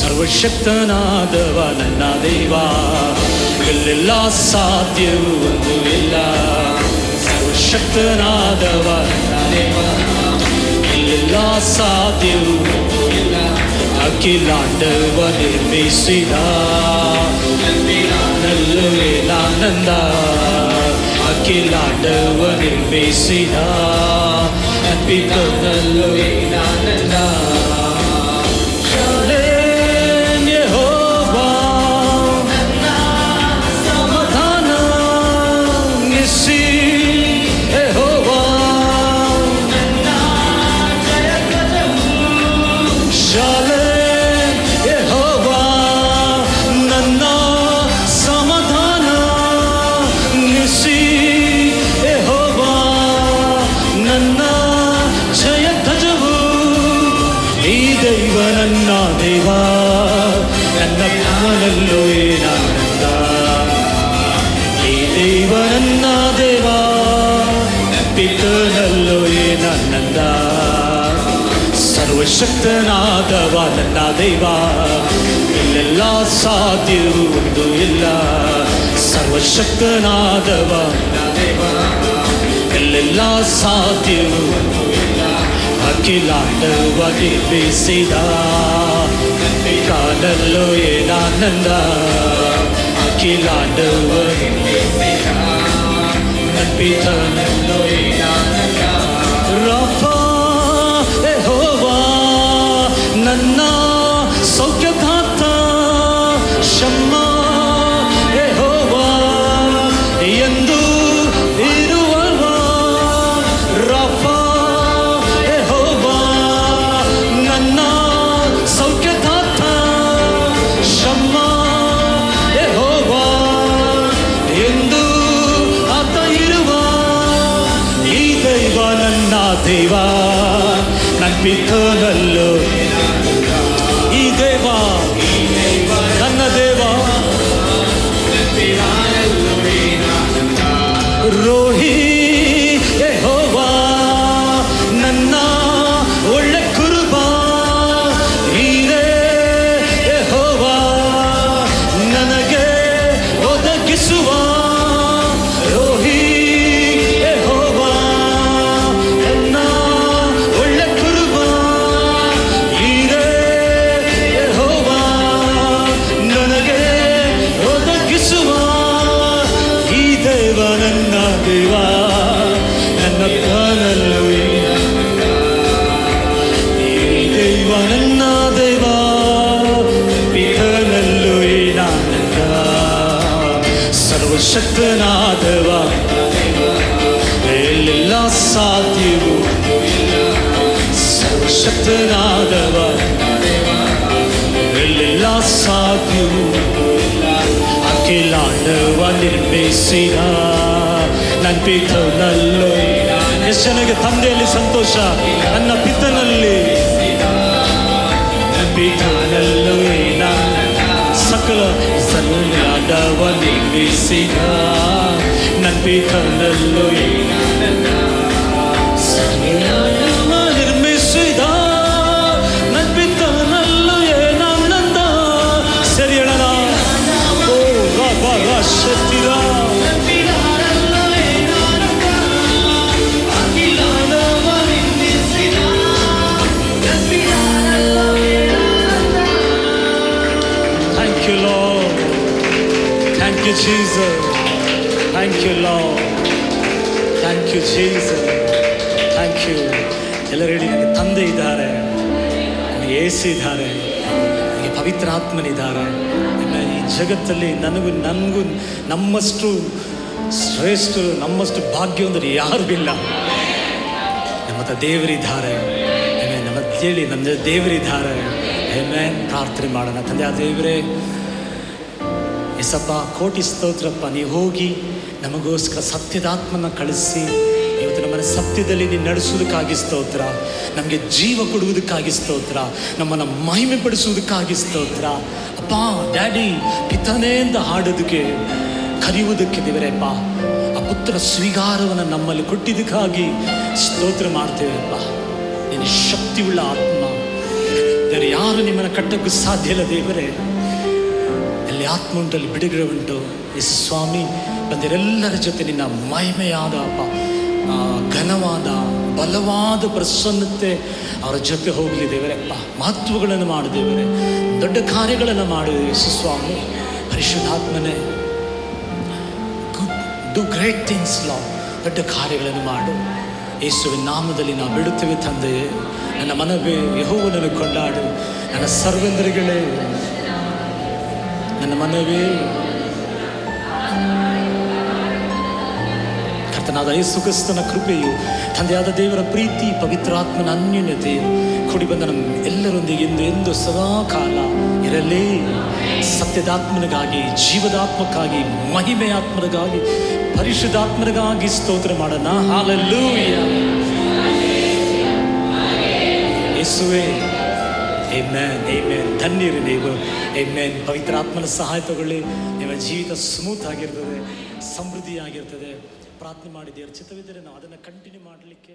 ಸರ್ವಶಕ್ತನಾದವ ನನ್ನ ದೇವ, ಎಲ್ಲೆಲ್ಲ ಸಾಧ್ಯವೂ ಒಂದು ಇಲ್ಲ. ಸರ್ವಶಕ್ತನಾದವ ನನ್ನ ದೇವ, ಎಲ್ಲೆಲ್ಲ ಸಾಧ್ಯವೂ ಒಂದು ಇಲ್ಲ. ಅಖಿಲಾಂಡವ ನಿರ್ಮಿಸಿದ ನಲ್ಲುವೇನಾನಂದ, ಅಖಿಲಾಂಡವ ನಿರ್ಮಿಸಿದ ಅನ್ಪಿತ ನಲ್ಲುವೇನಾನಂದ. ಸರ್ವಶಕ್ತನಾದವ ನನ್ನ ದೇವ, ಇಲ್ಲೆಲ್ಲ ಸಾಧ್ಯವೂ ಒಂದು ಇಲ್ಲ. ಸರ್ವಶಕ್ತನಾದವ ನನ್ನ ದೇವ, ಇಲ್ಲೆಲ್ಲ ಸಾಧ್ಯವೂ ಒಂದು ಇಲ್ಲ. ಅಖಿಲಾಂಡವ ನಿರ್ಮಿಸಿದ ಕಾಲಲ್ಲೋ ಏನಾನಂದ, ಅಖಿಲಾಂಡವ ನಿರ್ಮಿಸಿದ ನನ್ಪಿತನಲ್ಲೋ ಏನಾನಂದ. ರಾಫಾ, ಯೆಹೋವಾ ನನ್ನ ಸೌಖ್ಯದಾತ, ಶಮ್ಮ ಯೆಹೋವಾ ಎಂದು ಇರುವವ. ರಾಫಾ, ಯೆಹೋವಾ ನನ್ನ ಸೌಖ್ಯದಾತ, ಶಮ್ಮ ಯೆಹೋವಾ ಎಂದು ಆತ ಇರುವ. ಈ ದೈವ ನನ್ನ ದೇವ, ನನ್ಪಿತನಲ್ಲೋ ಈ ದೇವ ನನ್ನ ದೇವ. ರೋಹಿ ಯೆಹೋವಾ ನನ್ನ ಒಳ್ಳೆ ಕುರುಬ, ಹೀರೇ ಯೆಹೋವಾ ನನಗೆ ಒದಗಿಸುವ. ರೋಹಿ ಯೆಹೋವಾ ನನ್ನ ಒಳ್ಳೆ ಕುರುಬ, ಹೀರೇ ಯೆಹೋವಾ ನನಗೆ ಒದಗಿಸುವ. ಈ ದೇವ ನನ್ನ ದೇವ, ನನ್ನ ಕಾಲಲ್ಲೂ ಈ ದೈವ ನನ್ನ ದೇವ, ಪಿತನಲ್ಲೂ ಏನಾನಂದ. ಸರ್ವಶಕ್ತನಾದವ ಎಲ್ಲೆಲ್ಲ ಸಾಧ್ಯವೂ, ಸರ್ವಶಕ್ತನಾದವ ಎಲ್ಲೆಲ್ಲ ಸಾಧ್ಯವೂ. ಅಖಿಲಾಂಡವ ನಿರ್ಮಿಸಿದ ನನ್ನ ಪಿತನಲ್ಲೋ. ಎಷ್ಟು ಜನಕ್ಕೆ ತಂದೆಯಲ್ಲಿ ಸಂತೋಷ? ನನ್ನ ಪಿತನಲ್ಲಿ, ನನ್ನ ಪಿತನಲ್ಲೋ ಸಕಲ ಸಲ್ಲಾಡವ ನಿರ್ಮಿಸಿದ ನನ್ನ ಪಿತನಲ್ಲೋ ನಿರ್ಮಿಸಿದ ನನ್ನ ಪಿತನಲ್ಲೋ ಏನಾನಂದ. ಸರಿ ಹೇಳೋಣ. ಓ ರಬ ಶಕ್ತಿರ Jesus. Thank you, Lord. Thank you Jesus, thank you. ಎಲ್ಲರೂ ಹೇಳಿ, ನನಗೆ ತಂದೆ ಇದ್ದಾರೆ, ನನಗೆ ಯೇಸು ಇದ್ದಾರೆ, ನನಗೆ ಪವಿತ್ರ ಆತ್ಮನಿದ್ದಾರೆ. ಈ ಜಗತ್ತಲ್ಲಿ ನನಗೂ ನಮ್ಮಷ್ಟು ಶ್ರೇಷ್ಠ, ನಮ್ಮಷ್ಟು ಭಾಗ್ಯವಂತರು ಯಾರೂ ಇಲ್ಲ. ನಮ್ಮ ದೇವರಿದ್ದಾರೆ. ನಮ್ಮ ಹೇಳಿ, ನಮ್ಮ ದೇವರಿದ್ದಾರೆ. ಪ್ರಾರ್ಥನೆ ಮಾಡೋಣ. ತಂದೆ ಆ ದೇವರೇ, ಎಸಪ್ಪ, ಕೋಟಿ ಸ್ತೋತ್ರಪ್ಪ. ನೀವು ಹೋಗಿ ನಮಗೋಸ್ಕರ ಸತ್ಯದಾತ್ಮನ ಕಳಿಸಿ ಇವತ್ತು ನಮ್ಮನ್ನು ಸತ್ಯದಲ್ಲಿ ನೀನು ನಡೆಸುವುದಕ್ಕಾಗಿ ಸ್ತೋತ್ರ. ನಮಗೆ ಜೀವ ಕೊಡುವುದಕ್ಕಾಗಿ ಸ್ತೋತ್ರ. ನಮ್ಮನ್ನು ಮಹಿಮೆ ಪಡಿಸುವುದಕ್ಕಾಗಿ ಸ್ತೋತ್ರ ಅಪ್ಪ. ಡ್ಯಾಡಿ, ಪಿತಾನೇ ಅಂತ ಹಾಡೋದಕ್ಕೆ ಕರೆಯುವುದಕ್ಕೆ ದೇವರೇಪ್ಪ, ಆ ಪುತ್ರ ಸ್ವೀಕಾರವನ್ನು ನಮ್ಮಲ್ಲಿ ಕೊಟ್ಟಿದ್ದಕ್ಕಾಗಿ ಸ್ತೋತ್ರ ಮಾಡ್ತೇವೆಪ್ಪ. ನಿನ್ನ ಶಕ್ತಿಯುಳ್ಳ ಆತ್ಮ ದೇವರು, ಯಾರು ನಿಮ್ಮನ್ನು ಕಟ್ಟೋಕ್ಕೂ ಸಾಧ್ಯ ಇಲ್ಲ ದೇವರೇ. ಎಲ್ಲಿ ಆತ್ಮ ಉಂಟು ಅಲ್ಲಿ ಬಿಡುಗಡೆ ಉಂಟು. ಯೇಸು ಸ್ವಾಮಿ, ಬಂದಿರೆಲ್ಲರ ಜೊತೆ ನಿನ್ನ ಮಹಿಮೆಯಾದ ಅಪ್ಪ, ಘನವಾದ ಬಲವಾದ ಪ್ರಸನ್ನತೆ ಅವರ ಜೊತೆ ಹೋಗಲಿ ದೇವರಪ್ಪ. ಮಹತ್ವಗಳನ್ನು ಮಾಡು ದೇವರೇ, ದೊಡ್ಡ ಕಾರ್ಯಗಳನ್ನು ಮಾಡು ಯೇಸು ಸ್ವಾಮಿ. ಪರಿಶುದ್ಧಾತ್ಮನೇ, ಡು ಗ್ರೇಟ್ ಥಿಂಗ್ಸ್ ಲಾರ್ಡ್. ದೊಡ್ಡ ಕಾರ್ಯಗಳನ್ನು ಮಾಡು ಯೇಸುವಿನ ನಾಮದಲ್ಲಿ ನಾವು ಬಿಡುತ್ತೇವೆ ತಂದೆಯೇ. ನನ್ನ ಮನವೇ ಯೆಹೋವನನ್ನು ಕೊಂಡಾಡು, ನನ್ನ ಸರ್ವೇಂದ್ರಿಗಳೇ ನನ್ನ ಮನವೇ. ಕರ್ತನಾದ ಯೇಸು ಕ್ರಿಸ್ತನ ಕೃಪೆಯು, ತಂದೆಯಾದ ದೇವರ ಪ್ರೀತಿ, ಪವಿತ್ರಾತ್ಮನ ಅನ್ಯೋನ್ಯತೆಯು ಕೂಡಿ ಬಂದ ನಮ್ಮ ಎಲ್ಲರೊಂದಿಗೆ ಎಂದು ಸದಾ ಕಾಲ ಇರಲಿ. ಸತ್ಯದಾತ್ಮನಿಗಾಗಿ, ಜೀವದಾತ್ಮಕ್ಕಾಗಿ, ಮಹಿಮೆಯಾತ್ಮನಿಗಾಗಿ, ಪರಿಶುದ್ಧಾತ್ಮನಿಗಾಗಿ ಸ್ತೋತ್ರ ಮಾಡೋಣ. ಹಲ್ಲೆಲೂಯಾ. ಯೇಸುವೇ, ಆಮೆನ್, ಆಮೆನ್. ಧನ್ಯರು ನೀವು. ಆಮೆನ್. ಪವಿತ್ರಾತ್ಮನ ಸಹಾಯ ತಗೊಳ್ಳಿ. ನಿಮ್ಮ ಜೀವಿತ ಸ್ಮೂತ್ ಆಗಿರ್ತದೆ, ಸಮೃದ್ಧಿಯಾಗಿರ್ತದೆ. ಪ್ರಾರ್ಥನೆ ಮಾಡಿದ್ದೀರಿ, ಚಿತ್ತವಿದ್ದರೆ ನಾವು ಅದನ್ನು ಕಂಟಿನ್ಯೂ ಮಾಡಲಿಕ್ಕೆ